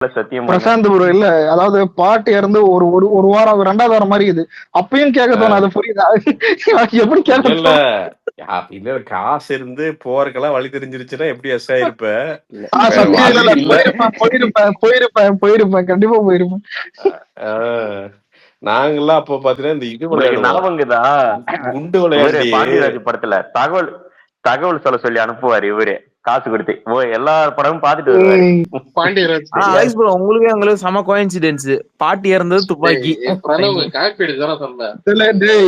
சத்தியம் பண்ண பிரசாந்த் ப்ரோ இல்ல, அதாவது பாட்டு இறந்து ஒரு ஒரு ஒரு வாரம் 2வது வாரம் மாதிரி இது. அப்பயும் கேட்க தோணும், அது புரியுதா? எப்படி கேட்க இல்ல இல்ல தோணும்? இல்ல காசு இருந்து போறதுக்கெல்லாம் வழி தெரிஞ்சிருச்சுன்னா எப்படி எஸ் ஆயிருப்ப இல்ல சத்தியம் இல்ல, வழி இல்ல, இல்ல போயிருப்பேன் கண்டிப்பா. ஆஹ், நாங்கெல்லாம் அப்போ பாத்தீங்கன்னா இந்த இது உங்களுக்கு விளையாடுவோம், ஞாபகம்தா குண்டு இவரு விளையாண்டி. பாண்டியராஜ் படத்துல தகவல் தகவல் சொல்ல சொல்லி அனுப்புவாரு இவரு, காசு கொடுத்து எல்லா படமும் பாத்துட்டு வருவாரு. ஏய், பாண்டியராஜ் அலைஸ் ப்ரோ, உங்களுக்கு செம கோயின்சிடென்ஸ். பாட்டி இறந்தது துப்பாக்கி. பிரணவ் காப்பீடு தானே சொன்னேன். இதுல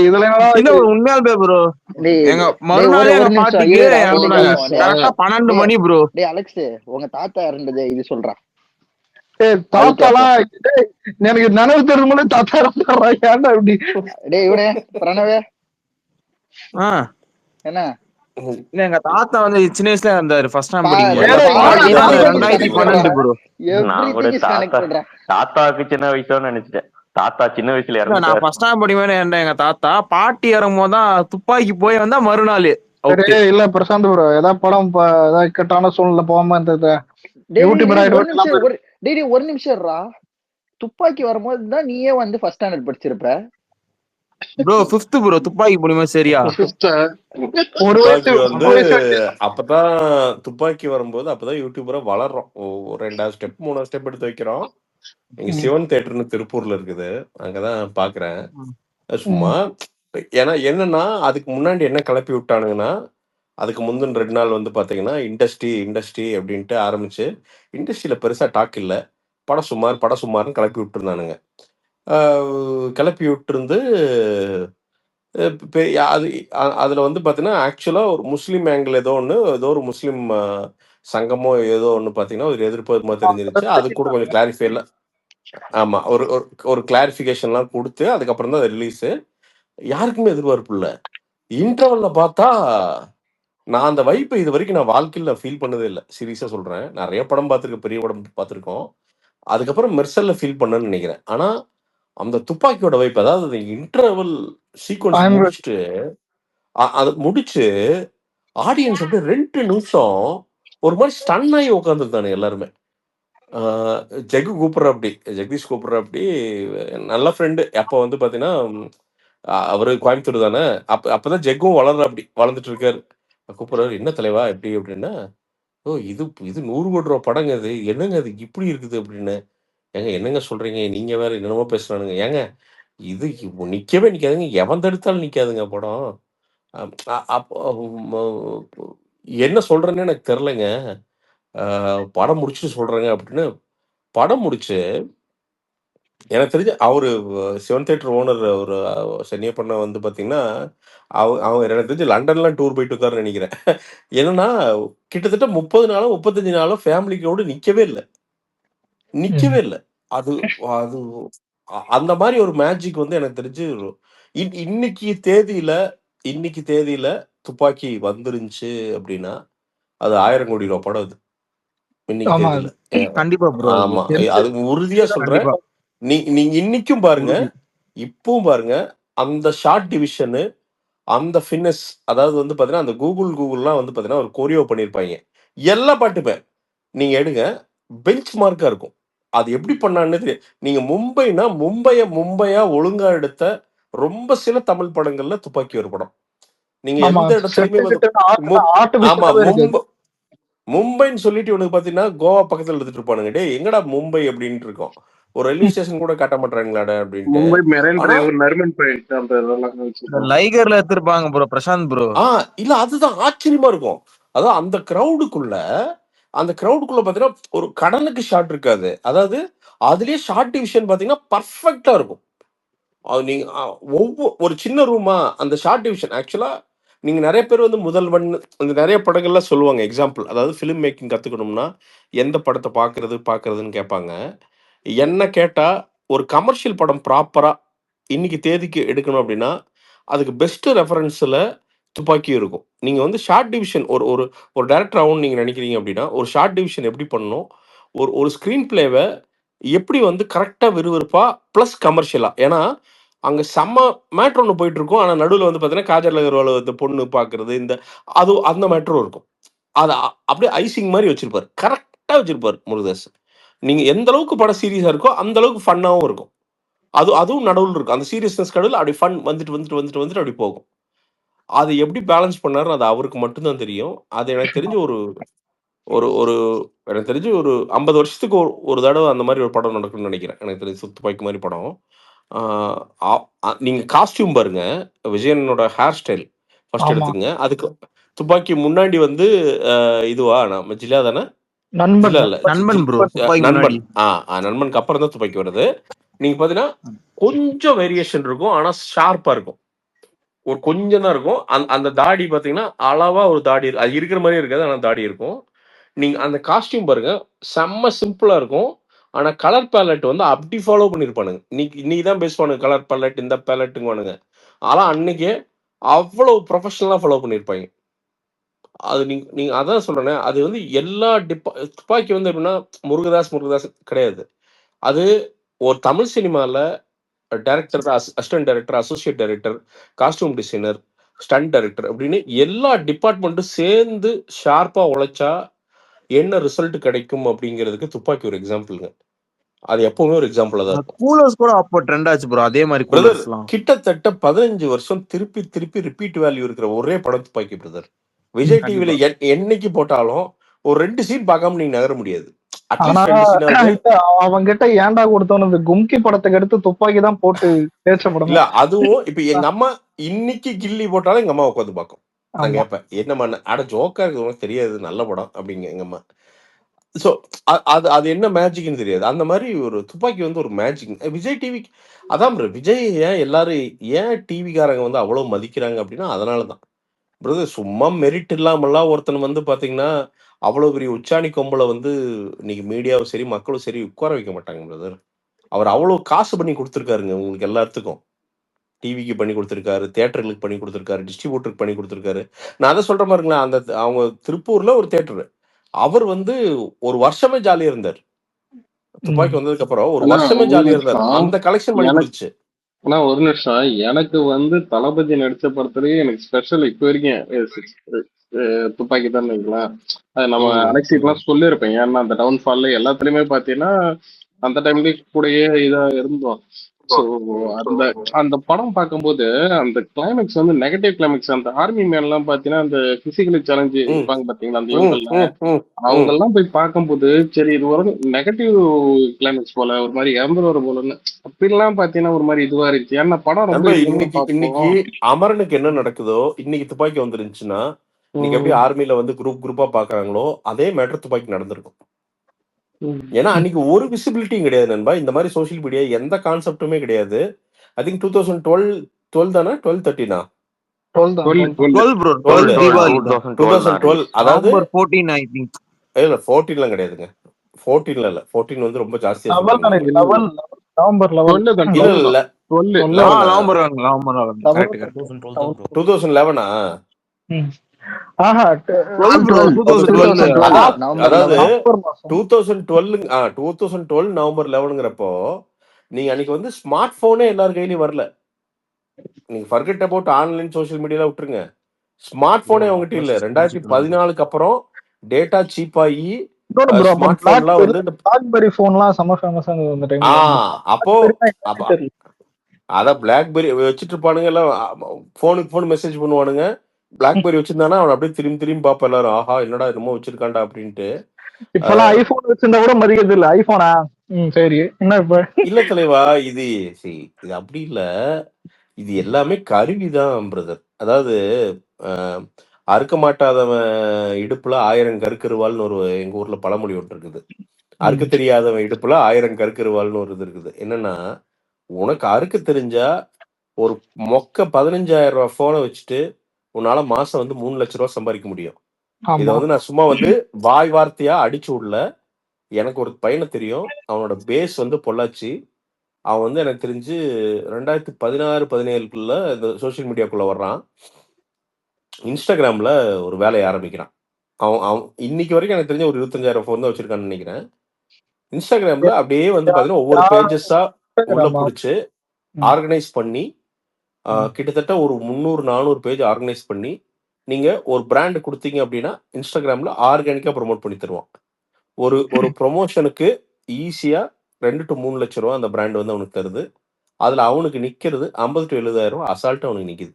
என்னடா இல்ல ஒரு உண்மையாலுமே ப்ரோ, டேய் எங்க டேய், மறுநாளே ஒரு எங்க நிமிஷம் பாட்டிக்கு இருடா, ஒரு இறந்துட்டாங்க. நிமிஷம். கரெக்டா 12 மணி ப்ரோ. டேய் அலெக்ஸ், உங்க தாத்தா இறந்தது இது சொல்றான். தாத்தாலாம் டேய், எனக்கு நினைவு தெரிஞ்சு தாத்தா இறந்துடுறா, ஏன்டா இப்படி? டேய் இவனே பிரணவே ஆ, என்ன இல்ல எங்க தாத்தா வந்து சின்ன வயசுல இருந்தாரு, ஃபர்ஸ்ட் டைம் பா- படிக்கும்போது. ஏடா, பாட்டி ஏடா, வந்து ஏடா, 2012 ப்ரோ. நான் கூட everything is connected டா. தாத்தாவுக்கு சின்ன வயசுன்னு நினைச்சிட்டேன். தாத்தா சின்ன வயசுல இல்ல, நான் இறந்துட்டாரு. ஃபர்ஸ்ட் டைம் படிக்கும்போது இருந்த எங்க தாத்தா, பாட்டி இறங்கும் போது தான் துப்பாக்கி போய் வந்தா மறுநாள் சரி, அவுட்டு. இல்ல பிரசாந்த் ப்ரோ, ஏதாவது படம் ஏதாவது இக்கட்டான சூழ்நிலை போகாம இருந்தது டேய் யூடியூபர் டேய், ஒரு ஆயிடுவேன் நிமிஷம் ஒரு நிமிஷம் இருடா. துப்பாக்கி வரும்போது தான் நீயே வந்து ஃபர்ஸ்ட் ஸ்டாண்டர்ட் படிச்சிருப்ப. ப்ரோ 5th ப்ரோ, துப்பாக்கி புடிமா சரியா? ஒரு வயசு துப்பாக்கி வந்து ஒரு வயசு அப்பதான் துப்பாக்கி வரும்போது அப்பதான் யூடியூபரா வளர்றோம். ஒரு 2வது ஸ்டெப் 3வது ஸ்டெப் எடுத்து வைக்கிறோம். இங்க சிவன் தியேட்டர்னு திருப்பூர்ல இருக்குது, அங்கதான் பாக்குறேன். சும்மா ஏன்னா என்னன்னா அதுக்கு முன்னாடி என்ன கிளப்பி விட்டானுங்கன்னா, அதுக்கு முந்தின 2 நாள் வந்து பாத்தீங்கன்னா இண்டஸ்ட்ரி அப்படின்ட்டு ஆரம்பிச்சு, இண்டஸ்ட்ரியில பெருசா டாக் இல்ல, படம் சுமார்னு கிளப்பி விட்டுருந்தானுங்க. கிளப்பி விட்டுருந்து அது அதுல வந்து பாத்தீங்கன்னா ஆக்சுவலா ஒரு முஸ்லீம் ஆங்கிள் ஏதோ ஒரு முஸ்லீம் சங்கமோ ஏதோ ஒண்ணு பாத்தீங்கன்னா ஒரு எதிர்ப்பு தெரிஞ்சிருச்சு. அது கூட கொஞ்சம் கிளாரிஃபை இல்ல. ஆமா, ஒரு ஒரு கிளாரிபிகேஷன்லாம் கொடுத்து அதுக்கப்புறம் தான் ரிலீஸ். யாருக்குமே எதிர்பார்ப்பு இல்ல. இன்டர்வல்ல பார்த்தா நான் அந்த வைப்பை இது வரைக்கும் நான் வாழ்க்கையில ஃபீல் பண்ணதே இல்ல. சீரியஸா சொல்றேன். நிறைய படம் பார்த்திருக்கேன், பெரிய படம் பார்த்திருக்கோம். அதுக்கப்புறம் மெர்சல்ல ஃபீல் பண்ணேன்னு நினைக்கிறேன். ஆனா அந்த துப்பாக்கியோட வைப், அதாவது இன்டர்வல் சீக்வன்ஸ் முடிச்சுட்டு அது முடிச்சு ஆடியன்ஸ் அப்படியே 2 நிமிஷம் ஒரு மாதிரி ஸ்டன் ஆகி உட்காந்துருந்தானு எல்லாருமே. ஜெகதீஷ் கூப்பிடுற நல்ல ஃப்ரெண்டு. அப்போ வந்து பாத்தீங்கன்னா அவரு கோயம்புத்தூர் தானே. அப்பதான் ஜெக்கும் வளர்ந்துட்டு இருக்காரு. கூப்பிடுறாரு, என்ன தலைவா எப்படி அப்படின்னா, ஓ இது இது 100 கோடி ரூபா படங்க, இது என்னங்க அது இப்படி இருக்குது அப்படின்னு. ஏங்க என்னங்க சொல்றீங்க, நீங்க வேற என்னென்னமோ பேசுறானுங்க. ஏங்க இது நிக்கவே நிக்காதுங்க, எவன் தடுத்தாலும் நிக்காதுங்க படம். அப்போ என்ன சொல்றேன்னு எனக்கு தெரிலங்க, படம் முடிச்சுட்டு சொல்றேங்க அப்படின்னு. படம் முடிச்சு எனக்கு தெரிஞ்சு அவரு சிவன் தியேட்டர் ஓனர் ஒரு சென்னியப்பண்ண வந்து பாத்தீங்கன்னா, அவங்க எனக்கு தெரிஞ்சு லண்டன்லாம் டூர் போயிட்டு இருக்காருன்னு நினைக்கிறேன். என்னன்னா கிட்டத்தட்ட 30 நாளோ 35 நாளோ ஃபேமிலிக்கோட நிக்கவே இல்ல. அது அது அந்த மாதிரி ஒரு மேஜிக் வந்து எனக்கு தெரிஞ்சு இன்னைக்கு தேதியில துப்பாக்கி வந்துருந்துச்சு அப்படின்னா அது 1000 கோடி ரூபா படம். அது இன்னைக்கு ஆமா. தேதியில கண்டிப்பா ப்ரோ. ஆமா, அது உறுதியா சொல்றேன். கண்டிப்பா. நீங்க இன்னைக்கும் பாருங்க, இப்பவும் பாருங்க, அந்த ஷார்ட் டிவிஷனு, அந்த ஃபிட்னஸ், அதாவது வந்து பாத்தீங்கன்னா அந்த கூகுள்லாம் வந்து பாத்தீங்கன்னா ஒரு கோரியோ பண்ணிருப்பாங்க. எல்லா பாட்டுமே நீங்க எடுங்க, பெஞ்ச் மார்க்கா இருக்கும். அது எப்படி பண்ணான்னு தெரியும். நீங்க மும்பையா ஒழுங்கா எடுத்த ரொம்ப சில தமிழ் படங்கள்ல துப்பாக்கி ஒரு படம். நீங்க எந்த இடத்துலயுமே ஆமா, மும்பைன்னு சொல்லிட்டு இவனுக்கு பாத்தீங்கன்னா கோவா பக்கத்துல எடுத்துட்டு இருப்பானுங்க. டேய் எங்கடா மும்பை அப்படின்னு இருக்கும். ஒரு ரயில்வே ஸ்டேஷன் கூட காட்ட மாட்டாங்களாடா அப்படின்ட்டு. Mumbai marine drive, Nariman point அந்த இதெல்லாம் வச்சிருக்காங்க. லைகர்ல எடுத்துப்பாங்க ப்ரோ, பிரசாந்த் ப்ரோ. இல்ல அதுதான் ஆச்சரியமா இருக்கும். அதாவது அந்த கிரவுடுக்குள்ள பாத்தீங்கன்னா ஒரு கடனுக்கு ஷாட் இருக்காது. அதாவது அதுலயே ஷார்ட் டிவிஷன் பாத்தீங்கன்னா பர்ஃபெக்டா இருக்கும். அது நீங்க ஒரு சின்ன ரூமா அந்த ஷார்ட் டிவிஷன் ஆக்சுவலா நீங்க நிறைய பேர் வந்து முதல்வன் அந்த நிறைய படங்கள்லாம் சொல்லுவாங்க எக்ஸாம்பிள். அதாவது ஃபிலிம் மேக்கிங் கத்துக்கணும்னா எந்த படத்தை பாக்குறதுன்னு கேட்பாங்க. என்ன கேட்டா ஒரு கமர்ஷியல் படம் ப்ராப்பரா இன்னைக்கு தேதிக்கு எடுக்கணும் அப்படின்னா அதுக்கு பெஸ்ட் ரெஃபரன்ஸ்ல துப்பாக்கி இருக்கும். நீங்க வந்து ஷார்ட் டிவிஷன் ஒரு ஒரு ஒரு டைரக்டர் ஆகும்னு நீங்க நினைக்கிறீங்க அப்படின்னா ஒரு ஷார்ட் டிவிஷன் எப்படி பண்ணணும், ஒரு ஸ்கிரீன் பிளேவை எப்படி வந்து கரெக்டா விறுவிறுப்பா பிளஸ் கமர்ஷியலா. ஏன்னா அங்க செம்ம மேட்ரு ஒன்று போயிட்டு இருக்கும். ஆனா நடுவில் வந்து பாத்தீங்கன்னா காஜல் அகர்வால் இந்த பொண்ணு பாக்குறது அது அந்த மேட்ரும் இருக்கும். அதை அப்படியே ஐசிங் மாதிரி வச்சிருப்பாரு, கரெக்டா வச்சிருப்பாரு முருகதாஸ். நீங்க எந்த அளவுக்கு படம் சீரியஸா இருக்கோ அந்த அளவுக்கு ஃபன்னாவும் இருக்கும். அதுவும் நடுவுல இருக்கும். அந்த சீரியஸ்னஸ் நடுவுல அப்படி ஃபன் வந்துட்டு அப்படி போகும். அது எப்படி பேலன்ஸ் பண்ணாருன்னு அது அவருக்கு மட்டும் தான் தெரியும். அது எனக்கு தெரிஞ்சு ஒரு ஒரு ஒரு எனக்கு தெரிஞ்சு ஒரு 50 வருஷத்துக்கு ஒரு தடவ அந்த மாரி ஒரு படம் நடக்கும்னு நெனைக்கிறேன். எனக்கு தெரிஞ்சு துப்பாக்கி மாரி படம். ஆ அ அ நீங்க காஸ்டியூம் பாருங்க. விஜயனோட ஹேர் ஸ்டைல் ஃபர்ஸ்ட் ஆமா. எடுத்துக்கங்க. அதுக்கு துப்பாக்கி முன்னாடி வந்து இதுவா நம்ம ஜில்லா தானே? நண்பன் ஜில்லா இல்ல. நண்பன் ப்ரோ. துப்பாக்கி நண்பன். முன்னாடி. நண்பனுக்கு அப்புறம் தான் துப்பாக்கி வருது. நீங்க பார்த்தீங்கன்னா, கொஞ்சம் வேரியேஷன் இருக்கும். ஆனா ஷார்ப்பா இருக்கும். ஒரு கொஞ்சம் தான் இருக்கும். அந்த தாடி பார்த்தீங்கன்னா, அளவா ஒரு தாடி அது இருக்கிற மாரியே இருக்காது. ஆனா தாடி இருக்கும். நீங்க அந்த காஸ்டியூம் பாருங்க. செம்ம சிம்பிளா இருக்கும். ஆனா கலர் பேலட் வந்து அப்படி ஃபாலோ பண்ணியிருப்பானுங்க. இன்னைக்கு தான் பேசுவானுங்க கலர் பேலட், இந்த பேலட்டுங்குவானுங்க. ஆனா அன்னைக்கே அவ்வளவு ப்ரொஃபஷனலா ஃபாலோ பண்ணியிருப்பாய்ங்க. அது நீங்க நீங்க அதான் சொல்றேனே, அது வந்து எல்லா துப்பாக்கி வந்து எப்படின்னா, முருகதாஸ் கிடையாது. அது ஒரு தமிழ் சினிமால director, assistant director, associate director, costume designer, stunt director அப்படின்னு எல்லா டிபார்ட்மெண்ட்டும் சேர்ந்து ஷார்ப்பா உழைச்சா என்ன ரிசல்ட் கிடைக்கும் அப்படிங்கிறதுக்கு துப்பாக்கி ஒரு எக்ஸாம்பிள்ங்க. அது எப்பவுமே ஒரு எக்ஸாம்பிளா தான் இருக்கும். கூலர்ஸ் கூட அப்போ ட்ரெண்ட் ஆச்சு ப்ரோ. அதே மாதிரி பிரதர் கூலர்ஸ்லாம். கிட்டத்தட்ட 15 வருஷம் திருப்பி ரிப்பீட் வேல்யூ இருக்கிற ஒரே படம் துப்பாக்கி பிரதர். விஜய் டிவில என்னைக்கு போட்டாலும் ஒரு 2 சீன் பார்க்காம நீங்க நகர முடியாது. ஆனா அட்லீஸ்ட் 2 சீனாவது. இல்ல, அவன்கிட்ட ஏன்டா கொடுத்தோன்னு இந்த கும்கி படத்துக்கு அடுத்து துப்பாக்கி தான் போட்டு பேச்ச படம் இல்ல தான். அதுவும் இப்ப எங்க அம்மா இன்னைக்கு கில்லி போட்டாலும் எங்க அம்மா உட்காந்து பார்க்கும். நான் ஆமா. கேட்பேன் என்ன பண்ண அட ஜோக்கா இருக்கு உனக்கு தெரியாது நல்ல படம் அப்படிங்க எங்க அம்மா. ஸோ அது அது என்ன மேஜிக்னு தெரியாது. அந்த மாதிரி ஒரு துப்பாக்கி வந்து ஒரு மேஜிக். விஜய் டிவி அதான் bro, விஜய் ஏன் டிவிக்காரங்க வந்து அவ்வளவு மதிக்கிறாங்க அப்படின்னா அதனால தான் பிரதர். சும்மா மெரிட் இல்லாமலாம் ஒருத்தன் வந்து பாத்தீங்கன்னா அவ்வளவு பெரிய உச்சாணி கொம்புல வந்து இன்னைக்கு மீடியாவும் சரி மக்களும் சரி உட்கார வைக்க மாட்டாங்க பிரதர். அவர் அவ்வளவு காசு பண்ணி கொடுத்துருக்காருங்க உங்களுக்கு எல்லாத்துக்கும். டிவிக்கு பண்ணி கொடுத்துருக்காரு, தியேட்டர்களுக்கு பண்ணி கொடுத்துருக்காரு, டிஸ்ட்ரிபியூட்டருக்கு பண்ணி கொடுத்துருக்காரு. நான் அதை சொல்ற மாதிரிங்களா, அந்த அவங்க திருப்பூர்ல ஒரு தியேட்டர் அவர் வந்து ஒரு வருஷமே ஜாலியா இருந்தார். துப்பாக்கி வந்ததுக்கு அப்புறம் ஒரு ஆனா வருஷமே ஒரு ஜாலியா இருந்தார். நிமிஷம் அந்த கலெக்ஷன் பண்ணி எனக்கு கொடுத்துச்சு. ஆனா ஒரு நிமிஷம் எனக்கு வந்து தளபதி நடிச்ச படத்துலயே எனக்கு ஸ்பெஷல் இப்போ வரைக்கும் துப்பாக்கி தான் வைக்கலாம். அது நம்ம அலெக்சிட்லாம் சொல்லியிருப்பேன். ஏன்னா அந்த டவுன்ஃபால்ல எல்லாத்துலயுமே பாத்தீங்கன்னா அந்த டைம்லயே கூடயே இதா இருந்தோம். ஸோ அந்த அந்த படம் பார்க்கும்போது அந்த கிளைமேக்ஸ் வந்து நெகட்டிவ் கிளைமேக்ஸ். அந்த ஆர்மி மேன் எல்லாம் பாத்தீங்கன்னா அந்த பிசிக்கலி சேலஞ்சு இருப்பாங்க பாத்தீங்களா அந்த இவங்கள்ல அவங்க எல்லாம் போய் பார்க்கும்போது சரி இது ஒரு நெகட்டிவ் கிளைமேக்ஸ் போல ஒரு மாதிரி இறந்துருவாரு போலன்னு அப்படிலாம் பாத்தீங்கன்னா ஒரு மாதிரி இதுவா இருந்துச்சு. ஏன்னா படம் ரொம்ப நம்ம இதுவா இன்னைக்கு பார்ப்போம். அமரனுக்கு என்ன நடக்குதோ இன்னைக்கு துப்பாக்கி வந்துருந்துச்சுன்னா இன்னைக்கு எப்படி ஆர்மில வந்து குரூப்பா பாக்குறாங்களோ அதே மேட்டர் துப்பாக்கி நடந்திருக்கும். ஏன்னா அன்னைக்கு ஒரு விசிபிலிட்டியும் கிடையாது நண்பா. இந்த மாதிரி சோசியல் மீடியா எந்த கான்செப்டுமே கிடையாது. ஐ திங்க் 2012 தானே 12-13 12 தான், 12 தான். 12 ப்ரோ. 12 தீபாவளி தான். 2012 அதாவது நவம்பர் 14 ஐ திங்க். இல்ல 14 கிடையாதுங்க. 14 இல்ல 14 வந்து ரொம்ப ஜாஸ்தியா 11 சொல்றீங்க. நினைக்கிறேன். 11 நவம்பர் 11. இல்ல 11 நவம்பர் கரெக்ட் கரெக்ட். 2011 ம். ஆஹா, 12 ப்ரோ. 2012. அதாவது நவம்பர் மாசம். 2012 நவம்பர் 11ங்கிறப்போ நீங்க அன்னைக்கு வந்து ஸ்மார்ட் போனே எல்லார் கையிலயும் வரல. நீங்க ஃபர்கெட் அபவுட் ஆன்லைன் சோஷியல் மீடியால விட்டுருங்க. ஸ்மார்ட் போனே அவங்ககிட்ட இல்ல. 2014க்கு அப்புறம் டேட்டா சீப் ஆகி இன்னொன்னு bro, அப்ப ஸ்மார்ட் போன்லாம் வந்து இந்த BlackBerry போன்லாம் செம ஃபேமஸா இருந்தது அந்த டைம்ல. அப்போ அதான் பிளாக்பெரி வச்சுட்டு இருப்பானுங்க எல்லாம். போன் மெசேஜ் பண்ணுவானுங்க. பிளாக்பெரி வச்சிருந்தானா அவன் அப்படியே திரும்பி பாப்பா எல்லாரும் ஆஹா என்னடா என்னமோ வச்சிருக்காண்டா அப்படின்ட்டு. இப்பெல்லாம் ஐபோன் வச்சிருந்தா கூட மதிக்கிறது இல்ல. ஐபோனா சரி என்ன இப்ப இல்ல தலைவா இது அப்படி இல்ல. இது எல்லாமே கருவிதான் பிரதர். அதாவது அறுக்க மாட்டாதவன் இடுப்புல 1000 கருக்கருவாள்னு ஒரு எங்க ஊர்ல பழமொழி ஒன்று இருக்குது. அறுக்க தெரியாதவன் இடுப்புல 1000 கருக்கருவாள்னு ஒரு இது இருக்குது. என்னன்னா உனக்கு அறுக்க தெரிஞ்சா ஒரு மொக்க 15,000 ரூபாய் போனை வச்சுட்டு உன்னால மாசம் வந்து 3 லட்சம் ரூபாய் சம்பாதிக்க முடியும். இதை வந்து நான் சும்மா வந்து வாய் வார்த்தையா அடிச்சு விடல. எனக்கு ஒரு பையனை தெரியும். அவனோட பேஸ் வந்து பொள்ளாச்சி. அவன் வந்து எனக்கு தெரிஞ்சு 2016-17 இந்த சோசியல் மீடியாக்குள்ள வர்றான். இன்ஸ்டாகிராம்ல ஒரு வேலையை ஆரம்பிக்கிறான். அவன் இன்னைக்கு வரைக்கும் எனக்கு தெரிஞ்ச ஒரு 25,000 போன் தான் வச்சிருக்கான்னு நினைக்கிறேன். இன்ஸ்டாகிராம்ல அப்படியே வந்து பாத்தீங்கன்னா ஒவ்வொரு பேஜஸா உள்ள பிடிச்சு ஆர்கனைஸ் பண்ணி கிட்டத்தட்ட ஒரு 300-400 பேஜ் ஆர்கனைஸ் பண்ணி நீங்க ஒரு பிராண்ட் கொடுத்தீங்க அப்படின்னா இன்ஸ்டாகிராம்ல ஆர்கானிக்கா ப்ரொமோட் பண்ணி தருவான். ஒரு ப்ரொமோஷனுக்கு ஈஸியா 2 to 3 லட்சம் ரூபா அந்த பிராண்ட் வந்து அவனுக்கு தருது. அதுல அவனுக்கு நிக்கிறது 50 to 70,000 ரூபா அசால்ட்டா அவனுக்கு நிக்குது.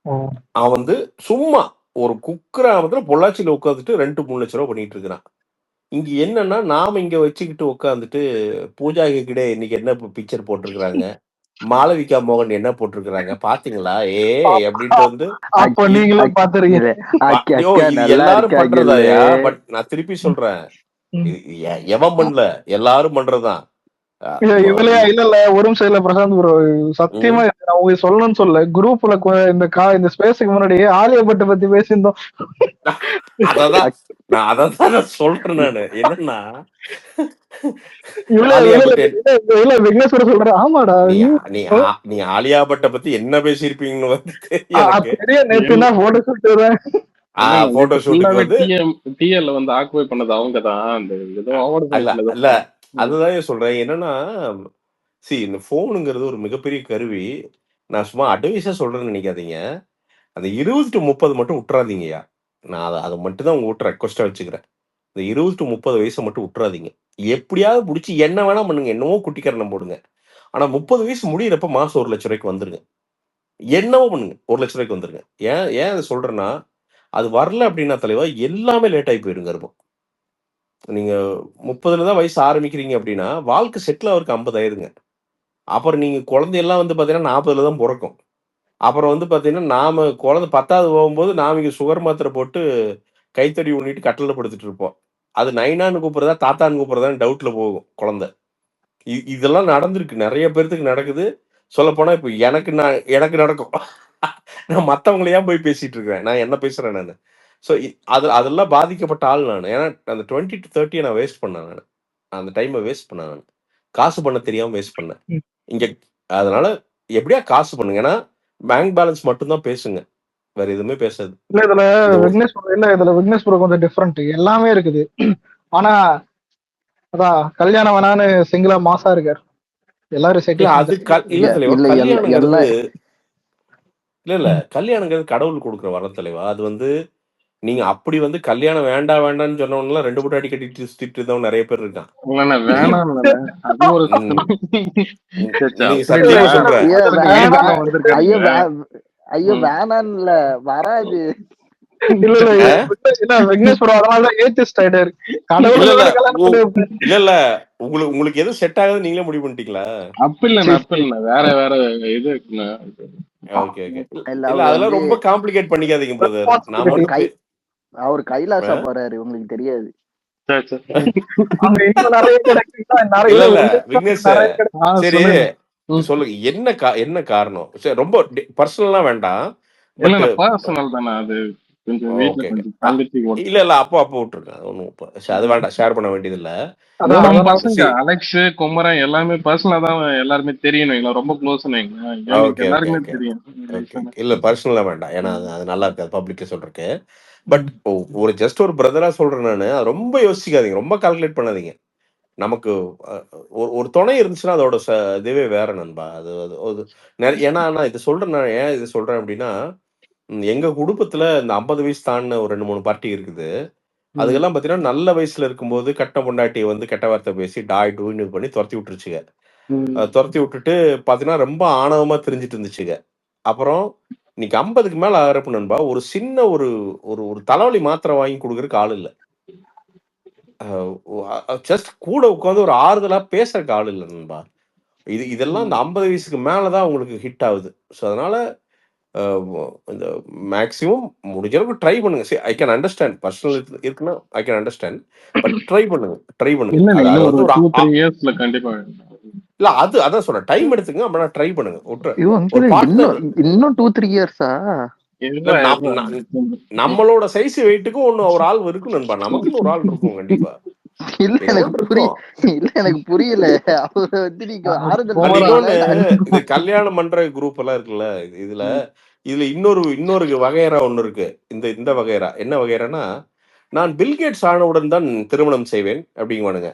ஓ. அவன் வந்து சும்மா ஒரு குக்கிராமத்துல பொள்ளாச்சியில உட்காந்துட்டு 2 to 3 லட்சம் ரூபா பண்ணிட்டு இருக்கிறான். இங்க என்னன்னா நாம இங்க வச்சுக்கிட்டு உட்காந்துட்டு பூஜா ஹெக்டே இன்னைக்கு என்ன பிக்சர் போட்டிருக்கிறாங்க, மாளவிகா மோகன் என்ன போட்டிருக்கிறாங்க பாத்தீங்களா அப்படின்ட்டு வந்து அப்ப நீங்களும் பாத்துருக்கீங்க. இது ஐயோ அக்கா இது நல்லா எல்லாரும் இருக்கா கில்லு. பண்றதாயா. பட் நான் திருப்பி சொல்றேன், எவன் பண்ணல, எல்லாரும் பண்றதுதான். இதுலயா இல்ல ஒரு நிமிஷம் இல்ல பிரசாந்த் ப்ரோ, சத்தியமா நான் உங்களுக்கு சொல்லணும்னு சொல்ல, குரூப்ல இந்த ஸ்பேஸுக்கு முன்னாடி ஆலியா பட்டை பத்தி பேசியிருந்தோம். அதான் நான் சொல்றேன் நானு. என்னன்னா விக்னேஸ்வர சொல்றேன், ஆமாடா நீ ஆலியா பட்டை பத்தி என்ன பேசியிருப்பீங்கன்னு வந்து எனக்கு நேத்துனா போட்டோ ஷூட் போட்டோ ஷூட்டுக்கு வந்து டிஎல்ல வந்து ஆக்குபை பண்ணது அவங்கதான். அந்த ஏதோ இல்ல அதுதான் சொல்றேன். என்னன்னா இந்த போனுங்கிறது ஒரு மிகப்பெரிய கருவி. நான் சும்மா அட்வைஸா சொல்றேன்னு நினைக்காதீங்க. அந்த 20 to 30 மட்டும் விட்டுறாதீங்கய்யா. நான் அதை மட்டும் தான் உங்ககிட்ட ரெக்வஸ்டா வச்சுக்கிறேன். இந்த 20 to 30 வயசை மட்டும் விட்டுறாதீங்க. எப்படியாவது பிடிச்சி என்ன வேணா பண்ணுங்க, என்னவோ குட்டிக்கரணம் போடுங்க. ஆனா 30 வயசு முடியிறப்ப மாசம் 1 லட்சம் ரூபாய்க்கு வந்துருங்க. என்னவோ பண்ணுங்க, 1 லட்சம் ரூபாய்க்கு வந்துருங்க. ஏன் அதை சொல்றேன்னா, அது வரல அப்படின்னா தலைவா எல்லாமே லேட் ஆகி போயிருங்க. இருக்கும் நீங்க 30ல தான் வயசு ஆரம்பிக்கிறீங்க அப்படின்னா வாழ்க்கை செட்டில் அவருக்கு 50 ஆயிருங்க. அப்புறம் நீங்க குழந்தையெல்லாம் வந்து பாத்தீங்கன்னா 40ல தான் பிறக்கும். அப்புறம் வந்து பாத்தீங்கன்னா நாம குழந்தை 10வது போகும்போது நாம இங்க சுகர் மாத்திரை போட்டு கைத்தடி ஊனிட்டு கட்டில படுத்துட்டு இருப்போம். அது நைனான்னு கூப்பிடுறதா தாத்தான்னு கூப்பிடுறதான்னு டவுட்ல போகும் குழந்தை. இதெல்லாம் நடந்திருக்கு, நிறைய பேர்த்துக்கு நடக்குது. சொல்ல போனா இப்ப எனக்கு நடக்கும். நான் மத்தவங்களை ஏன் போய் பேசிட்டு இருக்கிறேன், நான் என்ன பேசுறேன் நானு. ஸோ அதெல்லாம் பாதிக்கப்பட்ட ஆள் நான். ஏன்னா அந்த 20 to 30 நான் வேஸ்ட் பண்ணேன். நான் அந்த டைமை வேஸ்ட் பண்ணேன். நான் காசு பண்ண தெரியாம வேஸ்ட் பண்ணேன் இங்க. அதனால எப்படியா காசு பண்ணுங்க. ஏன்னா பேங்க் பேலன்ஸ் மட்டும் தான் பேசுங்க, வேற எதுவுமே பேசாது. இல்ல இதுல விக்னேஷ் ப்ரோ கொஞ்சம் டிஃபரெண்ட், எல்லாமே இருக்குது. ஆனா அதான் கல்யாணம் வேணான்னு சிங்கிளா மாசா இருக்காரு. எல்லாரும் செட்டில் அது கல்யாணங்கிறது இல்ல கல்யாணங்கிறது கடவுள் கொடுக்குற வர தலைவா. அது வந்து நீங்க அப்படி வந்து கல்யாணம் வேண்டாம்னு சொன்னவங்க 2 பொட்டாட்டி கட்டிட்டு சுத்திட்டு இருந்தவங்க நிறைய பேர் இருக்கான். சத்தியமா சொல்றேன். ஐயோ வேணான்ல வராது. இல்ல உங்களுக்கு எது செட் ஆகுது நீங்களே முடிவு பண்ணிட்டீங்களா? அப்ப இல்ல வேற இது ஓகே அதெல்லாம் ரொம்ப காம்ப்ளிகேட் பண்ணிக்காதீங்க பிரதர். அவர் கைலாசா போறாரு, உங்களுக்கு தெரியாது. விக்னேஷ் சரி சொல்லுங்க, என்ன காரணம்? சரி ரொம்ப பர்சனலா வேண்டாம். இல்ல அப்போ விட்டுருக்கேன். ஒன்னும் அது வேண்டாம், ஷேர் பண்ண வேண்டியது இல்ல. பசங்க அலெக்ஸ் குமரன் எல்லாமே பர்சனலா தான் எல்லாருமே தெரியணும், ரொம்ப க்ளோஸ் எல்லாருமே தெரியும். இல்ல பர்சனலா வேண்டாம், ஏன்னா அது நல்லா இருக்காது பப்ளிக்ல சொல்றதுக்கு. பட் ஒரு ஜஸ்ட் ஒரு பிரதரா சொல்றேன் நானு. ரொம்ப யோசிக்காதீங்க, ரொம்ப கால்குலேட் பண்ணாதீங்க. நமக்கு ஒரு துணை இருந்துச்சுன்னா அதோட இதுவே வேற நண்பா. அது ஏன்னா நான் இது சொல்றேன், நான் ஏன் இது சொல்றேன் அப்படின்னா, எங்க குடும்பத்துல இந்த 50 வயசு தாண்டின ஒரு 2-3 பார்ட்டி இருக்குது. அதுக்கெல்லாம் பாத்தீங்கன்னா நல்ல வயசுல இருக்கும்போது கட்ட பொண்டாட்டியை வந்து கெட்ட வார்த்தை பேசி டாய் டூன்னு பண்ணி துரத்தி விட்டுருச்சுங்க. துரத்தி விட்டுட்டு பாத்தீங்கன்னா ரொம்ப ஆணவமா தெரிஞ்சிட்டு இருந்துச்சுங்க. அப்புறம் இன்னைக்கு 50க்கு மேல ஆகிறப்ப நண்பா ஒரு சின்ன ஒரு ஒரு தலைவலி மாத்திரை வாங்கி கொடுக்கறதுக்கு ஆள் இல்லை. ஜஸ்ட் கூட உட்காந்து ஒரு ஆறுதலா பேசுறதுக்கு ஆள் இல்லை நண்பா. இதெல்லாம் இந்த 50 வயசுக்கு மேலதான் உங்களுக்கு ஹிட் ஆகுது. ஸோ அதனால இந்த மேக்ஸிமம் முடிஞ்ச அளவுக்கு ட்ரை பண்ணுங்க. ஐ கேன் அண்டர்ஸ்டாண்ட் பர்சனல் இருக்குன்னா I can understand. But try பண்ணுங்க. இல்ல அதான் சொல்றேன், டைம் எடுத்துங்க. அப்படின்னா ட்ரை பண்ணுங்க. இன்னும் 2-3 இயர்ஸா? நம்மளோட சைஸ் வெயிட்டுக்கு ஒரு ஆள் இருக்கு நண்பா. நமக்குன்னு ஒரு ஆள் இருக்கும் கண்டிப்பா. இல்ல எனக்கு புரியல. அவரை வந்து நீங்க ஆறுதல் இது கல்யாணம் பண்ற குரூப் எல்லாம் இருக்குல்ல, இதுல இன்னொரு வகையறா ஒண்ணு இருக்கு. இந்த வகையறா என்ன வகையறானா, நான் பில்கேட்ஸ் ஆனவுடன் தான் திருமணம் செய்வேன் அப்படிங்குவானுங்க.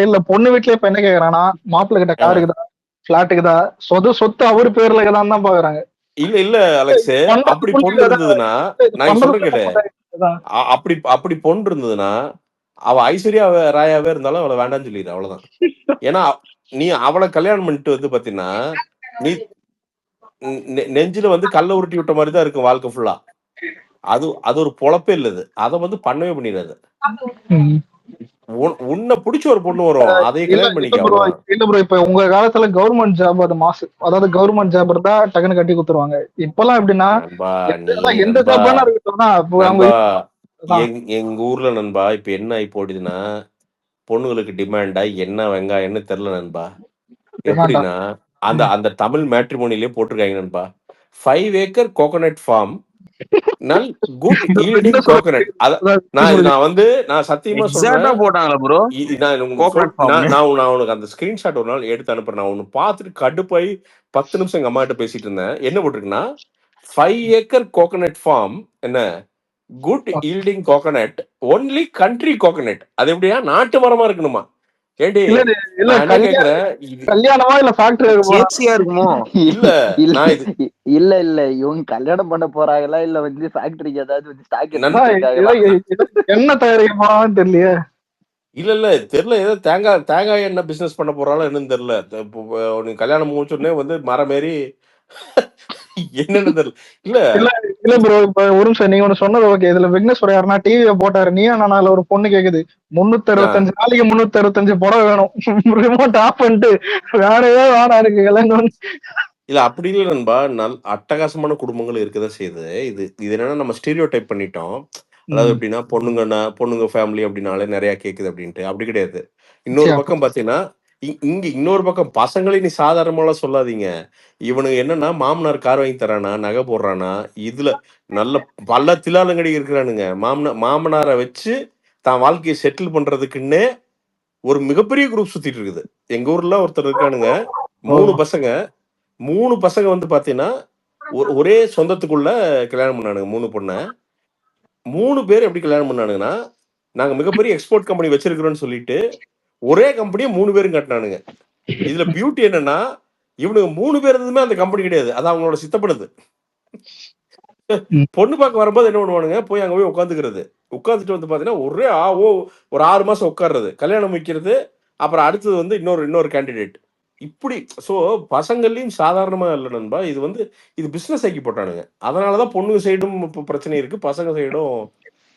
இல்ல பொண்ணு வீட்டுல இப்ப என்ன கேக்குறானா, மாப்பிள்ளை கிட்ட காருக்குதா பிளாட்டுக்குதா சொத்து அவரு பேர்ல தான் பாக்குறாங்க. இல்ல அலெக்ஸ், அப்படி பொண்ணு இருந்ததுன்னா நான் சொல்றேன் கேளு, அதான். அப்படி அப்படி பொண்ணு இருந்ததுன்னா அவ ஐஸ்வர்யா ராயாவே இருந்தாலும் அவளை வேண்டாம்னு சொல்லிடு, அவ்வளவுதான். ஏன்னா நீ அவளை கல்யாணம் பண்ணிட்டு வந்து பாத்தீங்கன்னா நீ நெஞ்சில வந்து கல்ல உருட்டி விட்ட மாதிரி தான் இருக்கும் வாழ்க்கை ஃபுல்லா. அது அது ஒரு பொழப்பே இல்லது. அதை வந்து பண்ணவே பண்ணிடாது. ம். உன்னை பிடிச்ச ஒரு பொண்ணு வரும், அதையே இல்ல கல்யாணம் இல்ல பண்ணிக்க, ப்ரோ அவ்வளவுதான். இல்ல ப்ரோ இப்ப உங்க காலத்துல கவர்மெண்ட் ஜாப் அது மாசு, அதாவது கவர்மெண்ட் ஜாப் இருந்தா டக்குன்னு கட்டி கொடுத்துருவாங்க. இப்பெல்லாம் எப்படின்னா நண்பா நீ எந்த நண்பா ஜாப் வேணா இருக்கட்டும்னா இப்போ அவங்க நண்பா அதான். எங்க ஊர்ல நண்பா இப்ப என்ன ஆகி போடுதுன்னா, பொண்ணுங்களுக்கு டிமாண்டா என்ன வெங்காயம்னு தெரியல நண்பா. எப்படின்னா அந்த அந்த தமிழ் மேட்ரிமோனிலே போட்டிருக்காங்க நண்பா, 5 ஏக்கர் கோகோனட் ஃபார்ம், நல் குட் ஈல்டிங் கோகோனட். நான் சத்தியமா எக்ஸாக்டா சொல்றேன். போட்டாங்களா ப்ரோ கோகனட் ஃபார்ம்? நான் உனக்கு அந்த ஸ்கிரீன்ஷாட் ஒரு நாள் எடுத்து அனுப்புறேன். நான் ஒன்னு பார்த்துட்டு கடுப்பாய் 10 நிமிஷம் எங்க அம்மா கிட்ட பேசிட்டு இருந்தேன். என்ன போட்டிருக்குன்னா 5 ஏக்கர் கோகோனட் ஃபார்ம், என்ன good yielding coconut, only country coconut. அது எப்படியா நாட்டு மரமா இருக்கணுமா? ஏண்டி இல்ல நான் என்ன கேக்குறேன், கல்யாணமா இல்ல ஃபேக்டரி சேஃப்டியா இருக்குமோ? இல்ல நான் இது இல்ல இவங்க கல்யாணம் பண்ண போறாங்களா இல்ல வந்து ஃபேக்டரிக்கு ஏதாவது வந்து ஸ்டாக் என்ன தயாரிக்க போறான்னு தெரியலையே. இல்ல தெரியல, ஏதோ தேங்காய் என்ன பிசினஸ் பண்ண போறாலும் என்னன்னு தெரியல. நீ கல்யாணம் முடிச்சுடனே வந்து மரம் ஏறி என்னன்னு தெரியல. இல்ல இல்ல ப்ரோ இப்ப ஒரு நிமிஷம் நீங்க ஒண்ணு சொன்னது ஓகே. இதுல விக்னேஸ்வர யாருன்னா டிவியை போட்டாரு, நீயா நானால ஒரு பொண்ணு கேக்குது 365 நாளைக்கு 365 புடவை வேணும், ரிமோட் ஆஃப் பண்ணிட்டு வேறவே வேணா இருக்கு கல்யாணம். இல்ல அப்படி இல்லை நண்பா, அட்டகாசமான குடும்பங்கள் இருக்கதான் செய்யுது. இது இது என்னன்னா நம்ம ஸ்டீரியோ டைப் பண்ணிட்டோம். அதாவது எப்படின்னா பொண்ணுங்க ஃபேமிலி அப்படின்னாலே நிறைய கேக்குது அப்படின்ட்டு. அப்படி கிடையாது. இன்னொரு பக்கம் பாத்தீங்கன்னா இங்க இன்னொரு பக்கம் பசங்களே நீ சாதாரணமாலாம் சொல்லாதீங்க. இவனுக்கு என்னன்னா மாமனார் கார் வாங்கி தரானா, நகை போடுறானா, இதுல நல்ல பல தில்லாலங்கடி இருக்கிறானுங்க. மாமனாரை வச்சு தான் வாழ்க்கையை செட்டில் பண்றதுக்குன்னே ஒரு மிகப்பெரிய குரூப் சுத்திட்டு இருக்குது. எங்க ஊர்ல ஒருத்தர் இருக்கானுங்க, 3 பசங்க வந்து பாத்தீங்கன்னா ஒரே சொந்தத்துக்குள்ள கல்யாணம் பண்ணானுங்க. 3 பொண்ணை 3 பேர் எப்படி கல்யாணம் பண்ணானுங்கன்னா, நாங்க மிகப்பெரிய எக்ஸ்போர்ட் கம்பெனி வச்சிருக்கிறோம்னு சொல்லிட்டு ஒரே கம்பெனியை 3 பேரும் கட்டினானுங்க. இதுல பியூட்டி என்னன்னா, இவனுக்கு 3 பேர் இருந்துமே அந்த கம்பெனி கிடையாது, அது அவங்களோட சித்தப்படுது. பொண்ணு பார்க்க வரும்போது என்ன பண்ணுவானுங்க, போய் அங்க போய் உட்காந்துக்கிறது. உட்காந்துட்டு வந்து பாத்தீங்கன்னா ஒரே ஒரு 6 மாசம் உட்கார்றது, கல்யாணம் வைக்கிறது, அப்புறம் அடுத்தது வந்து இன்னொரு கேண்டிடேட். இப்படி சோ பசங்கள்லயும் சாதாரணமா இல்லை நண்பா. இது வந்து இது பிசினஸ் ஆக்கி போட்டானுங்க. அதனாலதான் பொண்ணுங்க சைடும் பிரச்சனை இருக்கு, பசங்க சைடும்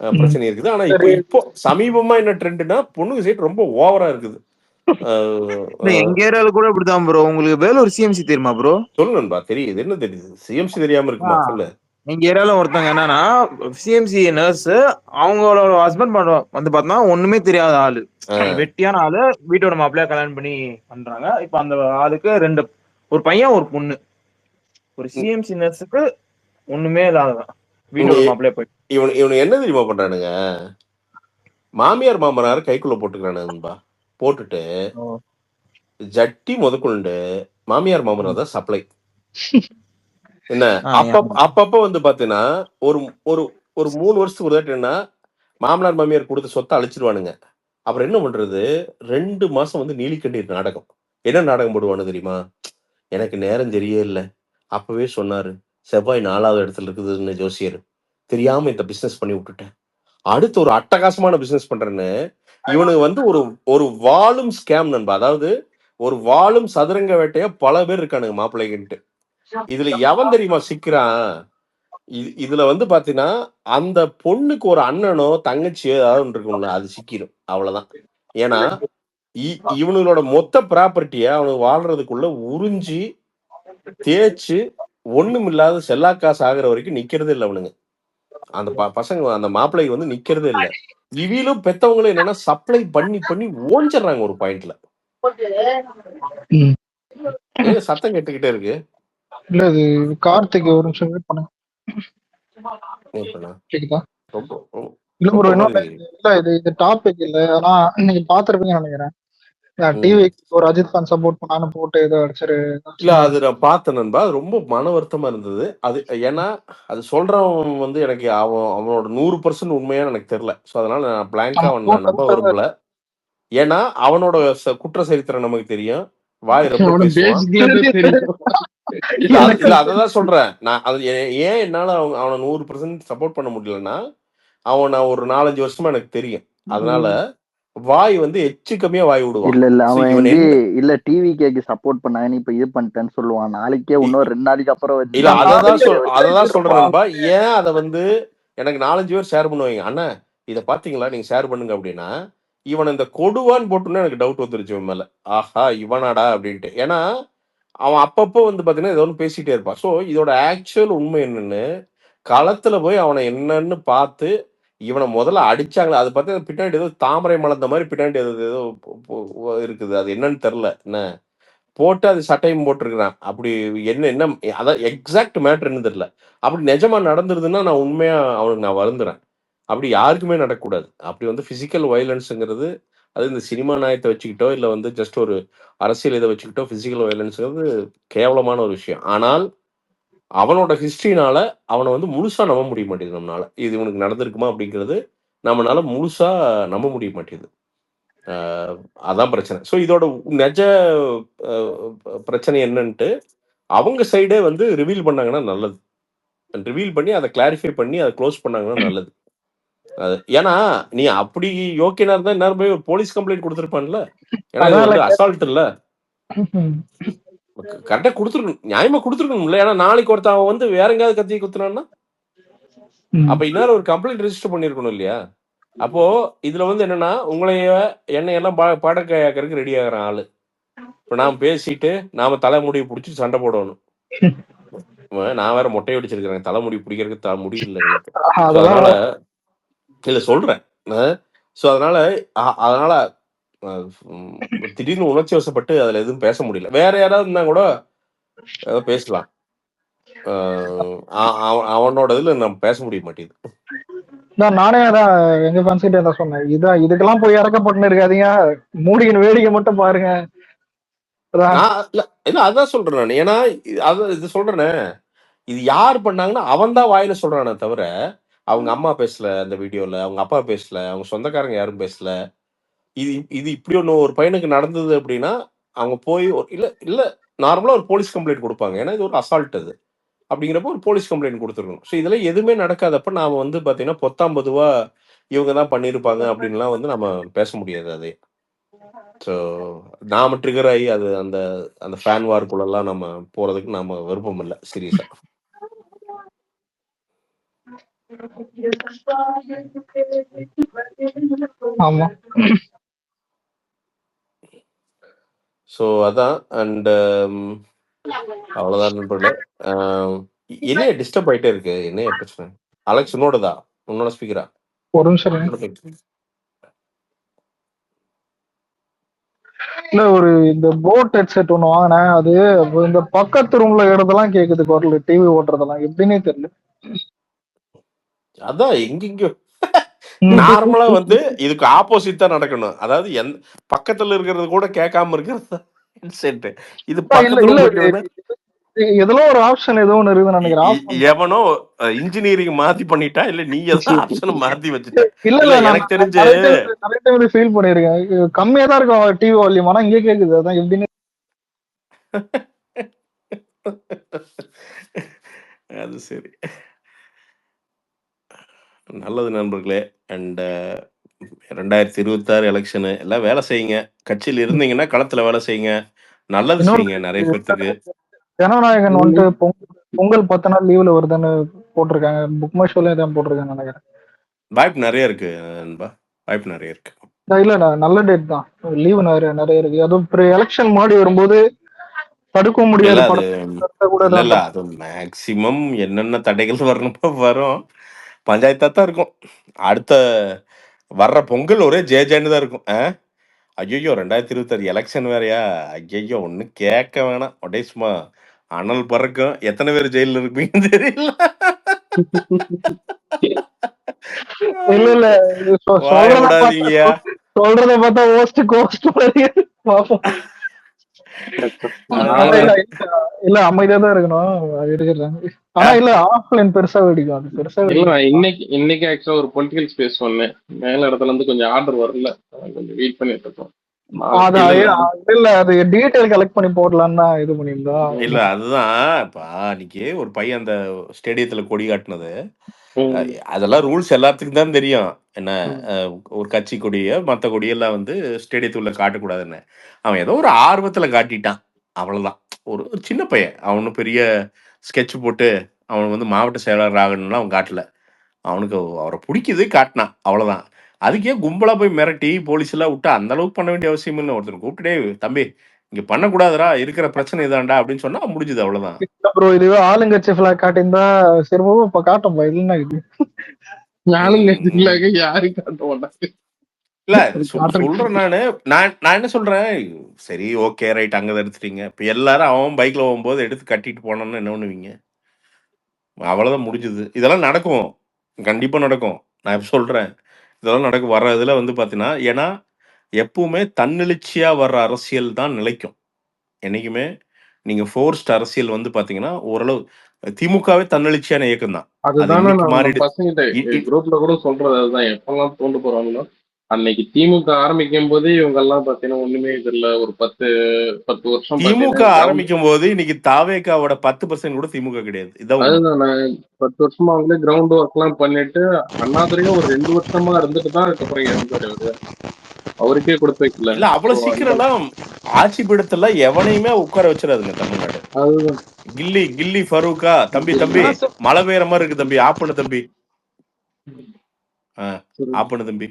பிரச்சனை இருக்குது. ஆனா இப்போ சமீபமா என்ன ட்ரெண்ட்னா, பொண்ணுங்க சைடு ரொம்ப ஓவரா இருக்குது. எங்க ஏரியால கூட இப்படிதான் ப்ரோ. உங்களுக்கு வேலூர் சிஎம்சி தெரியுமா ப்ரோ? சொல்லு நண்பா, தெரியுது. என்ன தெரியுது, சிஎம்சி தெரியாம இருக்குமா? சொல்லு. எங்க ஏரியால ஒருத்தவங்க என்னன்னா சிஎம்சி நர்ஸ், அவங்களோட ஹஸ்பண்ட் வந்து பார்த்தா ஒண்ணுமே தெரியாத ஆளு, வெட்டியான ஆளு, வீட்டோட மாப்பிள்ளையா கல்யாணம் பண்ணி பண்றாங்க. இப்ப அந்த ஆளுக்கு ஒரு பையன் ஒரு பொண்ணு. ஒரு சிஎம்சி நர்ஸுக்கு ஒண்ணுமே இல்லாததான் வீட்டோட மாப்பிள்ளையா போய் இவனு என்ன தெரியுமா பண்றானுங்க, மாமியார் மாமனார் கைக்குள்ள போட்டுக்கிறானுங்கப்பா. போட்டுட்டு ஜட்டி முதற்கொண்டு மாமியார் மாமனார் தான் சப்ளை. என்ன அப்பப்ப வந்து பாத்தீங்கன்னா ஒரு ஒரு ஒரு 3 வருஷத்துக்கு ஒரு தாட்டி என்ன மாமனார் மாமியார் கொடுத்த சொத்தை அழிச்சிருவானுங்க. அப்புறம் என்ன பண்றது, 2 மாசம் வந்து நீலிக்கண்ணீர் நாடகம். என்ன நாடகம் போடுவானு தெரியுமா, எனக்கு நேரம் தெரியவே இல்லை, அப்பவே சொன்னாரு செவ்வாய் 4வது இடத்துல இருக்குதுன்னு ஜோசியர், தெரியாம இந்த பிசினஸ் பண்ணி விட்டுட்டேன், அடுத்து ஒரு அட்டகாசமான பிசினஸ் பண்றேன்னு. இவனுக்கு வந்து ஒரு வாழும் ஸ்கேம் நண்பா. அதாவது ஒரு வாழும் சதுரங்க வேட்டையா பல பேர் இருக்கானுங்க மாப்பிள்ளைகிட்டு. இதுல எவன் தெரியுமா சிக்கிறான், இதுல வந்து பாத்தீங்கன்னா அந்த பொண்ணுக்கு ஒரு அண்ணனோ தங்கச்சியோ ஏதாவது ஒன்று இருக்கும்ல, அது சிக்கிடும், அவ்வளவுதான். ஏன்னா இவனுங்களோட மொத்த ப்ராப்பர்ட்டிய அவனுக்கு வாழ்றதுக்குள்ள உறிஞ்சி தேய்ச்சு ஒண்ணும் இல்லாத செல்லாக்காசு ஆகுற வரைக்கும் நிக்கிறதே இல்லை அவனுங்க. அந்த பசங்க அந்த மாப்பிள்ளைக்கு வந்து நிக்கிறதே இல்லை. இவிலும் பெத்தவங்களும் என்னன்னா சப்ளை பண்ணி பண்ணி ஓஞ்சிடுறாங்க ஒரு பாயிண்ட்ல. சத்தம் கேட்டுக்கிட்டே இருக்கு. இல்ல இது கார்த்திக் ஒரு நிமிஷம் வெயிட் பண்ணுங்க. கேக்குதா? இல்ல ப்ரோ இல்ல இது டாபிக் இல்ல, ஆனா நீங்க பாத்துருப்பீங்கன்னு நினைக்கிறேன். டிவி ஒரு அஜித் கான் சப்போர்ட் பண்ணான்னு போட்டு ஏதோ அடிச்சிரு. இல்ல அது நான் பார்த்தேன் நண்பா, அது ரொம்ப மன வருத்தமா இருந்தது. அது ஏன்னா அது சொல்றவன் வந்து எனக்கு அவனோட 100% உண்மையான எனக்கு தெரியல. ஸோ அதனால நான் பிளாங்கா அவன் நம்ப விரும்பல. ஏன்னா அவனோட குற்ற சரித்திரம் நமக்கு தெரியும், வாய் ரொம்ப பேசுவான். இல்ல அததான் சொல்றேன் நான். அது ஏன் என்னால அவனை 100% சப்போர்ட் பண்ண முடியலன்னா, நான் ஒரு 4-5 வருஷமா எனக்கு தெரியும். அதனால வாய் வந்து எச்சு கம்மியா வாய் விடுவான். இல்ல So, அவன் இவன் வந்து என்ன இல்ல டிவி கேக்கு சப்போர்ட் பண்ணாங்க இப்ப இது பண்ணிட்டேன்னு சொல்லுவான். நாளைக்கே இன்னும் 2 நாளைக்கு அப்புறம் வந்து இல்ல அததான் நாளைக்கு சொல்றேன் நண்பா. ஏன் அதை வந்து எனக்கு 4-5 பேர் ஷேர் பண்ணுவாங்க. அண்ணா இதை பாத்தீங்களா, நீங்க ஷேர் பண்ணுங்க அப்படின்னா, இவன் இந்த கொடுவான்னு போட்டுன்னு எனக்கு டவுட் வந்துருச்சு இவன் மேல. ஆஹா இவனாடா அப்படின்ட்டு. ஏன்னா அவன் அப்பப்போ வந்து பாத்தீங்கன்னா ஏதோ ஒன்று பேசிட்டே இருப்பான். ஸோ இதோட ஆக்சுவல் உண்மை என்னன்னு களத்துல போய் அவனை என்னன்னு பார்த்து இவனை முதல்ல அடிச்சாங்களே, அது பார்த்தா பின்னாடி ஏதோ தாமரை மலர்ந்த மாதிரி பின்னாடி ஏதோ இருக்குது. அது என்னன்னு தெரியல. என்ன போட்டு அது சட்டையும் போட்டிருக்கிறான். அப்படி என்ன அதான் எக்ஸாக்ட் மேட்டர் என்ன தெரியல. அப்படி நிஜமா நடந்துருதுன்னா நான் உண்மையா அவனுக்கு நான் வருந்துறேன். அப்படி யாருக்குமே நடக்கக்கூடாது. அப்படி வந்து பிசிக்கல் வயலன்ஸ்ங்கிறது அது இந்த சினிமா நாயத்தை வச்சுக்கிட்டோ இல்ல வந்து ஜஸ்ட் ஒரு அரசியல் இதை வச்சுக்கிட்டோ பிசிக்கல் வயலன்ஸ்ங்கிறது கேவலமான ஒரு விஷயம். ஆனால் அவனோட ஹிஸ்டரினால அவனை வந்து முழுசா நம்ப முடிய மாட்டேங்குது நம்மளால. இது இவனுக்கு நடந்திருக்குமா அப்படிங்கிறது நம்மளால முழுசா நம்ப முடிய மாட்டேங்குது. அதான் பிரச்சனை. ஸோ இதோட நெஜ பிரச்சனை என்னன்ட்டு அவங்க சைடே வந்து ரிவீல் பண்ணாங்கன்னா நல்லது. ரிவீல் பண்ணி அதை கிளாரிஃபை பண்ணி அதை க்ளோஸ் பண்ணாங்கன்னா நல்லது. ஏன்னா நீ அப்படி யோக்கியனா இருந்தா இன்னும் போய் ஒரு போலீஸ் கம்ப்ளைண்ட் கொடுத்துருப்பான்ல. ஏன்னா இது வந்து அசால்ட் இல்ல. கரெக்டா கொடுத்துருக்கணும், நியாயமா கொடுத்துருக்கணும்ல. ஏன்னா நாளைக்கு ஒருத்தன் அவன் வந்து வேற எங்கேயாவது கத்தி குத்துனான்னா அப்ப இன்னொரு ஒரு கம்ப்ளைண்ட் ரெஜிஸ்டர் பண்ணிருக்கணும் இல்லையா? அப்போ இதுல வந்து என்னன்னா உங்களைய என்னையெல்லாம் பாடக்கையாக்கிறதுக்கு ரெடி ஆகிற ஆளு. இப்ப நாம பேசிட்டு நாம தலைமுடியை பிடிச்சி சண்டை போடணும். நான் வேற மொட்டையை அடிச்சிருக்கிறேன், தலைமுடி பிடிக்கிறதுக்கு முடியல எனக்கு. அதனால இல்ல சொல்றேன். ஸோ அதனால திடீர்னு உணர்ச்சி வசப்பட்டு அதுல எதுவும் பேச முடியல. வேற யாராவது இருந்தா கூட பேசலாம். அவனோட இதுல நம்ம பேச முடிய மாட்டேங்குது. நானே அதான் எங்க ஃபேன்ஸ் கிட்ட தான் சொன்னேன். இதுக்கெல்லாம் போய் இறக்கப்பட்டு இருக்காதீங்க, மூடியின் வேடிக்கை மட்டும் பாருங்க. இல்ல அதான் சொல்றேன் நான். ஏன்னா இது சொல்றேனே, இது யார் பண்ணாங்கன்னா அவன் தான் வாயில சொல்றானே தவிர அவங்க அம்மா பேசல அந்த வீடியோல, அவங்க அப்பா பேசல, அவங்க சொந்தக்காரங்க யாரும் பேசல. இது இப்படி ஒரு பையனுக்கு நடந்தது அப்படின்னா அவங்க போய் இல்ல நார்மலா ஒரு போலீஸ் கம்ப்ளைண்ட் கொடுப்பாங்க. ஏன்னா இது ஒரு அசால்ட் அது. அப்படிங்கிறப்ப ஒரு போலீஸ் கம்ப்ளைண்ட் கொடுத்துருக்கணும். ஸோ இதெல்லாம் எதுவுமே நடக்காதப்ப நாம வந்து பாத்தீங்கன்னா பொத்தாம்பதுவா இவங்க தான் பண்ணியிருப்பாங்க அப்படின்லாம் வந்து நம்ம பேச முடியாது அதே. ஸோ நாம ட்ரிகர் ஆகி அது அந்த அந்த ஃபேன் வார்க்குள்ளெல்லாம் நம்ம போறதுக்கு நாம விருப்பம் இல்லை சீரியஸா. ஆமா. ஸோ அதான் அண்ட் அவ்வளவுதான் நண்பர்களே. என்னைய டிஸ்டர்ப் ஆயிட்டே இருக்கு, என்னைய பிரச்சனை? அலெக்ஸ் உன்னோடதா? உன்னோட ஸ்பீக்கரா? ஒரு நிமிஷம். இல்ல ஒரு இந்த போட் ஹெட்செட் ஒண்ணு வாங்கினேன். அது இந்த பக்கத்து ரூம்ல இடத்தெல்லாம் கேக்குது குரல், டிவி ஓட்டுறதெல்லாம் எப்படின்னே தெரியல. அதான் எங்கெங்கயோ நார்மலா வந்து இதுக்கு ஆப்போசிட் தான் நடக்கணும். அதாவது பக்கத்துல இருக்கிறது கூட கேட்காம இருக்கிறது ஹெட்செட். இது பக்கத்துல எதுல ஒரு ஆப்ஷன் ஏதோ ஒண்ணு இருக்குன்னு நினைக்கிறேன். எவனோ இன்ஜினியரிங் மாத்தி பண்ணிட்டா இல்ல நீ ஏதோ ஆப்ஷன் மாத்தி வச்சுட்ட. இல்ல எனக்கு தெரிஞ்சு நிறைய டைம் ஃபீல் பண்ணிருக்கேன். கம்மியா தான் இருக்கும் டிவி வால்யூம், ஆனா இங்கே கேக்குது. அதான் எப்படின்னு. அது சரி, நல்லது நண்பர்களே. அண்ட் 2026 எலெக்ஷனு எல்லாம் வேலை செய்யுங்க. கட்சியில் இருந்தீங்கன்னா களத்துல வேலை செய்யுங்க, நல்லது செய்யுங்க நிறைய பேர்த்துக்கு. ஜனநாயகன் வந்துட்டு பொங்கல் 10 நாள் லீவ்ல வருதுன்னு போட்டிருக்காங்க. புக் மை ஷோல தான் போட்டிருக்காங்க நினைக்கிறேன். வாய்ப்பு நிறைய இருக்கு நண்பா, வாய்ப்பு நிறைய இருக்கு. இல்ல நல்ல டேட் தான், லீவு நிறைய இருக்கு. அதுவும் எலெக்ஷன் முன்னாடி வரும்போது தடுக்க முடியாது. இல்ல அது மேக்சிமம் என்னென்ன தடைகள் வரணுமோ வரும், பஞ்சாயத்தா தான் இருக்கும். அடுத்த வர்ற பொங்கல் ஒரே ஜேஜேன்னு தான் இருக்கும். ஐயோ 2026 எலெக்ஷன் வேறையா? ஐயோ ஒன்னும் கேட்க வேணாம், அப்படியே சும்மா அனல் பறக்கும். எத்தனை பேர் ஜெயில இருப்பீங்கன்னு தெரியல. இல்ல விடாதீங்கயா, சொல்றத பார்த்தா ஓஸ்ட் கோஸ்ட் இல்ல அமைதியா தான் இருக்கணும். ஆனா இல்ல ஆஃப்லைன் பெருசா வெடிக்கும். அது பெருசா இன்னைக்கு ஆக்சுவலா ஒரு பொலிட்டிக்கல் ஸ்பேஸ் ஒண்ணு மேல இடத்துல இருந்து கொஞ்சம் ஆர்டர் வரல, கொஞ்சம் வெயிட் பண்ணிட்டு இருக்கோம். இல்ல அது டீடைல் கலெக்ட் பண்ணி போடலாம்னு தான் இது பண்ணிருந்தோம். இல்ல அதுதான் இப்ப அன்னைக்கு ஒரு பையன் அந்த ஸ்டேடியத்துல கொடி காட்டினது ம். அதெல்லாம் ரூல்ஸ் எல்லாத்துக்கும் தான் தெரியும். என்ன ம். ஒரு கட்சி கொடிய, மத்த கொடியெல்லாம் வந்து ஸ்டேடியத்துக்குள்ள காட்டக்கூடாதுன்னு. அவன் ஏதோ ஒரு ஆர்வத்துல காட்டிட்டான். அவ்வளவுதான். ஒரு ஒரு சின்ன பையன். அவன் ஒண்ணும் பெரிய ஸ்கெட்ச் போட்டு அவன் வந்து மாவட்ட செயலாளர் ஆகணும்லாம் அவன் காட்டல. அவனுக்கு அவர புடிக்குது காட்டினான். அவ்வளவுதான். அதுக்கு ஏன் கும்பலா போய் மிரட்டி, போலீஸ்லாம் விட்டு அந்த அளவுக்கு பண்ண வேண்டிய அவசியம் இல்ல. ஒருத்தன கூப்பிட்டு, "டேய் தம்பி, இங்க பண்ணக்கூடாதுடா. இருக்கிற பிரச்சனை இதான்டா" அப்படின்னு சொன்னா முடிஞ்சுது அவ்வளவுதான். ப்ரோ இதுவே ஆளுங்கட்சி ஃபிளாக் காட்டியிருந்தா சரி bro, இப்ப காட்டும் bro. இல்லைன்னா இது ஆளுங்கட்சியில ம். யாரும் காட்ட மாட்டாங்க. இல்ல காட்டுறது சொல்றேன் நானு. நான் என்ன சொல்றேன், சரி ஓகே ரைட் அங்க எடுத்துட்டீங்க. இப்ப எல்லாரும் அவன் பைக்ல போகும்போது எடுத்து கட்டிட்டு போனான்னா என்ன பண்ணுவீங்க? அவ்வளவுதான் முடிஞ்சுது. இதெல்லாம் நடக்கும். கண்டிப்பா நடக்கும். நான் இப்ப சொல்றேன். இதெல்லாம் நடக்கும். வர்ற இதுல வந்து பார்த்தீங்கன்னா, ஏன்னா எப்பவுமே தன்னெழுச்சியா வர்ற அரசியல் தான் நிலைக்கும். என்னைக்குமே நீங்க ஃபோர்ஸ்ட் அரசியல் வந்து பார்த்தீங்கன்னா, ஓரளவு திமுகவே தன்னெழுச்சியான இயக்கம் தான். அது அதுதானே இன்னைக்கு நம்ம மாறிடு பசங்கிட்ட இ இ குரூப்ல கூட சொல்றது அதுதான். எப்பெல்லாம் தோண்டு போறாங்களோ அன்னைக்கு திமுக ஆரம்பிக்கும் போதே இவங்க எல்லாம் பாத்தீங்கன்னா ஒண்ணுமே இதுல ஒரு 10 வருஷம் திமுக பாத்தீங்கன்னா கிரவுண்ட். ஆரம்பிக்கும்போது, இன்னைக்கு தாவேகாவோட 10% கூட திமுக கிடையாது. இதான் உண்ம. அதுதான் நான் 10 வருஷமா அவங்களே கிரவுண்ட் ஒர்க் எல்லாம் பண்ணிட்டு அண்ணாதுரையும் ஒரு 2 வருஷமா இருந்துட்டு தான் அதுக்கப்புறம் இறந்தாரு அவரு. அவருக்கே கொடுத்து வைக்கல. இல்ல ஸோ அவ்வளவு அந்த சீக்கிரம்லாம் ஆட்சி பீடத்துல எவனையுமே உட்கார வச்சிடாதுங்க தமிழ்நாடு. அதுதான். கில்லி ஃபரூக்கா, தம்பி மழை பெய்யற மாரி இருக்கு தம்பி. ஆஃப் பண்ணு தம்பி. ஆ சரி. ஆஃப் பண்ணு தம்பி.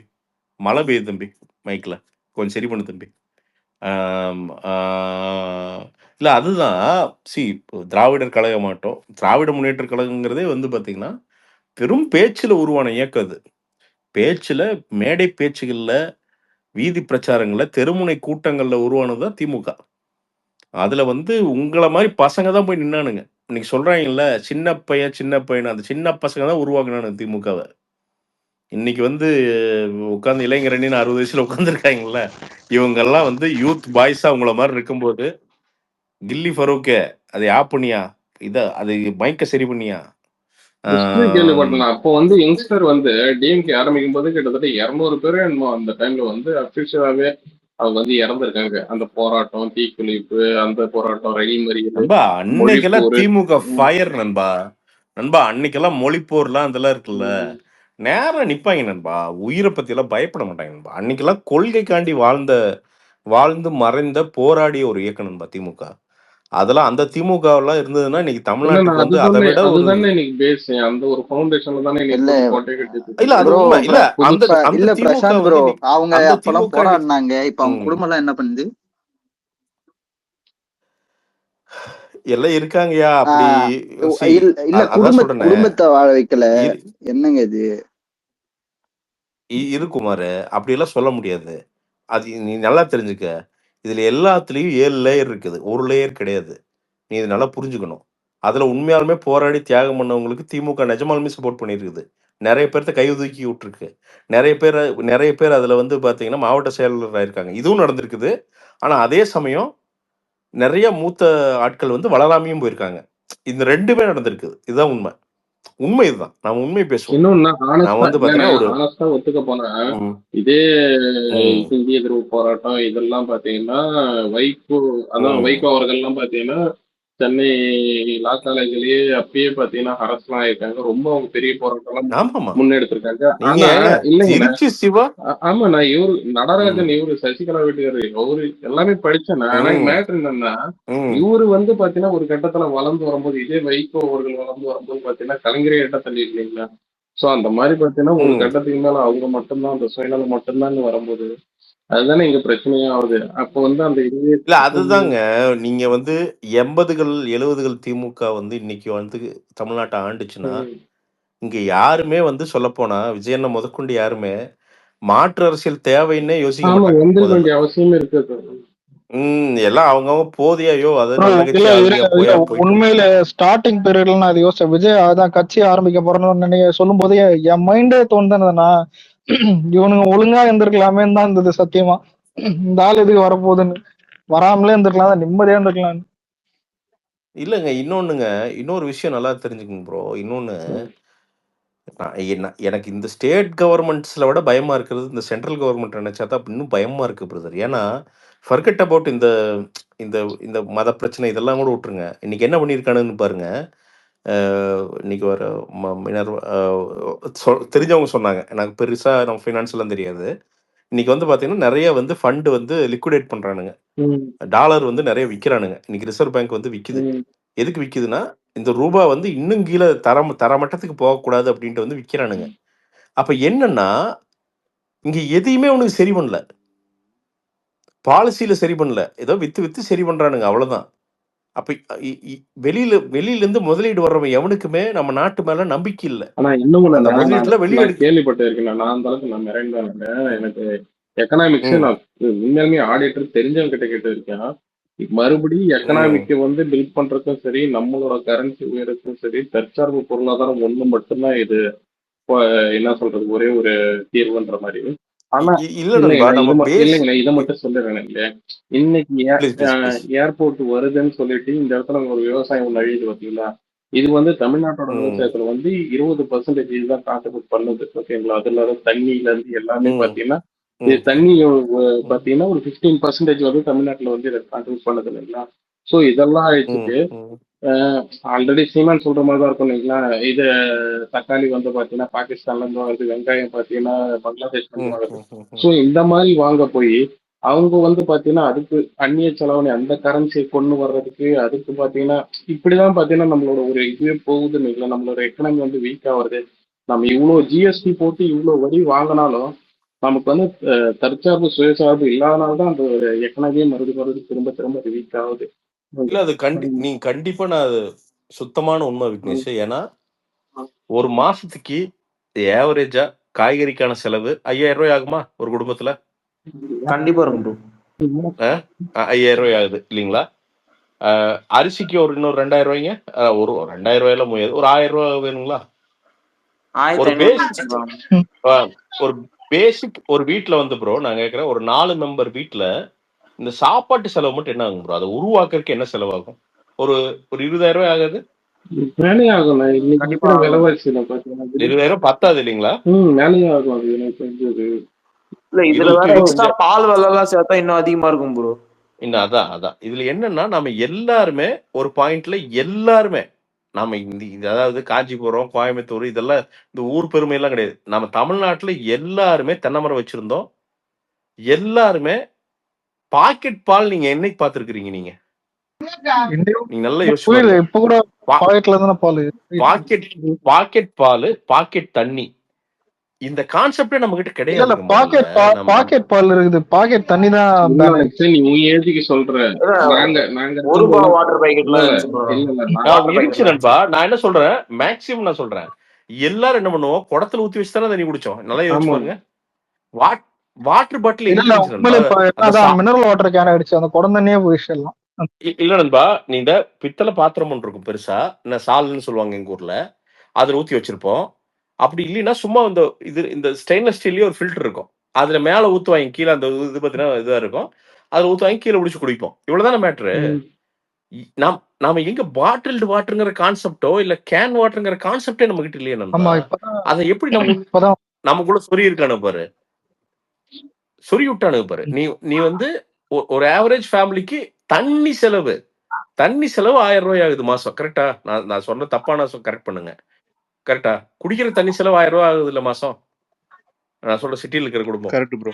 மழை பெய்யுது தம்பி மைக்ல. கொஞ்சம் சரி பண்ணு தம்பி. ஆம், ஆ, இல்ல அதுதான். இப்போ திராவிடர் கழகமாகட்டும், திராவிட முன்னேற்றக் கழகங்கிறதே வந்து பார்த்தீங்கன்னா, வெறும் பேச்சுல உருவான இயக்கம் அது. பேச்சுல, மேடை பேச்சுகள்ல, வீதி பிரச்சாரங்கள்ல, தெருமுனை கூட்டங்கள்ல உருவானது தான் திமுக. அதுல வந்து உங்கள மாரி பசங்க தான் போய் நின்னானுங்க. இன்னைக்கு சொல்றாய்ங்கல்ல, சின்ன பையன் அந்த சின்ன பசங்க தான் உருவாக்குனானுங்க திமுகவ. இன்னைக்கு வந்து உட்கார்ந்து இளைஞரணின்னு 60 வயசுல உட்கார்ந்துருக்காங்கல்ல, இவங்கெல்லாம் வந்து யூத் பாய்ஸா உங்கள மாரி இருக்கும்போது, கில்லி ஃபரூக்கே அதை ஆஃப் பண்ணியா? அது மைக்க சரி பண்ணியா? ஹிஸ்டரி ஆம், கேள்விப்பட்டேன். அப்போ வந்து யங்ஸ்டர் வந்து டிஎம்கே ஆரம்பிக்கும் போது கிட்டத்தட்ட 200 பேர் என்னமோ அந்த டைம்ல வந்து அபிஷியலாவே அவங்க வந்து இறந்திருக்காங்க. அந்த போராட்டம், தீக்குளிப்பு, அந்த போராட்டம், ரயில் மறியல், நண்பா அன்னைக்கெல்லாம் மொழிப்போர். திமுக ஃபயர் நண்பா. நண்பா அன்னைக்கெல்லாம் மொழிப்போர்லாம் அதெல்லாம் இருக்குல்ல. நேரா நிப்பாய்ங்க நண்பா. உயிர பத்திலாம் பயப்பட மாட்டாங்க நண்பா. அன்னைக்கெல்லாம் கொள்கைக்காண்டி வாழ்ந்து மறைந்த போராடிய ஒரு இயக்கம் நண்பா திமுக. அதெல்லாம் அந்த திமுகவெல்லாம் இருந்ததுன்னா, இன்னைக்கு இல்லண்ணா தமிழ்நாட்டுக்கு வந்து அத அதுதானே விட ஒரு அதுதானே இன்னைக்கு பேஸ். அந்த ஒரு ஃபவுண்டேஷன்ல தானே இன்னைக்கு இல்ல போட்டு கோட்டை கட்டிட்டு இல்ல இருக்கு. அது ப்ரோ, உண்ம. இல்ல அந்த புதுசா அந்த இல்ல திமுக பிரசாந்த் வந்து ப்ரோ, அவங்க அந்த அப்பெல்லாம் திமுக போராடினாங்க. இப்ப அவங்க ம். குடும்பம் எல்லாம் என்ன பண்ணுது? எல்லாம் இருக்காங்கயா. அப்படி ஆஹ் இல்ல அதான் சொல்றேனே. குடும்பத்தை வாழ வைக்கல. இரு என்னங்க இது? இரு குமாரு. அப்படியெல்லாம் சொல்ல முடியாது. அது நீ நல்லா தெரிஞ்சுக்க. இதுல எல்லாத்துலயும் 7 லேயர் இருக்குது. ஒரு லேயர் கிடையாது. நீ இத நல்லா புரிஞ்சுக்கணும். அதுல உண்மையாலுமே போராடி தியாகம் பண்ணவங்களுக்கு திமுக நிஜமாலுமே சப்போர்ட் பண்ணியிருக்குது. நெறைய பேர்த்த கை ஒதுக்கி விட்டுருக்கு. நெறைய பேர் அதுல வந்து பார்த்தீங்கன்னா, மாவட்ட செயலாளர் ஆயிருக்காங்க. இதுவும் நடந்திருக்குது. ஆனா அதே சமயம் நெறைய மூத்த ஆட்கள் வந்து வளராமயும் போயிருக்காங்க. இந்த 2மே நடந்திருக்குது. இதுதான் உண்ம. உண்மை இதுதான். நாம உண்மைய பேசுவோம். இன்னொன்னு நான் ஆனஸ்டா வந்து இல்லண்ணே, பார்த்தீங்கன்னா, ஒரு ஆனஸ்டா ஒத்துக்க போனா ம், இதே ம், இந்திய எதிர்ப்பு போராட்டம் இதெல்லாம் பாத்தீங்கன்னா வைகோ, அதான் ம். வைகோ அவர்கள்லாம் பாத்தீங்கன்னா சென்னை லா காலேஜ்லயே அப்பயே பாத்தீங்கன்னா ஹரஸ்லாம் ஆயிருக்காங்க. ரொம்ப அவங்க பெரிய போராட்டம் எல்லாம் ஆமாமா. முன்னெடுத்திருக்காங்க. நீங்க ஆனா இல்லைங்கண்ணா, திருச்சி சிவா ஆமாண்ணா இவரு ம், நடராஜன், இவரு சசிகலா வீட்டுக்காரு, அவரு எல்லாமே படிச்சேண்ணா. ஆனா ம், மேட்ரு என்னன்னா ம், இவரு வந்து பாத்தீங்கன்னா ஒரு கட்டத்துல வளர்ந்து வரும்போது இதே வைகோ அவர்கள் வளர்ந்து வரும்போது பாத்தீங்கன்னா கலைஞரே எட்ட தள்ளி இல்லைங்களா? சோ அந்த மாதிரி பாத்தீங்கன்னா ஒரு ம். கட்டத்துக்கு மேல அவங்க மட்டும்தான் அந்த சுயநலம் மட்டும்தான் வரும்போது அதுதானே இங்க பிரச்சனையே ஆகுது. அப்போ வந்து அந்த இதுவே. இல்ல அதுதாங்க. நீங்க வந்து 80கள், 70கள் திமுக வந்து இன்னைக்கு வந்து தமிழ்நாட்ட ஆண்டுச்சுன்னா, இங்க யாருமே வந்து சொல்லப்போனா விஜய் அண்ணன் முதற்கொண்டு யாருமே மாற்று அரசியல் தேவைன்னே யோசிக்க ஆமா, மாட்டாங்க வந்திருக்க முதல்ல. வேண்டிய அவசியமே இருக்காது. எல்லாம் அவங்கவங்க போதியா, ஐயோ! அது ப்ரோ நல்ல இல்ல கட்சி இல்ல ஆகுதுயா இல்ல போயா போயிட்டு. உண்மையில ஸ்டார்டிங் பீரியட்ல நான் அது யோசிச்சேன். விஜய் அதான் கட்சி ஆரம்பிக்க போறேன்னு சொல்லும் போதே என் மைண்டே தோணுதுன்னா இவனுங்க ஒழுங்கா இருந்திருக்கலாமே தான் இருந்தது சத்தியமா. இந்த ஆள் எதுக்கு வரப்போகுதுன்னு வராமலே இருந்திருக்கலாம், தான் நிம்மதியா இருந்திருக்கலாம். இல்லங்க இன்னொரு விஷயம் நல்லா தெரிஞ்சுக்கங்க ப்ரோ. இன்னொன்னு எனக்கு இந்த ஸ்டேட் கவர்ன்மெண்ட்ஸ்ல விட பயமா இருக்கிறது, இந்த சென்ட்ரல் கவர்ன்மெண்ட் நினைச்சா தான் இன்னும் பயமா இருக்கு பிரதர். ஏன்னா, ஃபர்கெட் அபவுட் இந்த இந்த இந்த மத பிரச்சனை இதெல்லாம் கூட விட்டுருங்க. இன்னைக்கு என்ன பண்ணியிருக்கானுன்னு பாருங்க. இன்னைக்கு ஒரு தெரிஞ்சவங்க சொன்னாங்க. எனக்கு பெருசா நம்ம ஃபினான்ஸ் எல்லாம் தெரியாது. இன்னைக்கு வந்து பாத்தீங்கன்னா நிறைய வந்து ஃபண்ட் வந்து லிக்விடேட் பண்றானுங்க. டாலர் வந்து நிறைய விற்கிறானுங்க. இன்னைக்கு ரிசர்வ் பேங்க் வந்து விக்குது. எதுக்கு விக்குதுன்னா இந்த ரூபா வந்து இன்னும் கீழே தரமட்டத்துக்கு போகக்கூடாது அப்படின்ட்டு வந்து விற்கிறானுங்க. அப்ப என்னன்னா இங்க எதையுமே உனக்கு சரி பண்ணல, பாலிசியில சரி பண்ணல, ஏதோ வித்து சரி பண்றானுங்க, அவ்வளவுதான். அப்ப வெளியில இருந்து முதலீடு வர்றவன் எவனுக்குமே நம்ம நாட்டு மேல நம்பிக்கை இல்ல. ஆனா இன்னும் அந்த முதலீட்டுல வெளியே கேள்விப்பட்டு இருக்கேன். நான் அந்த அளவுக்கு நான் மிரண்டேன். எனக்கு எக்கனாமிக்ஸ் நான் உண்மையாலுமே ஆடிட்டர் தெரிஞ்சவங்க கிட்ட கேட்டு இருக்கேன். மறுபடியும் எக்கனாமிக் வந்து பில்ட் பண்றதுக்கும் சரி, நம்மளோட கரன்சி உயரத்துக்கும் சரி, தற்சார்பு பொருளாதாரம் ஒண்ணு மட்டும்தான் இது என்ன சொல்றது ஒரே ஒரு தீர்வுன்ற மாதிரி. ஆனா இல்லைங்க, இதை மட்டும் சொல்லிடுறேன் இல்லையா, இன்னைக்கு ஏர்போர்ட் வருதுன்னு சொல்லிட்டு இந்த இடத்துல ஒரு விவசாயம் ஒண்ணு அழியுது பாத்தீங்களா. இது வந்து தமிழ்நாட்டோட விவசாயத்துல வந்து 20% தான் கான்ட்ரிபியூட் பண்ணுது. ஓகேங்களா. அதுல தண்ணியில இருந்து எல்லாமே பாத்தீங்கன்னா இது தண்ணி பாத்தீங்கன்னா ஒரு 15% வந்து தமிழ்நாட்டுல வந்து இதை கான்ட்ரிபியூட் பண்ணுது இல்லைங்களா. சோ இதெல்லாம் வச்சுட்டு ஆல்ரெடி சீமான் சொல்ற மாதிரிதான் இருக்கும் இல்லைங்களா. இது தக்காளி வந்து பாத்தீங்கன்னா பாகிஸ்தான்ல இருந்து வருது, வெங்காயம் பாத்தீங்கன்னா பங்களாதேஷ்ல இருந்து வருது. சோ இந்த மாதிரி வாங்க போய் அவங்க வந்து பாத்தீங்கன்னா அதுக்கு அந்நிய செலவணி அந்த கரன்சியை கொண்டு வர்றதுக்கு அதுக்கு பாத்தீங்கன்னா இப்படிதான் பாத்தீங்கன்னா நம்மளோட ஒரு இதுவே போகுதுன்னு இல்லை. நம்மளோட எக்கனாமி வந்து வீக் ஆகுறது. நம்ம இவ்வளவு ஜிஎஸ்டி போட்டு இவ்வளவு வரி வாங்கினாலும் நமக்கு வந்து தற்சார்பு சுயசார்பு இல்லாதனால்தான் அந்த எக்கனாமியே மறுபடியும் திரும்ப அது வீக் ஆகுது. இல்ல அது நீங்க கண்டிப்பா நான் அது சுத்தமான உண்மை விக்னேஷ். ஏன்னா ஒரு மாசத்துக்கு ஏவரேஜா காய்கறிக்கான செலவு 5000 ரூபாய் ஆகுமா ஒரு குடும்பத்துல? கண்டிப்பா இருக்கும். 5000 ரூபாய் ஆகுது இல்லைங்களா. அரிசிக்கு ஒரு இன்னொரு 2000 ரூபாய்ங்க. ஒரு 2000 ரூபாயில முடியாது, ஒரு 1000 ரூபாய் வேணுங்களா? ஒரு பேசிக் ஒரு வீட்டுல வந்து ப்ரோ நான் கேட்கிறேன், ஒரு 4 மெம்பர் வீட்டுல இந்த சாப்பாட்டு செலவு மட்டும் என்ன ஆகும் ப்ரோ? அதை உருவாக்குறதுக்கு என்ன செலவாகும்? ஒரு 20000 ரூபாய் ஆகாது? வேலையே ஆகும். விலைவாசி 20000 பத்தாது இல்லைங்களா? வேலையே ஆகும். அது எனக்கு தெரிஞ்சது இல்ல. இதுல வேற எக்ஸ்ட்ரா பால் விலை எல்லாம் சேர்த்தா இன்னும் அதிகமா இருக்கும் ப்ரோ. இன்னும் அதான் இதுல என்னன்னா நம்ம எல்லாருமே ஒரு பாயிண்ட்ல எல்லாருமே நாம அதாவது காஞ்சிபுரம், கோயம்புத்தூர் இதெல்லாம் இந்த ஊர் பெருமை எல்லாம் கிடையாது. நம்ம தமிழ்நாட்டுல எல்லாருமே தென்னை மரம் வச்சிருந்தோம். எல்லாருமே பாக்கெட் பால் நீங்க என்னைக்கு பாத்துருக்கீங்க? நீங்க நல்லா யோசிச்சு இப்ப கூட பாக்கெட்ல தான பால், பாக்கெட் பால், பாக்கெட் தண்ணி, இந்த கான்செப்டே நம்ம கிட்ட கிடையாது. பாக்கெட் பால் இருக்குது, பாக்கெட் தண்ணி தான். நீ ஏஜிக்கு சொல்ற ஒரு வாட்டர் பாக்கெட்ல இருந்துச்சு நண்பா. நான் என்ன சொல்றேன், மேக்ஸிமம் நான் சொல்றேன், எல்லாரும் என்ன பண்ணுவோம், குடத்துல ஊத்தி வச்சு தானே தண்ணி குடிச்சோம். நல்லா யோசிச்சு பாருங்க. Water bottle mineral water can அடிச்சு அந்த குடம் தண்ணியே போயிடுச்சு எல்லாம். இல்ல நண்பா, நீ இந்த பித்தளை பாத்திரம் ஒன்று இருக்கும் பெருசா, சால்னு சொல்லுவாங்க எங்க ஊர்ல, அதுல ஊத்தி வச்சிருப்போம். அப்படி இல்லைன்னா சும்மா இந்த ஸ்டெயின்லெஸ் ஸ்டீல்லயே ஒரு ஃபில்டர் இருக்கும், அதுல மேல ஊத்துவாங்க, கீழே அந்த இது பாத்தீங்கன்னா இதா இருக்கும், அதுல ஊத்துவாங்க, கீழே பிடிச்சு குடிப்போம். இவ்வளவுதானே மேட்ரு. நாம எங்க பாட்டில்டு வாட்டருங்கிற கான்செப்டோ இல்ல கேன் வாட்டருங்கிற கான்செப்டே நம்ம கிட்ட இல்லையே நண்பா. அதை எப்படி நமக்குள்ள சொறி இருக்கானு பாரு, சொறி விட்டானு பாரு. நீ வந்து ஒரு ஆவரேஜ் ஃபேமிலிக்கு தண்ணி செலவு 1000 ரூபாய் ஆகுது மாசம். கரெக்டா? நான் சொன்ன தப்பா நான் கரெக்ட் பண்ணுங்க. கரெக்டா? குடிக்கிற தண்ணி செலவு 1000 ரூபாய் ஆகுது இல்ல மாசம்? நான் சொல்ற சிட்டில இருக்கிற குடும்பம். Correct bro.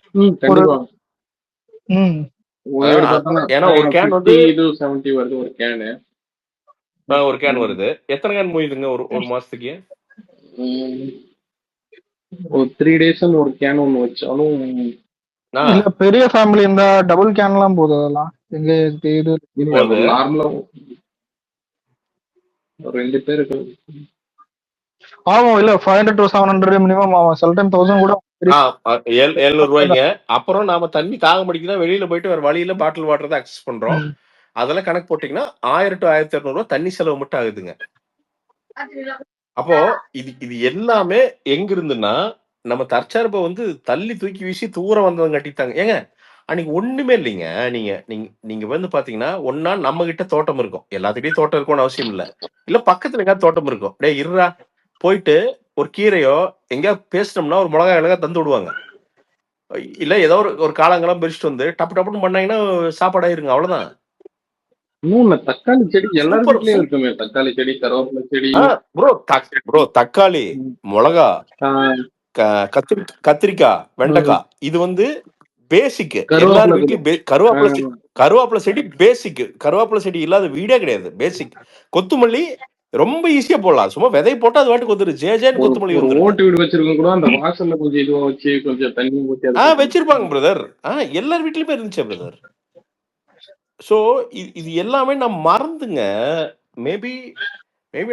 ஏன்னா ஒரு கேன் வந்து 70 வருது. ஒரு கேன் வருது. எத்தனை கேன் முடியுதுங்க ஒரு மாசத்துக்கு? ஒரு 3 days ஒரு கேன் ஒன்னு வச்சாலும் இல்ல, பெரிய ஃபேமிலி இருந்தா டபுள் கேன் எல்லாம் போகுது. அதெல்லாம் எங்க இது நார்மலா 2 பேருக்கு ஆகும். இல்ல 500 to 700 மினிமம் ஆகும். சில டைம் 1000 கூட 700 ரூபாய்ங்க. அப்புறம் நாம தண்ணி தாங்க முடிக்குதுன்னா வெளியில போயிட்டு வேற வழியில பாட்டில் வாட்டர் தான் அக்சஸ் பண்றோம். அதெல்லாம் கணக்கு போட்டீங்கன்னா 1000 to 1200 ரூபாய் தண்ணி செலவு மட்டும் ஆகுதுங்க. அப்போ இது எல்லாமே எங்க இருந்துன்னா நம்ம தற்சார்பை வந்து தள்ளி தூக்கி வீசி தூரம் வந்தவங்க கட்டித்தாங்க. ஏங்க அன்னைக்கு ஒண்ணுமே இல்லைங்க. நீங்க வந்து பாத்தீங்கன்னா ஒன்னா நம்ம கிட்ட தோட்டம் இருக்கும், எல்லாத்துக்கிட்டையும் தோட்டம் இருக்கும்னு அவசியம் இல்ல பக்கத்துல எங்கேயாவது தோட்டம் இருக்கும். டே இருறா போயிட்டு ஒரு கீரையோ எங்கேயா பேசினோம்னா ஒரு மிளகாய் அழகா தந்து விடுவாங்க. இல்ல ஏதோ ஒரு காலங்களாம் பிரிச்சுட்டு வந்து டப்பு டப்புன்னு பண்ணாங்கன்னா சாப்பாடாயிருங்க. அவ்வளவுதான். இன்னும் இல்ல, தக்காளி செடி எல்லார் சூப்பர் வீட்லயும் இருக்குமே. தக்காளி செடி, கருவேப்பிலை செடி. ப்ரோ தக்காளி, ம். மிளகா, ஆஹ் கத்திரிக்காய், வெண்டைக்காய், இது வந்து பேசிக். எல்லார் கருவேப்பிலை கூட. வீட்லயும் கருவேப்பிலை ஆஹ் கருவேப்பிலை செடி பேசிக். கருவேப்பிலை செடி இல்லாத வீடே கிடையாது, பேசிக். கொத்துமல்லி ரொம்ப ஈஸியா போடலாம், சும்மா விதை போட்டா அது வாட்டுக்கு வந்துடும், ஜேஜேன்னு ஒரு கொத்துமல்லி ஒரு வந்துருங்க. ஓட்டு வீடு வச்சிருக்கோம் கூட, அந்த வாசல்ல கொஞ்சம் இதுவா வச்சு கொஞ்சம் தண்ணி ஊத்தி அது வச்சிருப்பாங்க பிரதர். எல்லார் வீட்லயுமே இருந்துச்சு பிரதர். ஸோ இது எல்லாமே நம்ம மறந்துங்க. மேபி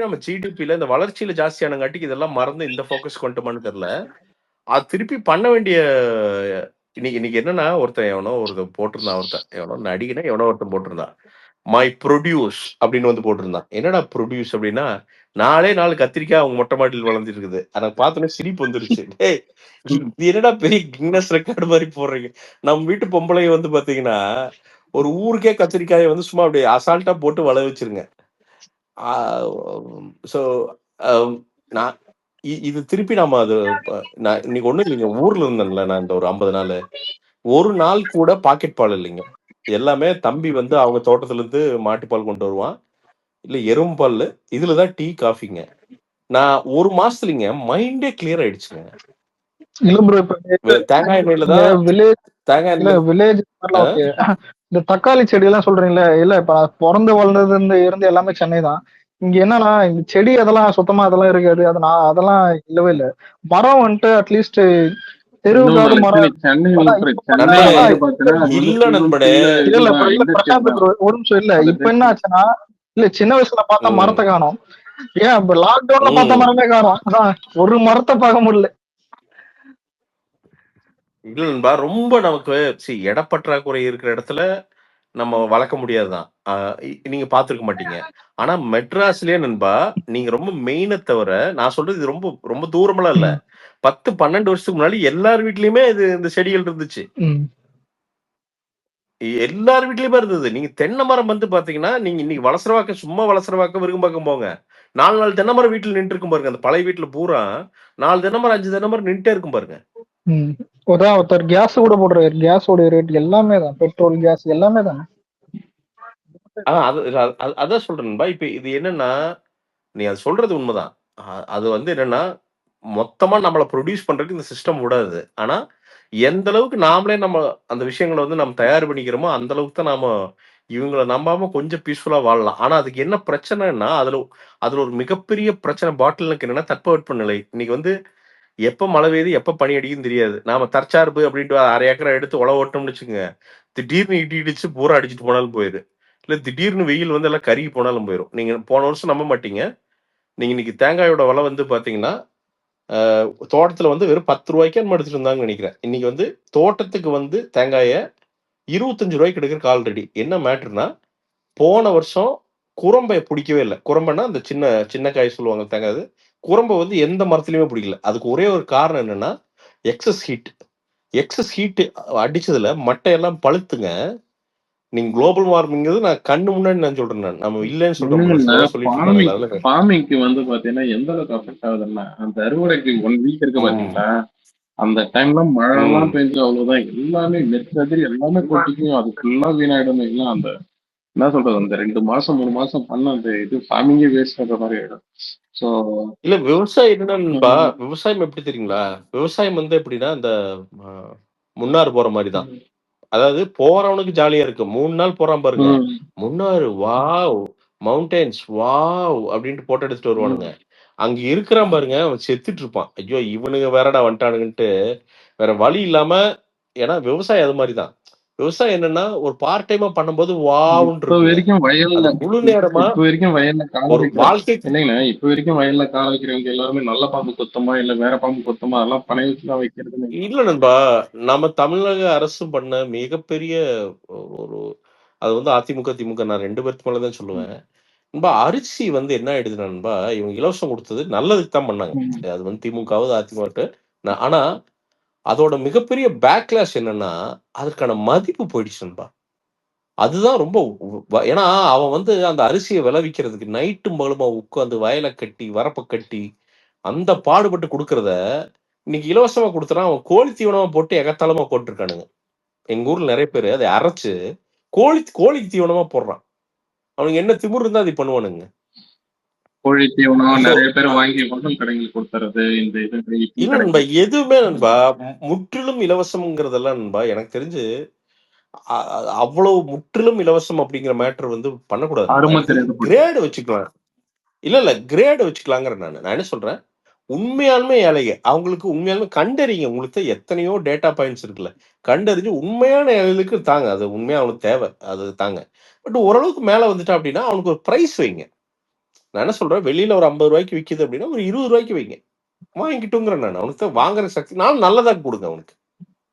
நம்ம ஜிடிபியில் இந்த வளர்ச்சியில ஜாஸ்தியானங்காட்டிக்கு இதெல்லாம் மறந்து இந்த ஃபோக்கஸ் கொண்டுமான்னு தெரியல. அது திருப்பி பண்ண வேண்டிய இன்னைக்கு என்னன்னா, ஒருத்தன் போட்டிருந்தான், எவனோ நடிகனா எவனோ ஒருத்தன் போட்டிருந்தான், மை ப்ரொடியூஸ் அப்படின்னு வந்து போட்டிருந்தான். என்னடா ப்ரொடியூஸ் அப்படின்னா, 4 கத்திரிக்காய் அவங்க மொட்டை மாட்டில் வளர்ந்துட்டு இருக்குது. அதை பார்த்தோன்னே சிரிப்பு வந்துருச்சு. டேய், இது என்னடா பெரிய கின்னஸ் ரெக்கார்டு மாதிரி போடுறீங்க. நம்ம வீட்டு பொம்பளை வந்து பாத்தீங்கன்னா ஒரு ஊருக்கே கத்திரிக்காயை வந்து சும்மா அப்படியே அசால்ட்டா போட்டு வள வச்சிருங்க. ஸோ நான் இது திருப்பி நாம அது நான் இன்னைக்கு ஒண்ணு இல்லைங்க, ஊர்ல இருந்தேன்ல நான் இந்த ஒரு 50 நாள், ஒரு நாள் கூட பாக்கெட் பால் இல்லைங்க. எல்லாமே தம்பி வந்து அவங்க தோட்டத்துல இருந்து மாட்டுப்பால் கொண்டு வருவான், இல்ல எறும்பால். இதுலதான் டீ காஃபிங்க. நான் ஒரு மாசத்துலங்க மைண்டே கிளியர் ஆயிடுச்சுங்க. இல்ல ப்ரோ, இப்ப தேங்காய் எண்ணெயில தான் வில்லேஜ் தேங்காய் இல்ல எண்ணெய். Village okay. இந்த தக்காளி செடி எல்லாம் சொல்றீங்களே, இல்ல இப்ப நான் பிறந்து வளர்ந்தது இருந்து எல்லாமே சென்னை தான். இங்க என்னன்னா இந்த செடி அதெல்லாம் சுத்தமா அதெல்லாம் இருக்காது. அதெல்லாம் இல்லவே இல்ல. மரம் வந்துட்டு அட்லீஸ்ட் தெருவுக்காவது மரம். சென்னை ஆனா சென்னை இப்ப பண்ணா வந்து பாத்தீங்கன்னா அது வந்து இல்ல full and நண்பனே, full இல்ல இல்ல இதுதான் bro, இல்ல இண்டஸ்ட்ரியல் பிரசாந்த் தான். bro, ஒரு நிமிஷம். இல்ல அது இப்ப என்ன ஆச்சுன்னா, இல்ல சின்ன வயசுல பார்த்தா ம், மரத்தை காணோம். ஏன் இப்ப லாக்டவுன்ல பார்த்த ம். மரமே காணோம். அதான் ஒரு மரத்தை பார்க்க முடியல. இல்ல நண்பா, ரொம்ப நமக்கு இடப்பற்றாக்குறை இருக்கிற இடத்துல நம்ம வளர்க்க முடியாதுதான். நீங்க பார்த்திருக்க மாட்டீங்க. ஆனா மெட்ராஸ்லயே நண்பா, நீங்க ரொம்ப மெயின தவிர, நான் சொல்றது இது ரொம்ப ரொம்ப தூரமெல்லாம் இல்ல. 10, 12 வருஷத்துக்கு முன்னாடி எல்லார் வீட்லயுமே இந்த செடிகள் இருந்துச்சு. ம். எல்லார் வீட்லயுமே இருந்தது. நீங்க தென்னை மரம் வந்து பாத்தீங்கன்னா, நீங்க இன்னைக்கு வளசரவாக்கம், சும்மா வளசரவாக்கம், விருகம்பாக்கம் போங்க. 4 தென்னை மரம் வீட்டுல நின்னுட்டு இருக்கும் பாருங்க. அந்த பழைய வீட்டுல பூரா 4 தென்னை மரம், 5 தென்னை மரம் நின்னுட்டே இருக்கும் பாருங்க. ம். ஒருத்தர் கேஸ் கூட போடுறாரு. கேஸோட ரேட் எல்லாமே தான், பெட்ரோல் கேஸ் எல்லாமே தான். அதான் சொல்றேன் நண்பா. இப்ப இது என்னன்னா, நீ அது சொல்றது உண்மைதான். அது வந்து என்னன்னா, மொத்தமா நம்மள ப்ரொடியூஸ் பண்றதுக்கு இந்த சிஸ்டம் விடாது. ஆனா, எந்த அளவுக்கு நாமளே அந்த விஷயங்கள வந்து நம்ம தயார் பண்ணிக்கிறோமோ, அந்த அளவுக்கு தான் நாம இவங்கள நம்பாம கொஞ்சம் பீஸ்ஃபுல்லா வாழலாம். ஆனா, அதுக்கு என்ன பிரச்சனைன்னா, அதுல ஒரு மிகப்பெரிய பிரச்சனை பாட்டில் நெக் என்னன்னா, தட்பவெட்பநிலை. இன்னைக்கு வந்து எப்ப மழை பெய்யுது, எப்ப பனி அடிக்குதுன்னு தெரியாது. நாம தற்சார்பு அப்படின்ட்டு 1/2 ஏக்கரா எடுத்து உழவு ஓட்டணும்னு வச்சுக்கங்க. திடீர்னு இடி இடிச்சு பூரா அடிச்சுட்டு போனாலும் போயிரு. இல்ல திடீர்னு வெயில் வந்து எல்லாம் கருகி போனாலும் போயிரும். நீங்க போன வருஷம் நம்ப மாட்டீங்க. நீங்க இன்னைக்கு தேங்காயோட விலை வந்து பாத்தீங்கன்னா, தோட்டத்துல வந்து வெறும் ₹10 என்னமோ எடுத்துட்டு இருந்தாங்கன்னு நினைக்கிறேன். இன்னைக்கு வந்து தோட்டத்துக்கு வந்து தேங்காய ₹25 எடுக்கிறதுக்கு ஆல் ரெடி. என்ன மேட்டர்னா, போன வருஷம் குரம்பைய புடிக்கவே இல்ல. குரம்பைன்னா அந்த சின்ன சின்ன காய் சொல்லுவாங்க தேங்காய் அது. குரம்ப வந்து எந்த மரத்துலயுமே பிடிக்கல. அதுக்கு ஒரே ஒரு காரணம் என்னன்னா, எக்ஸஸ் ஹீட். எக்ஸஸ் ஹீட் அடிச்சதுல மட்டையெல்லாம் பழுத்துங்க. நீங்க குளோபல் வார்மிங்கிறது நான் கண்ணு முன்னாடி நான் சொல்றேன் நான். நம்ம இல்லன்னு சொல்ல முடியாது. சில பேர் சொல்லிட்டு இருப்பாங்கல்ல. அதெல்லாம் ஃபார்மிங்க்கு வந்து பாத்தீங்கன்னா எந்த அளவுக்கு அஃபெக்ட் ஆகுதுன்னா, அந்த அறுவடைக்கு 1 வீக் இருக்கு பாத்தீங்களா, அந்த டைம்ல மழை எல்லாம் பெஞ்சு அவ்வளவுதான், எல்லாமே நெற்கதிரி எல்லாமே கொட்டிக்கும், அது ஃபுல்லா வீணாயிடும். எல்லாம் அந்த என்ன சொல்றது, அந்த 2 மாசம் 3 மாசம் பண்ண அந்த இது ஃபார்மிங்கே வேஸ்ட் பண்ற மாதிரி ஆயிடும். சோ இல்ல விவசாயம் என்னன்னா, விவசாயம் எப்படி தெரியுங்களா? விவசாயம் வந்து எப்படின்னா, இந்த முன்னார் போற மாதிரிதான். அதாவது போறவனுக்கு ஜாலியா இருக்கு. 3 நாள் போறான் பாருங்க. முன்னாரு வாவ், மவுண்டன்ஸ் வாவ் அப்படின்ட்டு போட்டோ எடுத்துட்டு வருவானுங்க. அங்க இருக்கிறான் பாருங்க, அவன் செத்துட்டு இருப்பான். ஐயோ இவனுங்க வேறடா வந்துட்டானுங்கன்ட்டு வேற வழி இல்லாம. ஏன்னா விவசாயம் அது மாதிரிதான். விவசாயம் என்னன்னா, ஒரு பார்ட் டைமா பண்ணும்போது வாவ்ன்னு இப்ப வரைக்கும் வயல்ல முழு நேரமா இப்ப வரைக்கும் வயல்ல கால ஒரு வைக்கிற வாழ்க்கை. இல்லைங்களா, இப்ப வரைக்கும் வயல்ல கால வைக்கிறவங்க எல்லாருமே நல்ல பாம்பு கொத்தமா இல்ல வேற பாம்பு கொத்தமா அதெல்லாம் பனை வச்சுதான் வைக்கிறது. இல்ல நண்பா, நம்ம தமிழக அரசு பண்ண மிகப்பெரிய ஒரு அது வந்து அதிமுக, திமுக நான் 2 பேருக்கு மேலதான் சொல்லுவேன். நண்பா அரிசி வந்து என்ன ஆயிடுது நண்பா, இவங்க இலவசம் கொடுத்தது நல்லதுக்கு தான் பண்ணாங்க. அது வந்து திமுகவது அதிமுக. ஆனா அதோட மிகப்பெரிய பேக்லாஷ் என்னன்னா, அதற்கான மதிப்பு போயிடுச்சு நண்பா. அதுதான் ரொம்ப ஏன்னா அவன் வந்து அந்த அரிசியை விளைவிக்கிறதுக்கு நைட்டும் பகலுமா உட்காந்து வயலை கட்டி வரப்ப கட்டி அந்த பாடுபட்டு கொடுக்கறத இன்னைக்கு இலவசமா கொடுத்துறான். அவன் கோழி தீவனமா போட்டு எகத்தாளமா போட்டிருக்கானுங்க. எங்க ஊர்ல நிறைய பேர் அதை அரைச்சு கோழிக்கு தீவனமா போடுறான். அவனுக்கு என்ன திமிரு இருந்தா அது பண்ணுவானுங்க. கோழி தீவனம் ஸோ நிறைய பேர் வாங்கி ஹோட்டல் கடைங்களுக்கு கொடுத்துறது, இந்த இது இட்லி இல்ல நண்பா, கடைக்கு. எதுவுமே நண்பா முற்றிலும் இலவசம்ங்கிறதெல்லாம் நண்பா எனக்கு தெரிஞ்சு அவ்வளவு முற்றிலும் இலவசம் அப்படிங்கிற மேட்டர் வந்து பண்ணக்கூடாது நண்பா. அருமை தெரியாத போட்டு. கிரேடு வச்சுக்கலாம். இல்ல கிரேடு வச்சுக்கலாங்கிற நான் என்ன சொல்றேன், உண்மையாலுமே ஏழைங்க அவங்களுக்கு உண்மையாலுமே கண்டறிங்க. உங்களுக்கு எத்தனையோ டேட்டா பாயிண்ட்ஸ் இருக்குல்ல, கண்டறிஞ்சு உண்மையான ஏழைகளுக்கு தாங்க. அது உண்மையா அவனுக்கு தேவை, அது தாங்க. பட் ஓரளவுக்கு மேல வந்துட்டா அப்படின்னா அவனுக்கு ஒரு பிரைஸ் வைங்க. நான் என்ன சொல்றேன், வெளியில ஒரு 50 ரூபாய்க்கு விக்குது அப்படின்னா ஒரு 20 ரூபாய்க்கு வைங்க, வாங்கிக்கிட்டுங்கிறேன் நான். அவனுக்கு தான் வாங்குற சக்தி, நான் நல்லதா கொடுங்க அவனுக்கு.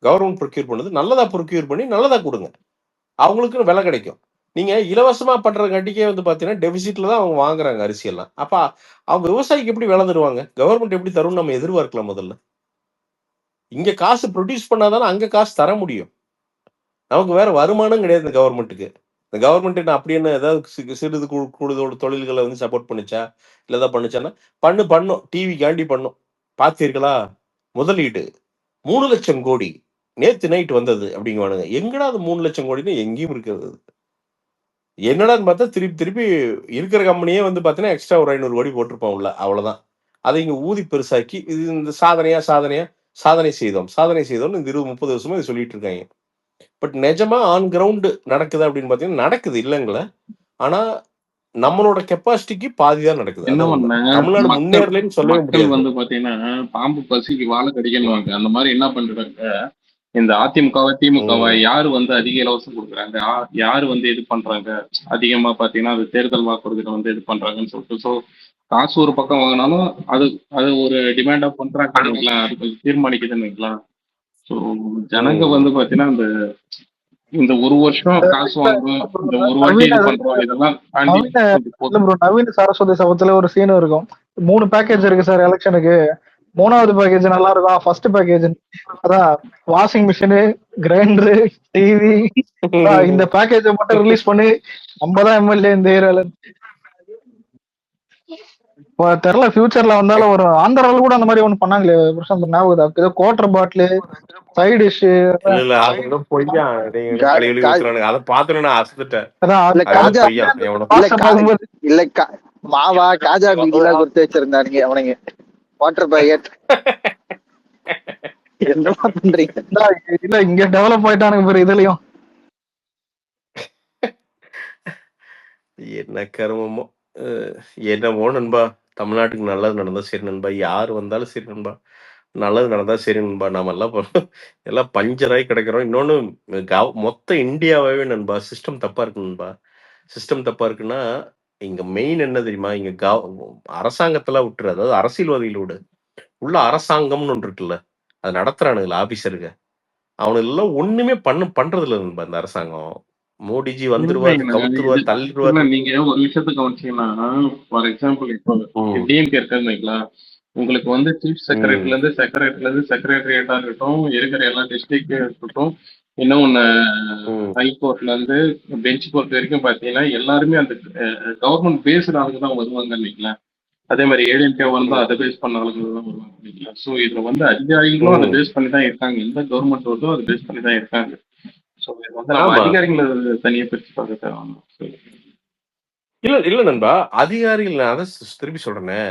கவர்மெண்ட் ப்ரொக்யூர் பண்ணது நல்லதா ப்ரொக்யூர் பண்ணி நல்லதா கொடுங்க, அவங்களுக்கு விலை கிடைக்கும். நீங்க இலவசமா பண்றங்காட்டிக்கே வந்து பாத்தீங்கன்னா டெபிசிட்ல தான் அவங்க வாங்குறாங்க அரிசி எல்லாம். அப்ப அவங்க விவசாயிக்கு எப்படி விலை தருவாங்க? கவர்மெண்ட் எப்படி தரும்னு நம்ம எதிர்பார்க்கலாம் முதல்ல. இங்க காசு ப்ரொடியூஸ் பண்ணாதானே அங்க காசு தர முடியும். நமக்கு வேற வருமானம் கிடையாது இந்த கவர்மெண்ட்டுக்கு. இந்த கவர்மெண்ட் என்ன அப்படி என்ன ஏதாவது சிறிது கூடுதல் தொழில்களை வந்து சப்போர்ட் பண்ணுச்சா, இல்ல ஏதாவது பண்ணுச்சான்னா பண்ணும். டிவிக்காண்டி பண்ணும். பார்த்தீர்களா, முதலீடு 3 லட்சம் கோடி நேத்து நைட் வந்தது அப்படிங்குவானுங்க. எங்கடா அது 3 லட்சம் கோடின்னு எங்கேயும் இருக்கிறது. என்னடான்னு பார்த்தா திருப்பி இருக்கிற கம்பெனியே வந்து பார்த்தீங்கன்னா எக்ஸ்ட்ரா ஒரு 500 கோடி போட்டிருப்பான் உள்ள, அவ்வளவுதான். அதை இங்க ஊதி பெருசாக்கி இது இந்த சாதனை செய்தோம் இந்த 20-30 வருஷமா இது சொல்லிட்டு இருக்காங்க. பட் நிஜமா ஆன் கிரவுண்ட் நடக்குது அப்படின்னு பாத்தீங்கன்னா நடக்குது இல்லைங்களா. ஆனா நம்மளோட கெப்பாசிட்டிக்கு பாதிதான் நடக்குது. என்ன அதான் உண்மை. பண்ண தமிழ்நாடு முன்னேறலன்னு சொல்லவே மக்கள் முடியாது. வந்து பாத்தீங்கன்னா பாம்பு பசிக்கு வாழை கடிக்கணுவாங்க. அந்த மாதிரி என்ன பண்றாங்க, இந்த அதிமுகவை திமுகவை யாரு வந்து அதிக இலவசம் கொடுக்குறாங்க, யாரு வந்து இது பண்றாங்க அதிகமா பாத்தீங்கன்னா அது தேர்தல் வாக்குறுதியில வந்து இது பண்றாங்கன்னு சொல்லிட்டு, ஸோ காசு ஒரு பக்கம் வாங்கினாலும் அது அது ஒரு டிமாண்டா பண்றாங்க, அது கொஞ்சம் தீர்மானிக்குதுன்னு. ஸோ ஜனங்க வந்து பாத்தீங்கன்னா இந்த ஒரு வருஷம் காசு வாங்குறோம், இந்த ஒரு வாட்டி நவீன இது பண்றோம், இதெல்லாம் தாண்டி நவீன சரஸ்வதி சபத்துல ஒரு சீன் இருக்கும். 3 பேக்கேஜ் இருக்கு சார் எலெக்ஷனுக்கு, 3வது பேக்கேஜ் நல்லா இருக்கும். ஃபர்ஸ்ட் பேக்கேஜ் அதான் வாஷிங் மிஷினு, கிரைண்டரு, டிவி, இந்த பேக்கேஜ மட்டும் ரிலீஸ் பண்ணி நம்ம தான் எம்எல்ஏ இந்த ஏரியால. தெரியல ஃபியூச்சர்ல வந்தாலும் ஒரு ஆந்திரால கூட அந்த மாதிரி ஒண்ணு பண்ணாங்களே பிரசாந்த், ஞாபகம் ஏதோ குவார்டர் பாட்டில் சைட் டிஷ். இல்ல அது கூட பொய்யா, கழுவி ஊத்துறானுங்க. அதை பார்த்துட்டு நான் அசத்துட்டேன். மாவா காஜா குடிலாம் கொடுத்து வச்சிருந்தானுங்க அவனுங்க வாட்டர் பாக்கெட். என்னமா பண்றீங்க? இல்ல இங்க டெவலப் ஆயிட்டானுங்க பேரு இதுலயும். என்ன கருமமோ என்னமோ நண்பா. தமிழ்நாட்டுக்கு நல்லது நடந்தா சரி நண்பா, யாரு வந்தாலும் சரி நண்பா, நல்லது நடந்தா சரி நண்பா. நாம எல்லாம் பஞ்சராகி கிடைக்கிறோம். இன்னொன்னு மொத்த இந்தியாவே நண்பா சிஸ்டம் தப்பா இருக்கு நண்பா. சிஸ்டம் தப்பா இருக்குன்னா இங்க மெயின் என்ன தெரியுமா, இங்க அரசாங்கத்துல விட்டுரு, அதாவது அரசியல்வாதிகள் விடு, உள்ள அரசாங்கம்னு ஒன்று இருக்குல்ல, அது நடத்துறானுங்களா ஆபீசருங்க, அவனுக்கு எல்லாம் ஒண்ணுமே பண்றது இல்லை நண்பா. இந்த அரசாங்கம் மோடிஜி வந்துருவாரு, கவுத்துருவாரு, தள்ளிடுவாரு. நீங்க ஒரு விஷயத்த கவனிச்சீங்கன்னா, ஃபார் எக்ஸாம்பிள் இப்போ டிஎம்கே இருக்காருங்களா, உங்களுக்கு வந்து சீஃப் செக்ரட்டரில இருந்து செக்ரட்டரியேட்டா இருக்கட்டும், இருக்கிற எல்லா டிஸ்ட்ரிக்ட் இருக்கட்டும், இன்னும் ஒண்ணு ஹைகோர்ட்ல இருந்து பெஞ்ச் கோர்ட் வரைக்கும் பாத்தீங்கன்னா எல்லாருமே அந்த கவர்மெண்ட் பேஸ்ட் ஆளுங்க தான் வருவாங்க இல்லைங்களா. அதே மாதிரி ஏடிஎம்கே வந்தா அதை பேஸ் பண்ண ஆளுங்க தான் வருவாங்க இல்லைங்களா. ஸோ இதுல வந்து அதிகாரிகளும் அதை பேஸ் பண்ணி தான் இருக்காங்க, எந்த கவர்மெண்ட் வருதோ அதை பேஸ் பண்ணி தான் இருக்காங்க. ஸோ இது வந்து நம்ம அதிகாரிகளை தனியா பிரிச்சு பார்க்க தேவை. இல்ல நண்பா, அதிகாரிகள் நான் அதை திருப்பி சொல்றேனே,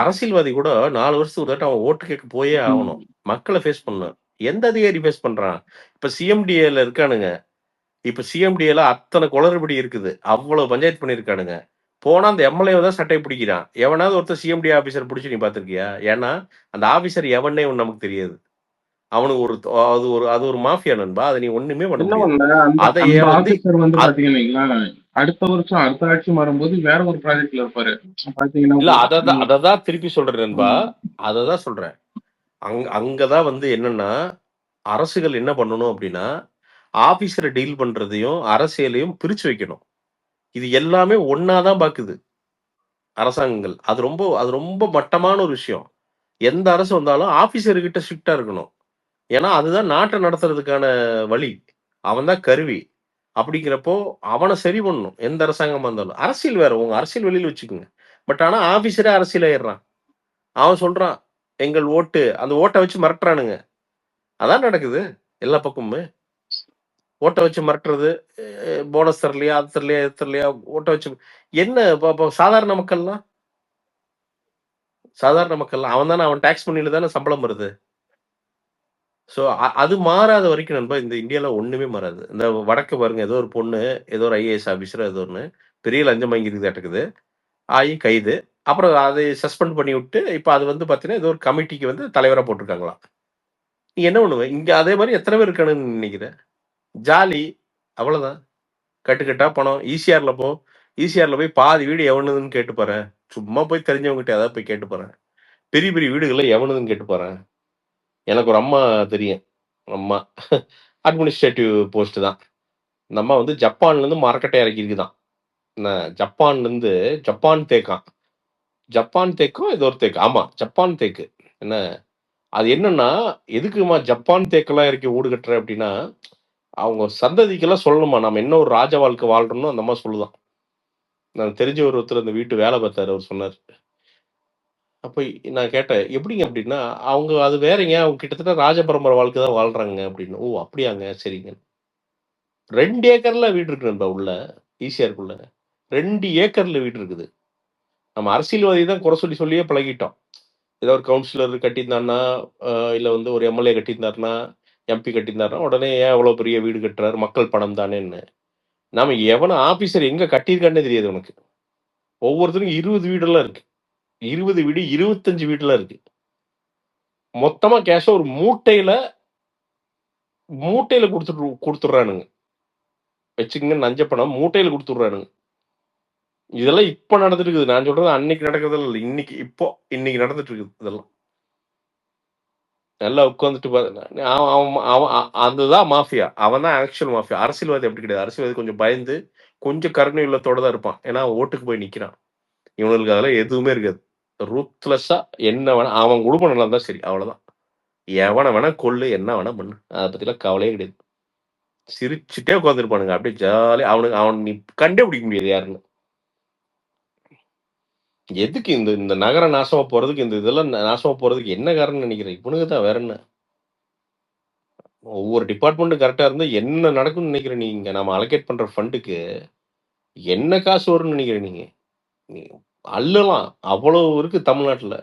அரசியல்வாதி கூட 4 வருஷத்துக்கு ஒரு அவன் ஓட்டு கேட்க போயே ஆகணும், மக்களை ஃபேஸ் பண்ணணும். எந்த அதிகாரி ஃபேஸ் பண்றான்? இப்ப சிஎம்டிஏல இருக்கானுங்க, இப்ப சிஎம்டிஏல அத்தனை குளறுபடி இருக்குது, அவ்வளவு பஞ்சாயத்து பண்ணிருக்கானுங்க. போனா அந்த எம்எல்ஏ தான் சட்டை பிடிக்கிறான். எவனாவது ஒருத்தர் சிஎம்டி ஆபீசர் பிடிச்சி நீ பாத்திருக்கியா? ஏன்னா அந்த ஆபீசர் எவனே நமக்கு தெரியாது. அவனுக்கு அது ஒரு மாஃபியா நண்பா. அதை நீ ஒண்ணுமே பண்ண முடியாது. அதையே வந்து பாத்தீங்கன்னா அடுத்த வருஷம் அடுத்த ஆட்சி வரும்போது வேற ஒரு ப்ராஜெக்ட்ல இருப்பாரு பாத்தீங்கன்னா. இல்ல அததான் திருப்பி சொல்றேன் நண்பா, அததான் சொல்றேன். அங்கதான் வந்து என்னன்னா அரசுகள் என்ன பண்ணணும் அப்படின்னா, ஆபீசரை டீல் பண்றதையும் அரசியலையும் பிரிச்சு வைக்கணும். இது எல்லாமே ஒன்னாதான் பாக்குது அரசாங்கங்கள். அது ரொம்ப மட்டமான ஒரு விஷயம். எந்த அரசு வந்தாலும் ஆபீசர்கிட்ட ஸ்ட்ரிக்டா இருக்கணும். ஏன்னா அதுதான் நாட்டை நடத்துறதுக்கான வழி. அவன் தான் கருவி. அப்படிங்கிறப்போ அவனை சரி பண்ணணும் எந்த அரசாங்கமா இருந்தாலும். அரசியல் வேற, உங்க அரசியல் வெளியில வச்சுக்கோங்க. பட் ஆனா ஆபீசரே அரசியல் ஆயிடுறான். அவன் சொல்றான் எங்கள் ஓட்டு, அந்த ஓட்டை வச்சு மிரட்டுறானுங்க. அதான் நடக்குது எல்லா பக்கமுமே. ஓட்ட வச்சு மிரட்டுறது, போனஸ் தரலையா, அது தரலையா, இது தரலையா, ஓட்ட வச்சு என்ன சாதாரண மக்கள்லாம் அவன் தானே, அவன் டாக்ஸ் பண்ணிட்டு தானே சம்பளம் வருது. ஸோ அது மாறாத வரைக்கும் நண்பா இந்த இந்தியால ஒண்ணுமே மாறாது. இந்த வடக்கு பாருங்க, ஏதோ ஒரு பொண்ணு, ஏதோ ஒரு ஐஏஎஸ் ஆபீசர் ஏதோ ஒண்ணு பெரிய லஞ்சம் வாங்கியிருக்குதாட்டுக்குது. ஆகி கைது. அப்புறம் அதை சஸ்பெண்ட் பண்ணி விட்டு, இப்ப அது வந்து பார்த்தீங்கன்னா, ஏதோ ஒரு கமிட்டிக்கு வந்து தலைவரா போட்டுருக்காங்களாம். நீ என்ன பண்ணுவ? இங்க அதே மாரி எத்தன பேர் இருக்கானுங்கன்னு நினைக்கிற? ஜாலி. அவ்வளவுதான். கட்டுக்கட்டா பணம். ஈசிஆர்ல போ. ஈசிஆர்ல போய் பாதி வீடு எவனுதுன்னு கேட்டு பாரேன். சும்மா போய் தெரிஞ்சவங்ககிட்ட ஏதாவது போய் கேட்டு பாரேன். பெரிய பெரிய வீடுகள்ல எவனுதுன்னு கேட்டு பாரேன். எனக்கு ஒரு அம்மா தெரியும். அம்மா அட்மினிஸ்ட்ரேட்டிவ் போஸ்ட் தான். அந்த அம்மா வந்து ஜப்பான்லேருந்து மரக்கட்டை இறக்கியிருக்குதாம். என்ன ஜப்பான்லேருந்து ஜப்பான் தேக்காம். ஜப்பான் தேக்கோ ஏதோ ஒரு தேக்கு. ஆமா, ஜப்பான் தேக்கு. என்ன அது என்னன்னா, எதுக்குமா ஜப்பான் தேக்கெல்லாம் இறக்கி வீடு கட்டுற அப்படின்னா, அவங்க சந்ததிக்கெல்லாம் சொல்லணுமா, நம்ம என்ன ஒரு ராஜ வாழ்க்கை வாழ்றோம்னு அந்த அம்மா சொல்லுதான். நான் தெரிஞ்ச ஒருத்தர் அந்த வீட்டு வேலை பார்த்தாரு. அவர் சொன்னார். அப்ப நான் கேட்டேன், எப்படிங்க அப்படின்னா, அவங்க அது வேறங்க. அவங்க கிட்டத்தட்ட ராஜ பரம்பரை வாழ்க்கை தான் வாழ்றாங்க அப்படின்னு. ஓ அப்படியாங்க, சரிங்க. 2 ஏக்கர்ல வீடு இருக்கு நண்பா உள்ள, ஈசிஆருக்குள்ள. 2 ஏக்கர்ல வீடு இருக்குது. நம்ம அரசியல்வாதி தான் குறை சொல்லி சொல்லியே பழகிட்டோம். ஏதோ ஒரு கவுன்சிலர் கட்டியிருந்தாருன்னா, இல்ல வந்து ஒரு எம்எல்ஏ கட்டியிருந்தாருன்னா, எம்பி கட்டியிருந்தாருன்னா, உடனே ஏன் அவ்வளோ பெரிய வீடு கட்டுறாரு? மக்கள் பணம் தானேன்னு. நாம எவன ஆபீசர் எங்க கட்டியிருக்கான்னே தெரியாது உனக்கு. ஒவ்வொருத்தருக்கும் 20 வீடெல்லாம் இருக்கு. 20 வீடு, 25 வீடுலாம் இருக்கு. மொத்தமா கேஷ ஒரு மூட்டையில குடுத்துடுறானுங்க. வச்சுக்கங்க, நஞ்ச பணம் மூட்டையில குடுத்துடுறானுங்க. இதெல்லாம் இப்ப நடந்துட்டு இருக்குது. நான் சொல்றது அன்னைக்கு நடக்கிறது இல்ல. இன்னைக்கு நடந்துட்டு இருக்குது இதெல்லாம். நல்லா உட்காந்துட்டு அதுதான் மாஃபியா. அவன் தான் ஆக்சுவல் மாஃபியா. அரசியல்வாதி அப்படி கிடையாது. அரசியல்வாதி கொஞ்சம் பயந்து, கொஞ்சம் கருணை உள்ளத்தோட தான் இருப்பான். ஏன்னா ஓட்டுக்கு போய் நிக்கிறான். இவனுக்கு அதெல்லாம் எதுவுமே இருக்காது. ரூத்லெஸ்ஸா என்ன வேணா அவன் குடும்பம் நல்லா இருந்தா சரி, அவ்வளவுதான். எவனை வேணா கொல்லு, என்ன வேணா பண்ணு, அதை பத்திலாம் கவலையே கிடையாது. சிரிச்சுட்டே உட்காந்துருப்பானுங்க. அப்படியே ஜாலியா. அவன் நீ கண்டே பிடிக்க முடியாது யாருன்னு. எதுக்கு இந்த நகரம் நாசமா போறதுக்கு, இந்த இதெல்லாம் நாசமா போறதுக்கு என்ன காரணம் நினைக்கிறேன்? இவனுக்கு தான், வேற என்ன? ஒவ்வொரு டிபார்ட்மெண்ட்டும் கரெக்டா இருந்தா என்ன நடக்கும்னு நினைக்கிறேன் நீங்க? நம்ம அலோகேட் பண்ற ஃபண்டுக்கு என்ன காசு வரும்னு நினைக்கிறேன் நீங்க? அள்ளலாம். அவ்வளவு இருக்கு தமிழ்நாட்டுல.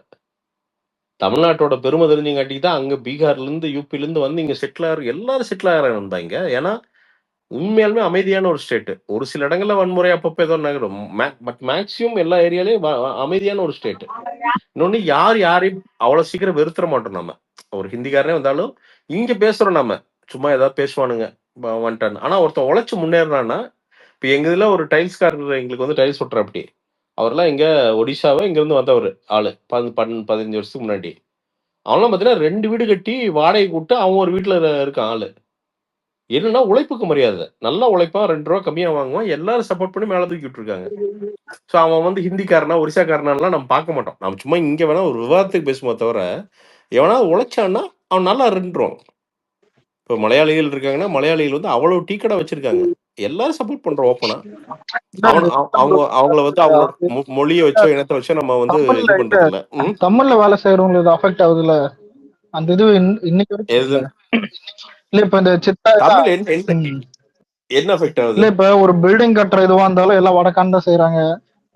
தமிழ்நாட்டோட பெருமை தெரிஞ்சுங்காட்டி தான் அங்க பீகார்ல இருந்து, யூபில இருந்து வந்து இங்க எல்லாரும் செட்டில் ஆகிறாங்க இங்க. ஏன்னா உண்மையாலுமே அமைதியான ஒரு ஸ்டேட். ஒரு சில இடங்கள்ல வன்முறை அப்பப்போ ஏதோ நகரும். பட் மேக்சிமம் எல்லா ஏரியாலையும் அமைதியான ஒரு ஸ்டேட். இன்னொன்னு, யாரையும் அவ்வளவு சீக்கிரம் வெறுத்துற மாட்டோம் நம்ம. ஒரு ஹிந்திக்காரனே வந்தாலும் இங்க பேசுறோம் நம்ம. சும்மா ஏதாவது பேசுவானுங்க வந்துட்டான்னு. ஆனா ஒருத்தன் உழைச்சு முன்னேறான்னா, இப்ப எங்க இதுல ஒரு டைல்ஸ்காரர் எங்களுக்கு வந்து டைல்ஸ் ஒட்டுற அப்படி. அவர்லாம் இங்க ஒடிசாவை இங்க இருந்து வந்தவர் ஆளு. 15 வருஷத்துக்கு முன்னாடி. அவன்லாம் பாத்தீங்கன்னா 2 வீடு கட்டி வாடகை கூட்டு அவன் ஒரு வீட்டுல இருக்கான் ஆளு. என்னன்னா உழைப்புக்கு மரியாதை. நல்லா உழைப்பான், 2 ரூபா கம்மியா வாங்குவான். எல்லாரும் சப்போர்ட் பண்ணி மேல தூக்கி விட்டுருக்காங்க. சோ அவன் வந்து ஹிந்திக்காரனா, ஒரிசாக்காரனாலாம் நம்ம பார்க்க மாட்டோம். நம்ம சும்மா இங்க வேணா ஒரு விவாதத்துக்கு பேசுவோம் தவிர, எவனா உழைச்சான்னா அவன் நல்லா இருந்துரும். இப்ப மலையாளிகள் இருக்காங்கன்னா, மலையாளிகள் வந்து அவ்வளவு டீ கடை வச்சிருக்காங்க. எல்லாரும் சப்போர்ட் பண்றோம் ஓப்பனா. அவங்கள வந்து அவங்களோட மொழியை வச்சோ இனத்தை வச்சோ நம்ம வந்து இது பண்றது இல்ல. தமிழ்ல வேலை செய்யறவங்களுக்கு அஃபெக்ட் ஆகுதுல்ல அந்த இது இன்னைக்கு வரைக்கும் இல்ல. இப்ப இந்த தமிழ் என்ன அஃபெக்ட் ஆகுது? இல்ல இப்ப ஒரு பில்டிங் கட்டுற இதுவா இருந்தாலும் எல்லாம் வடக்கான் தான் செய்யறாங்க.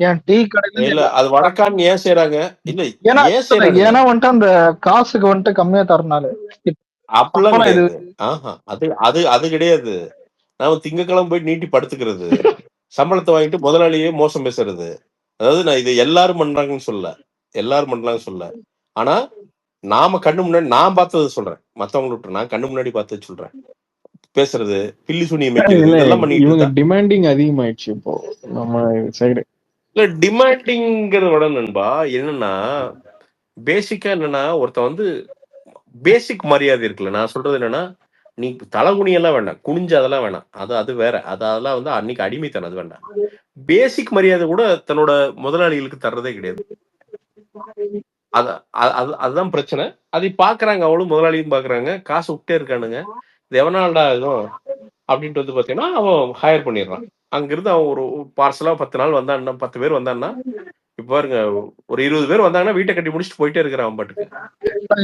ஏன் டீ கடையில இல்ல அது வடக்கான் ஏன் செய்யறாங்க? இல்ல ஏன்னா வந்துட்டு அந்த காசுக்கு வந்துட்டு கம்மியா தரனால அப்படிலாம் கிடையாது. அது கிடையாது. நாம திங்கக்கிழமை போய் நீட்டி படுத்துக்கிறது, சம்பளத்தை வாங்கிட்டு முதலாளியே மோசம் பேசுறது. அதாவது நான் இதை எல்லாரும் பண்றாங்கன்னு சொல்ல. ஆனா நாம கண்ணு முன்னாடி நான் பார்த்தது சொல்றேன். மத்தவங்களை விட்டு நான் கண்ணு முன்னாடி பார்த்தது சொல்றேன். பேசுறது, பில்லி சுனியம் இதெல்லாம் பண்ணிட்டு டிமாண்டிங் அதிகமாயிடுச்சு இப்போ நம்ம சைடு. இல்ல டிமாண்டிங்கிறத விட நண்பா என்னன்னா, பேசிக்கா என்னன்னா, ஒருத்த வந்து பேசிக் மரியாதை இருக்குல்ல. நான் சொல்றது என்னன்னா, நீ தலைகுனியெல்லாம் வேண்டாம், குனிஞ்சு அதெல்லாம் வேணாம். அது வேற. அதெல்லாம் வந்து அன்னைக்கு அடிமைத்தனம், அது வேண்டாம். பேசிக் மரியாதை கூட தன்னோட முதலாளிகளுக்கு தர்றதே கிடையாது. அதுதான் பிரச்சனை. அதை பாக்குறாங்க, அவளும் முதலாளியும் பாக்குறாங்க. காசு விட்டே இருக்கானுங்க. இது எவனால்டா ஆகும் அப்படின்ட்டு வந்து பாத்தீங்கன்னா அவன் ஹையர் பண்ணிடுறான். அங்கிருந்து அவன் ஒரு பார்சலா 10 நாள் வந்தான்னா, 10 பேர் வந்தான்னா, இப்ப பாருங்க ஒரு 20 பேர் வந்தாங்கன்னா வீட்டை கட்டி முடிச்சுட்டு போயிட்டே இருக்கிறான் அவன் பாட்டுக்கு.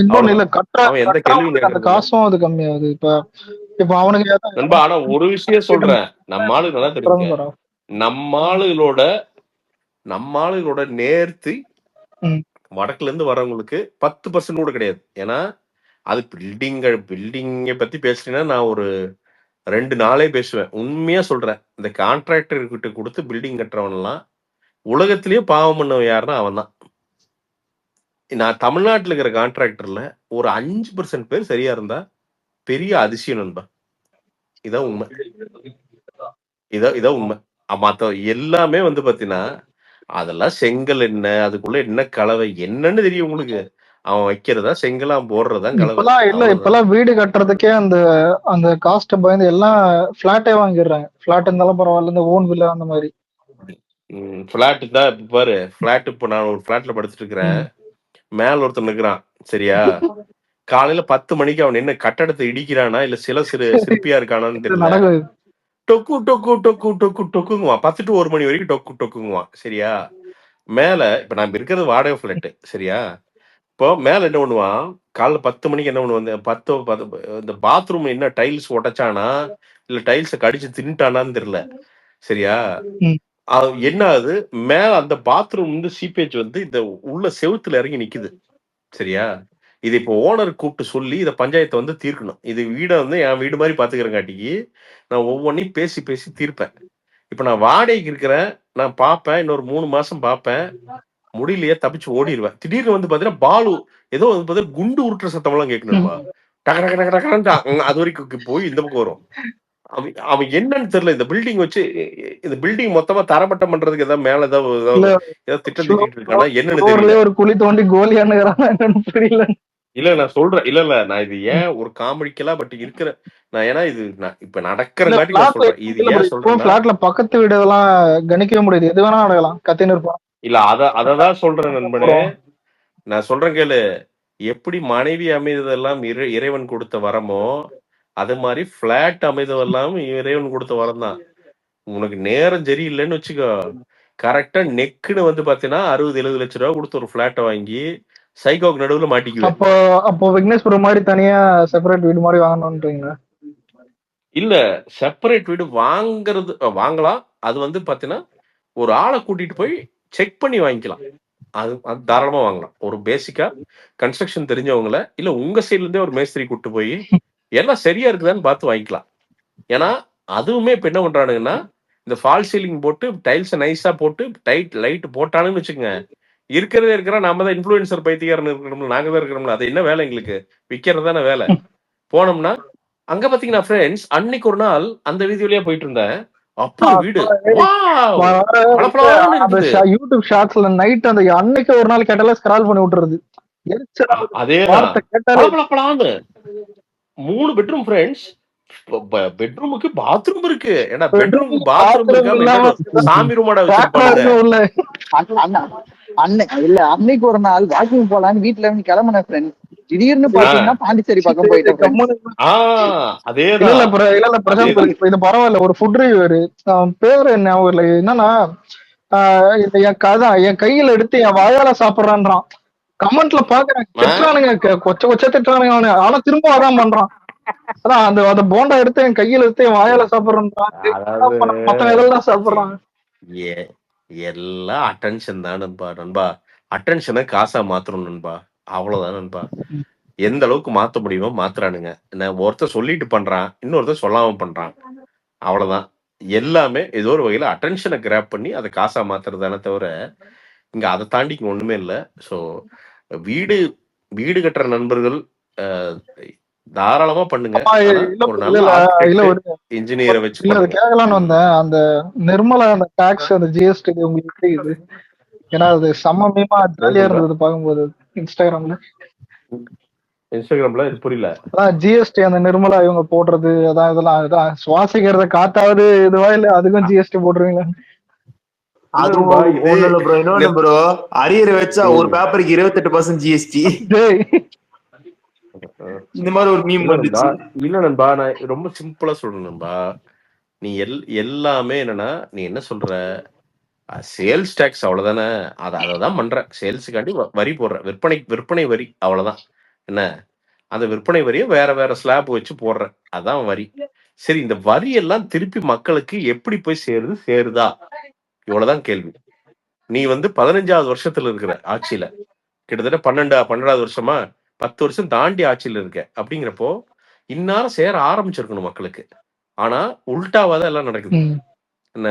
இன்னொன்னு இல்ல, அவன் எந்த கேள்வியும் அந்த காசும் அது கம்மியாகுது. இப்ப இப்ப அவனுக்கு நண்பா. ஆனா ஒரு விஷயம் சொல்றேன், நம்ம ஆளு நல்லா தெரியுங்க. bro. நம்ம ஆளுகளோட நேர்த்தி ம். வடக்குல இருந்து வரவங்களுக்கு 10% கூட கிடையாது. ஏன்னா அது பில்டிங்கை பத்தி பேசுறீங்கன்னா நான் ஒரு 2 நாளே பேசுவேன். உண்மையா சொல்றேன். இந்த கான்ட்ராக்டர் கிட்ட கொடுத்து பில்டிங் கட்டுறவன் எல்லாம் உலகத்திலேயே பாவம் பண்ணவன் யாருன்னா அவன் தான். நான் தமிழ்நாட்டுல இருக்கிற கான்ட்ராக்டர்ல ஒரு 5% பேர் சரியா இருந்தா பெரிய அதிசயம் நண்பா. இதான் உண்மை. இதான் உண்மை. மத்த எல்லாமே வந்து பாத்தீங்கன்னா அதெல்லாம் செங்கல் என்ன, அதுக்குள்ள என்ன கலவை என்னன்னு தெரியும் உங்களுக்கு. அவன் வைக்கிறதா செங்கல், அவன் போடுறதா கலவை. இப்பெல்லாம் இல்ல, அவ்வளவுதான். இப்பெல்லாம் வீடு கட்டுறதுக்கே அந்த காஸ்ட் பயந்து எல்லாம் பிளாட்டே வாங்கிடுறாங்க. பிளாட் இருந்தாலும் பரவாயில்ல, இந்த ஓன் வில்லா அந்த மாதிரி. பிளாட் தான் இப்ப பாரு. பிளாட் இப்ப நான் ஒரு பிளாட்ல படுத்துட்டு இருக்கிறேன். மேல ஒருத்தன் நிக்கிறான் சரியா. காலையில 10 மணிக்கு அவன் என்ன கட்டடத்தை இடிக்கிறானா இல்ல சிற்பியா இருக்கானான்னு தெரியல. நடக்குது. டொக்கு டொக்கு டொக்கு டொக்கு டொக்குங்குவான். 10 to 1 மணி வரைக்கும் டொக்கு டொக்குங்குவான் சரியா. மேல இப்ப நான் இருக்கிறது வாடகை பிளாட் சரியா. இப்போ மேல என்ன பண்ணுவான், காலைல 10 மணிக்கு என்ன பண்ணுவான், இந்த பாத்ரூம் என்ன டைல்ஸ் உடைச்சானா இல்ல டைல்ஸ கடிச்சு தின்ட்டானான்னு தெரியல சரியா. ம். என்ன ஆகுது, மேல அந்த பாத்ரூம் வந்து சீப்பேஜ் வந்து இந்த உள்ள செவுத்துல இறங்கி நிக்குது சரியா. இது இப்போ ஓனர் கூப்பிட்டு சொல்லி இதை பஞ்சாயத்தை வந்து தீர்க்கணும். இது வீடை வந்து என் வீடு மாதிரி பாத்துக்கிறங்காட்டிக்கு நான் ஒவ்வொன்றையும் பேசி பேசி தீர்ப்பேன். இப்ப நான் வாடகைக்கு இருக்கிறேன், நான் பார்ப்பேன், இன்னொரு 3 மாசம் பார்ப்பேன், முடியலையே தப்பிச்சு ஓடிடுவேன். திடீர்னு வந்து பாத்தீங்கன்னா பாலு ஏதோ வந்து பாத்தீங்கன்னா குண்டு உருட்டுற சத்தம் எல்லாம் கேட்கணும்பா. டக டக டக டகன்னு அது வரைக்கும் போய் இந்த பக்கம் வரும். அவன் என்னன்னு தெரியல. இந்த பில்டிங் வச்சு இந்த பில்டிங் மொத்தமா தரமட்டம் பண்றதுக்கு ஏதாவது மேல ஏதாவது திட்டம் தீட்டிட்டு இருக்கானா என்னன்னு தெரியல. ஒரு குழி தோண்டி கோலியான்னு புரியல. இல்ல நான் சொல்றேன், இல்ல நான் இது ஏன் ஒரு காமெடிக்கலா பட் இருக்கிற நான் ஏன்னா இது இப்ப நடக்கிறங்காட்டி நான் சொல்றேன். இது ஏன் சொல்றேன், பிளாட்ல பக்கத்து வீடு எல்லாம் கணிக்கவே முடியாது, எது வேணா நடக்கலாம், கத்தின்னு இருப்பான். இல்ல அததான் சொல்றேன் நண்பனே. நான் சொல்றேன் கேளு. எப்படி மனைவி அமைததெல்லாம் இறைவன் கொடுத்த வரமோ அது மாதிரி பிளாட் அமைததெல்லாம் இறைவன் கொடுத்த வரம் தான். உனக்கு நேரம் சரியில்லைன்னு வச்சுக்கோ, கரெக்டா நெக்குன்னு வந்து பாத்தீங்கன்னா 60-70 லட்சம் ரூபாய் கொடுத்து ஒரு பிளாட்டை வாங்கி சைக்கோக்கு நடுவுல மாட்டிக்குவேன். அப்போ விக்னேஸ்வரம் மாதிரி தனியா செப்பரேட் வீடு மாதிரி வாங்கணும்ன்றீங்களா? இல்ல, செப்பரேட் வீடு வாங்கலாம். அது வந்து பாத்தீங்கன்னா ஒரு ஆளை கூட்டிட்டு போய் செக் பண்ணி வாங்கிக்கலாம். அது தாராளமா வாங்கலாம். ஒரு பேசிக்கா கன்ஸ்ட்ரக்ஷன் தெரிஞ்சவங்கள இல்ல உங்க சைட்ல இருந்தே ஒரு மேஸ்திரி கூட்டு போய் எல்லாம் சரியா இருக்குதான்னு பார்த்து வாங்கிக்கலாம். ஏன்னா அதுவுமே இப்ப என்ன பண்றானுங்கன்னா இந்த ஃபால் சீலிங் போட்டு டைல்ஸ் நைஸா போட்டு லைட் போட்டானுன்னு வச்சுக்கோங்க, இருக்கிற நாம தான் இன்ஃபுளுசர் பைத்தியாரன் இருக்கணும்ல, நாங்க தான் இருக்கணும்ல. அது என்ன வேலை எங்களுக்கு, விற்கிறது தானே வேலை. போனோம்னா அங்க பாத்தீங்கன்னா ஃப்ரெண்ட்ஸ், அன்னைக்கு ஒரு நாள் அந்த வீதி வழியா போயிட்டு இருந்தேன். அப்படி வீடு யூடியூப் ஷார்ட்ஸ்ல நைட் அந்த அன்னைக்கு ஒரு நாள் கேட்டால ஸ்க்ரால் பண்ணி விட்டுறது. அதேதான் 3 பெட்ரூம் ஃப்ரெண்ட்ஸ். பெட்ரூமுக்கு பாத்ரூம் இருக்கு. ஏன்னா பெட்ரூம் பாத்ரூம் இருக்காம சாமி ரூமாடா வச்சிருப்பாங்க. அன்னைக்கு ஒரு நாள் வாக்கிங் போலான்னு வீட்டுல இருந்து கிளம்புன ஃப்ரெண்ட்ஸ், திடீர்னு பாத்தீங்கன்னா பாண்டிச்சேரி பக்கம் போயிட்டேன். இது பரவாயில்ல, ஒரு ஃபுட் ரிவ்யூவர் பேரு என்ன என்னன்னா என் கையில எடுத்து என் வாயால சாப்பிடுறான்றான். கமெண்ட்ல பாக்குறேன், திட்டுறானுங்க, கொச்ச திட்டுறானுங்க அவனு. ஆனா திரும்ப அதான் பண்றான். அதான் அந்த போண்டா எடுத்து என் கையில எடுத்து என் வாயால சாப்பிடுறான். மத்த இதெல்லாம் சாப்பிடுறான். எல்லாம் அட்டென்ஷன் தான் நண்பா. அட்டென்ஷனை காசா மாத்துறோம் நண்பா, அவ்வளவுதான் நண்பா. எந்த அளவுக்கு மாத்த முடியுமோ மாத்துறானுங்க. ஒருத்தர் சொல்லிட்டு பண்றான், இன்னொருத்தர் சொல்லாம பண்றான், அவ்வளவுதான். எல்லாமே ஏதோ ஒரு வகையில அட்டென்ஷனை கிராப் பண்ணி அதை காசா மாத்துறதானே தவிர இங்க அதை தாண்டி ஒண்ணுமே இல்லை. ஸோ வீடு கட்டுற நண்பர்கள் தாராளமா பண்ணுங்க. ஒரு நல்ல இன்ஜினியரை வச்சு கேட்கலான்னு வந்தேன். அந்த நிர்மலா அந்த டாக்ஸ் அந்த ஜிஎஸ்டி உங்களுக்கு தெரியுது? ஏன்னா அது சமமா ஜாலியா இருந்தது பாக்கும்போது இன்ஸ்டாகிராம்ல இது புரியல. அதான் ஜிஎஸ்டி அந்த நிர்மலா இவங்க போடுறது, அதான் இதெல்லாம் சுவாசிக்கிறத காத்தாவது இதுவா இல்ல அதுக்கும் ஜிஎஸ்டி போடுறீங்களா? ப்ரோ அரியர் வச்சா ஒரு பேப்பருக்கு 28% ஜிஎஸ்டி. இந்த மாதிரி ஒரு மீம் வந்துச்சு. இல்ல நண்பா, நான் ரொம்ப சிம்பிளா சொல்றேன் நண்பா. நீ எல்லாமே என்னன்னா நீ என்ன சொல்ற, சேல்ஸ் டாக்ஸ் அவ்வளவுதானே, அதான் பண்ற. சேல்ஸுக்காண்டி வரி போடுற, விற்பனை வரி அவ்வளவுதான். என்ன அந்த விற்பனை வரியை வேற வேற ஸ்லாப் வச்சு போடுற, அதான் வரி. சரி, இந்த வரி எல்லாம் திருப்பி மக்களுக்கு எப்படி போய் சேருதா? இவ்வளவுதான் கேள்வி. நீ 15வது வருஷத்துல இருக்கிற ஆட்சியில, கிட்டத்தட்ட 12வது வருஷமா 10 வருஷம் தாண்டி ஆட்சியில இருக்க. அப்படிங்கிறப்போ இந்நேரம் சேர ஆரம்பிச்சிருக்கணும் மக்களுக்கு. ஆனா உல்டாவாதான் எல்லாம் நடக்குது. என்ன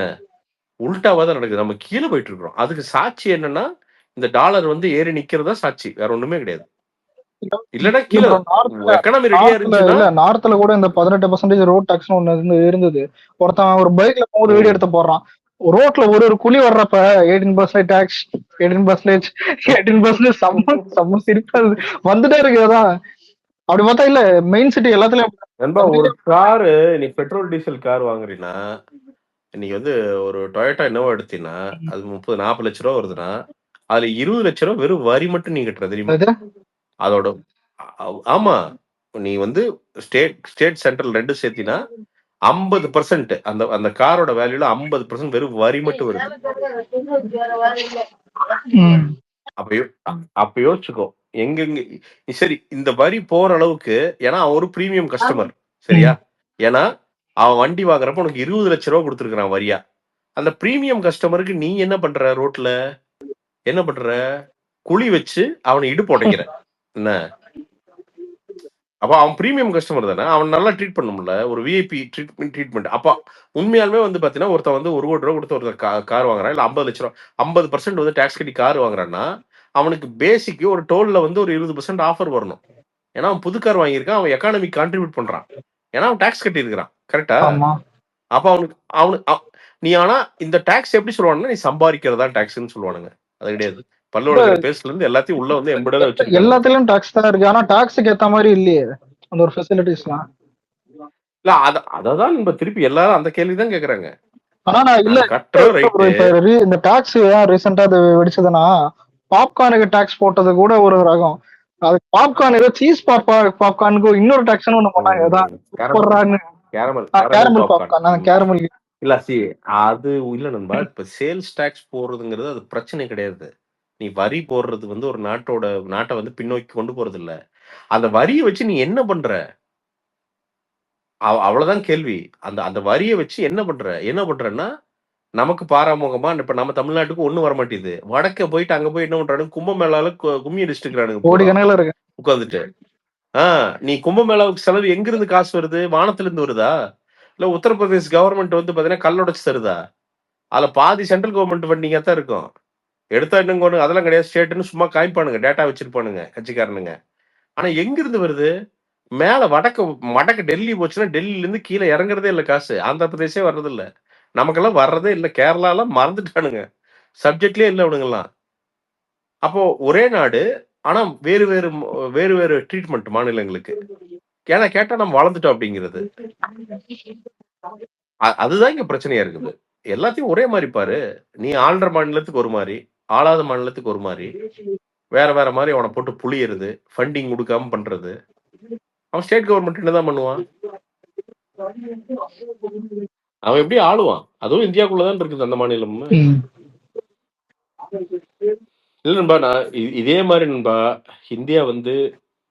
உல்டாவாதான் நடக்குது. நம்ம கீழே போயிட்டு இருக்கிறோம். அதுக்கு சாட்சி என்னன்னா, இந்த டாலர் ஏறி நிக்கிறதா சாட்சி, வேற ஒண்ணுமே கிடையாது. இல்லன்னா கீழே எக்கனாமி ரெடியா இருந்துச்சுன்னா இல்ல நார்த்ல கூட இந்த 18% ரோட் டாக்ஸ் ஒண்ணு இருந்தது. ஒருத்தன் ஒரு பைக்ல போகும்போது வீடியோ எடுத்து போடுறான். ரோட்ல ஒரு குழி வர்றப்ப 18% டாக்ஸ், 18% செம்ம சிரிப்பா வந்துட்டே இருக்குதா. அப்படி பார்த்தா இல்ல மெயின் சிட்டி எல்லாத்துலயும் நண்பா, ஒரு காரு நீ பெட்ரோல் டீசல் கார் வாங்குறீன்னா, இன்னைக்கு ஒரு டொயோட்டா இன்னோவா எடுத்தீங்கன்னா அது 30-40 லட்ச ரூபா வருதுன்னா, அதுல 20 லட்ச ரூபா வெறும் வரி மட்டும் நீ கட்டுற தெரியுமா? அதோட ஆமா, நீ ஸ்டேட் சென்ட்ரல் ரெண்டு சேர்த்தினா 50% அந்த அந்த காரோட வேல்யூல 50% வெறும் வரி மட்டும் வருது. அப்ப யோசிச்சுக்கோ எங்கெங்க. சரி, இந்த வரி போற அளவுக்கு, ஏன்னா அவன் ஒரு பிரீமியம் கஸ்டமர், சரியா? ஏன்னா அவன் வண்டி வாங்குறப்ப உனக்கு 20 லட்ச ரூபா கொடுத்துருக்கான் வரியா. அந்த பிரீமியம் கஸ்டமருக்கு நீ என்ன பண்ற? ரோட்ல என்ன பண்ற? குழி வச்சு அவனை இடுப்பு உடைக்கிற. என்ன அப்ப அவன் பிரீமியம் கஸ்டமர் தானே, அவன் நல்லா ட்ரீட் பண்ணணும்ல, ஒரு விஐபி ட்ரீட்மெண்ட். அப்ப உண்மையாலுமே பாத்தீங்கன்னா ஒருத்தன் 1 கோடி ரூபா கொடுத்து ஒருத்தர் கார் வாங்குறான், இல்ல 50 லட்ச ரூபா 50% டாக்ஸ் கட்டி கார் வாங்குறான்னா, அவனுக்கு பேசிக் ஒரு டோல்ல ஒரு 20% ஆஃபர் வரணும். ஏன்னா அவன் புது கார் வாங்கியிருக்கான், அவன் எக்கானமி கான்ட்ரிபியூட் பண்றான், ஏன்னா அவன் டாக்ஸ் கட்டி இருக்கிறான். கரெக்டா? அப்ப அவனுக்கு நீ ஆனா இந்த டாக்ஸ் எப்படி சொல்லுவானுன்னா, நீ சம்பாதிக்கிறதா டாக்ஸ்ன்னு சொல்லுவானுங்க. அது கிடையாது. பல்லோட பேஸ்ல இருந்து எல்லாத்தையும் உள்ள எம்பெடடா வச்சிருக்காங்க. எல்லாத்துலயும் டாக்ஸ் தான் இருக்கு, ஆனா டாக்ஸுக்கு ஏத்த மாதிரி இல்லையே அந்த ஒரு ஃபெசிலிட்டிஸ்லாம். இல்ல அததான் நம்ம திருப்பி எல்லாரும் அந்த கேள்விதான் கேக்குறாங்க. ஆனா நான் இல்ல கட்டுறோம் ரைட். இந்த டாக்ஸ் ஏன் ரீசெண்டா அது வெடிச்சதுன்னா, பாப்கார்னுக்கு டாக்ஸ் போட்டது கூட ஒரு ரகம். அது பாப்கார்ன் ஏதோ சீஸ் பாப்கார்னுக்கு இன்னொரு டாக்ஸ்னு ஒண்ணு பண்ணாங்க. Caramel popcorn, caramel. இல்ல அது இல்ல நண்பா. இப்ப சேல்ஸ் டாக்ஸ் போடுறதுங்கிறது அது பிரச்சனை கிடையாது. நீ வரி போடுறது ஒரு நாட்டை பின்னோக்கி கொண்டு போறது இல்ல. அந்த வரியை வச்சு நீ என்ன பண்ற? அவ்வளவுதான் கேள்வி. அந்த அந்த வரியை வச்சு என்ன பண்றன்னா, நமக்கு பாராமுகமா இப்ப நம்ம தமிழ்நாட்டுக்கு ஒண்ணும் வர மாட்டேங்குது. வடக்க போயிட்டு அங்க போய் என்ன பண்றானுங்க, கும்பமேளால கும்மி அடிச்சுட்டு இருக்கானுங்க உட்காந்துட்டு. நீ கும்பமேளாவுக்கு செலவு எங்க இருந்து காசு வருது? வானத்துல இருந்து வருதா? இல்ல உத்தரப்பிரதேஷ் கவர்மெண்ட் பாத்தீங்கன்னா கல்லொடைச்சு தருதா? அதுல பாதி சென்ட்ரல் கவர்மெண்ட் ஃபண்டிங்கா தான் இருக்கும். எடுத்தா இன்னும் அதெல்லாம் கிடையாது, ஸ்டேட்னு சும்மா காமிப்பானுங்க, டேட்டா வச்சிருப்பானுங்க கட்சிக்காரனுங்க. ஆனா எங்க இருந்து வருது? மேல வடக்கு டெல்லி போச்சுன்னா டெல்லியில இருந்து கீழே இறங்குறதே இல்ல காசு. ஆந்திர பிரதேசே வர்றது இல்ல. நமக்கெல்லாம் வர்றதே இல்ல. கேரளா எல்லாம் மறந்துட்டானுங்க, சப்ஜெக்ட்லயே இல்ல அவனுங்கெல்லாம். அப்போ ஒரே நாடு, ஆனா வேறு வேறு ட்ரீட்மெண்ட் மாநிலங்களுக்கு. ஏன்னா கேட்டா நம்ம வளர்ந்துட்டோம் அப்படிங்கிறது. அதுதான் இங்க பிரச்சனையா இருக்குது. எல்லாத்தையும் ஒரே மாதிரி பாரு. நீ ஆள்ற மாநிலத்துக்கு ஒரு மாதிரி, ஆளாத மாநிலத்துக்கு ஒரு மாதிரி, வேற வேற மாதிரி அவனை போட்டு புளியறது, ஃபண்டிங் கொடுக்காம பண்றது. அவன் ஸ்டேட் கவர்மெண்ட் என்னதான் பண்ணுவான்? அவன் எப்படி ஆளுவான்? அதுவும் இந்தியாக்குள்ளதான் இருக்குது அந்த மாநிலமும். இல்ல நண்பா, நான் இதே மாதிரி நண்பா, இந்தியா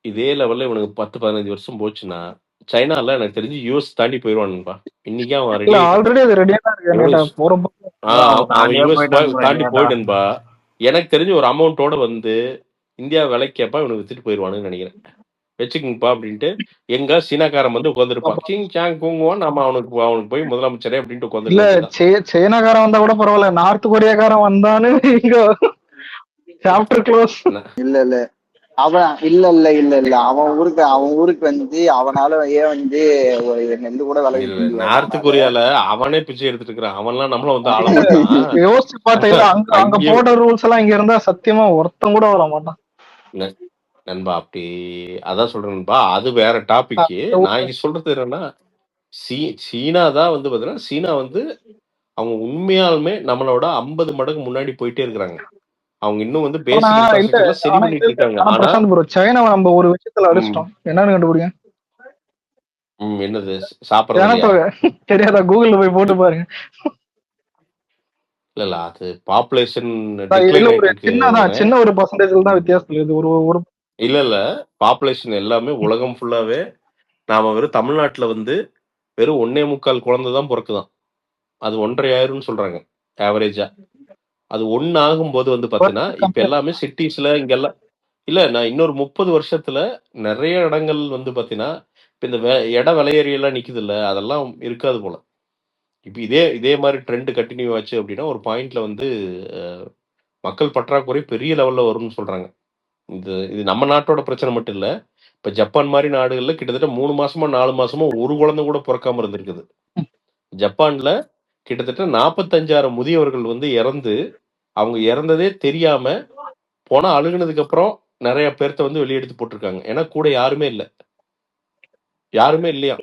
இதே லெவல்ல இவனுக்கு 10-15 வருஷம் போச்சுன்னா, சைனால எனக்கு தெரிஞ்சு யூஎஸ் தாண்டி போயிருவான் நண்பா. இன்னைக்கு அவன் யூஎஸ் தாண்டி போயிடுன்பா. எனக்கு தெரிஞ்ச ஒரு அமௌண்டோட இந்தியா விலைக்கப்பா இவனுக்கு வித்துட்டு போயிருவானுன்னு நினைக்கிறேன். வச்சுக்கங்கப்பா அப்படின்ட்டு எங்க சீனாக்காரன் உட்காந்துருப்பான், கிங் சாங் குங்குவான். நம்ம அவனுக்கு போய் முதலமைச்சரே அப்படின்ட்டு உட்காந்து. சீனாக்காரன் வந்தா கூட பரவாயில்ல, நார்த் கொரியாக்காரன் வந்தான்னு சாப்டர் க்ளோஸ். இல்ல அவன் ஊருக்கு அவனால நெல்லு கூட விளைவிக்க முடியாது. நார்த் கொரியால அவனே பிச்சை எடுத்துட்டு இருக்கிறான். அவன்லாம் நம்மள ஆள யோசிச்சு பார்த்தீங்களா? அங்க போட்ட ரூல்ஸ் எல்லாம் இங்க இருந்தா சத்தியமா ஒருத்தன் கூட வர மாட்டான் நண்பா. அப்படி அதான் சொல்றேன் நண்பா, அது வேற டாபிக். நான் இங்க சொல்றது என்னன்னா, சீனா தான் பாத்தீங்கன்னா, சீனா அவங்க உண்மையாலுமே நம்மளோட 50 மடங்கு முன்னாடி போயிட்டே இருக்கிறாங்க. அவங்க இன்னும் பேசிக் இன்ஃப்ராஸ்ட்ரக்சர்ல சரி பண்ணிட்டு இருக்காங்க. ஆனா சைனாவை நம்ம ஒரு விஷயத்துல அடிச்சிட்டோம். என்னன்னு கண்டுபிடிங்க? என்னது? சாப்பிடுறது தெரியாதா? கூகுள்ல போய் போட்டு பாருங்க. இல்ல அது பாப்புலேஷன் சின்ன ஒரு பர்சன்டேஜ்ல தான் வித்தியாசம் இருக்குது. ஒரு இல்ல பாப்புலேஷன் எல்லாமே உலகம் ஃபுல்லாவே நாம வெறும் தமிழ்நாட்டுல வந்து வெறும் 1.25 குழந்தை தான் பிறக்குதான். அது 1.5 ஆயிரும்னு சொல்றாங்க ஆவரேஜா. அது 1 ஆகும்போது வந்து பாத்தீங்கன்னா இப்ப எல்லாமே சிட்டிஸ்ல இங்கெல்லாம் இல்ல நான் இன்னொரு 30 வருஷத்துல நிறைய இடங்கள் வந்து பாத்தீங்கன்னா இப்ப இந்த இட விலையேறியெல்லாம் நிக்குது இல்ல, அதெல்லாம் இருக்காது போல. இப்ப இதே மாதிரி ட்ரெண்ட் கண்டினியூ ஆச்சு அப்படின்னா ஒரு பாயிண்ட்ல வந்து அஹ், மக்கள் பற்றாக்குறை பெரிய லெவல்ல வரும்னு சொல்றாங்க. இது நம்ம நாட்டோட பிரச்சனை மட்டும் இல்ல. இப்ப ஜப்பான் மாதிரி நாடுகள்ல கிட்டத்தட்ட 3 மாசமா 4 மாசமா ஒரு குழந்தை கூட பிறக்காம இருந்திருக்குது. ஜப்பான்ல கிட்டத்தட்ட 45,000 முதியவர்கள் வந்து இறந்து அவங்க இறந்ததே தெரியாம போனா அழுகுனதுக்கு அப்புறம் நிறைய பேர்த்த வந்து வெளியெடுத்து போட்டிருக்காங்க. ஏன்னா கூட யாருமே இல்ல, யாருமே இல்லையா.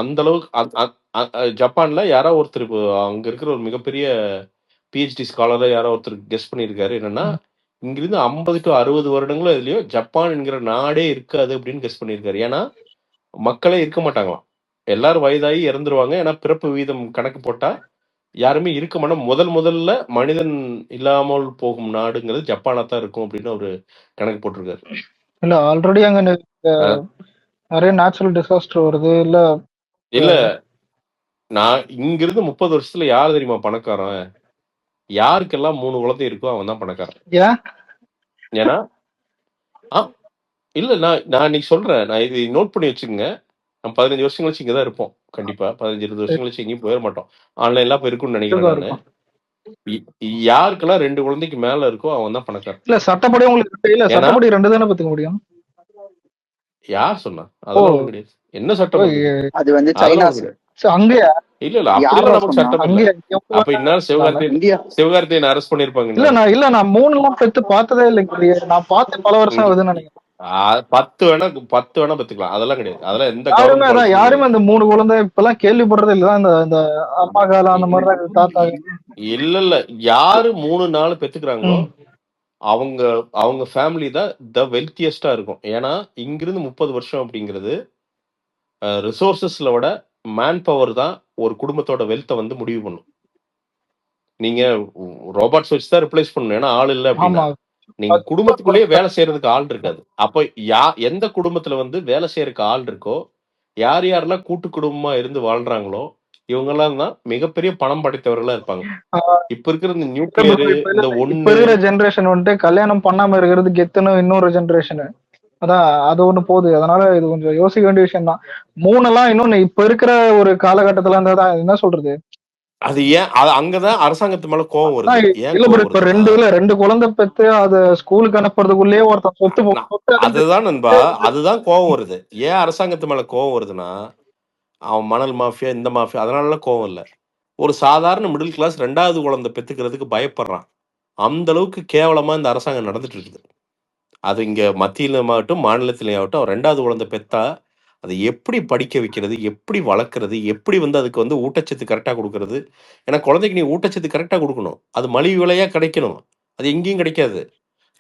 அந்த அளவுக்கு ஜப்பான்ல யாரோ ஒருத்தர் இப்போ அங்க இருக்கிற ஒரு மிகப்பெரிய பிஹெச்டி ஸ்காலர் யாரோ ஒருத்தர் கெஸ் பண்ணியிருக்காரு என்னன்னா இங்கிருந்து 50 to 60 வருடங்களோ இதுலயோ ஜப்பான் என்கிற நாடே இருக்காது அப்படின்னு கெஸ் பண்ணியிருக்காரு. ஏன்னா மக்களே இருக்க மாட்டாங்களாம், எல்லாரும் வயதாகி இறந்துருவாங்க. ஏன்னா பிறப்பு வீதம் கணக்கு போட்டா யாருமே இருக்க மாட்டோம். முதல்ல மனிதன் இல்லாமல் போகும் நாடுங்கிறது ஜப்பானா தான் இருக்கும் அப்படின்னு ஒரு கணக்கு போட்டிருக்காரு. இல்ல ஆல்ரெடி அங்க நிறைய நேச்சுரல் டிசாஸ்டர் வருது இல்ல. இல்ல நான் இங்கிருந்து 30 வருஷத்துல யார் தெரியுமா பணக்காரன்? யாருக்கெல்லாம் 3 குழந்தை இருக்கோ அவன் தான் பணக்காரன். ஏன் ஏன்னா இல்ல நான் இன்னைக்கு சொல்றேன், நான் இது நோட் பண்ணி வச்சுக்கோங்க. நம்ம 15 வருஷம் கழிச்சு இங்கதான் இருப்போம். கண்டிப்பா 15-20 வருஷம் கழிச்சு எங்கேயும் போயிட மாட்டோம். ஆன்லைன்லாம் இப்ப இருக்கும்னு நினைக்கிறேன் நானு. யாருக்கெல்லாம் 2 குழந்தைக்கு மேல இருக்கோ அவன் தான் பணக்காரன். இல்ல சட்டப்படி உங்களுக்கு இல்ல, சட்டப்படி 2 தானே பத்துக்க முடியும். யார் சொன்னா? அதெல்லாம் கிடையாது. என்ன சட்டம்? அது வந்து சைனா அங்கேயா? இல்ல அப்படிலாம் நமக்கு சட்டம் இல்ல. அப்ப இந்நேரம் சிவகார்த்தியன் அரெஸ்ட் பண்ணிருப்பாங்க. இல்ல நான் 3 எல்லாம் பெத்து பார்த்ததே இல்லைங்க. நான் பார்த்து பல வருஷம் ஆகுதுன்னு நினைக்கிறேன். 10 வேணா பத்துக்கலாம், அதெல்லாம் கிடையாது. அதெல்லாம் எந்த யாருமே அந்த 3 குழந்தை இப்பெல்லாம் கேள்விப்படுறது இல்லதான். இந்த அம்மா காலம் அந்த மாதிரி தாத்தா இல்ல யாரு 3-4 பெத்துக்கிறாங்களோ அவங்க ஃபேமிலி தான் த வெல்த்தியஸ்டா இருக்கும். ஏன்னா இங்கிருந்து 30 வருஷம் அப்படிங்கிறது ரிசோர்சஸ்ல விட மேன் பவர் தான் ஒரு குடும்பத்தோட வெல்த்தை வந்து முடிவு பண்ணும். நீங்க ரோபோட்ஸ் வச்சு தான் ரிப்ளேஸ் பண்ணணும், ஏன்னா ஆள் இல்லை அப்படின்னா நீங்க குடும்பத்துக்குள்ளேயே வேலை செய்யறதுக்கு ஆள் இருக்காது. அப்ப எந்த குடும்பத்துல வந்து வேலை செய்யறதுக்கு ஆள் இருக்கோ, யார் யாரெல்லாம் கூட்டு குடும்பமா இருந்து வாழ்றாங்களோ இவங்க எல்லாம் தான் மிகப்பெரிய பணம் படைத்தவர்களா இருப்பாங்க. இப்ப இருக்கிற இந்த நியூக்ளியர் இந்த ஒண்ணு ஜெனரேஷன் வந்துட்டு கல்யாணம் பண்ணாம இருக்கிறது கெத்துன்னு இன்னொரு ஜெனரேஷன் அதான் அது ஒண்ணு போகுது. அதனால இது கொஞ்சம் யோசிக்க வேண்டிய விஷயம் தான். 3 எல்லாம் இன்னொன்னு இப்ப இருக்கிற ஒரு காலகட்டத்துல இருந்தாதான் என்ன சொல்றது, அது ஏன் அங்கதான் அரசாங்கத்து மேல கோவம் வருது. இப்ப 2 குழந்தை பெத்து அத ஸ்கூலுக்கு அனுப்புறதுக்குள்ளேயே ஒருத்தன் சொத்து அதுதான் நண்பா, அதுதான் கோவம் வருது. ஏன் அரசாங்கத்து மேல கோவம் வருதுன்னா அவன் மணல் மாஃபியா இந்த மாஃபியா அதனாலலாம் கோவம் இல்லை. ஒரு சாதாரண மிடில் கிளாஸ் 2வது குழந்தை பெத்துக்கிறதுக்கு பயப்படுறான். அந்த அளவுக்கு கேவலமா இந்த அரசாங்கம் நடந்துட்டு இருக்குது. அது இங்க மத்தியிலமாகட்டும் மாநிலத்திலேயும் ஆகட்டும் 2வது குழந்தை பெத்தா அதை எப்படி படிக்க வைக்கிறது, எப்படி வளர்க்கறது, எப்படி வந்து அதுக்கு வந்து ஊட்டச்சத்து கரெக்டா கொடுக்கறது. ஏன்னா குழந்தைக்கு நீ ஊட்டச்சத்து கரெக்டா கொடுக்கணும், அது மலிவு விலையா கிடைக்கணும். அது எங்கேயும் கிடைக்காது.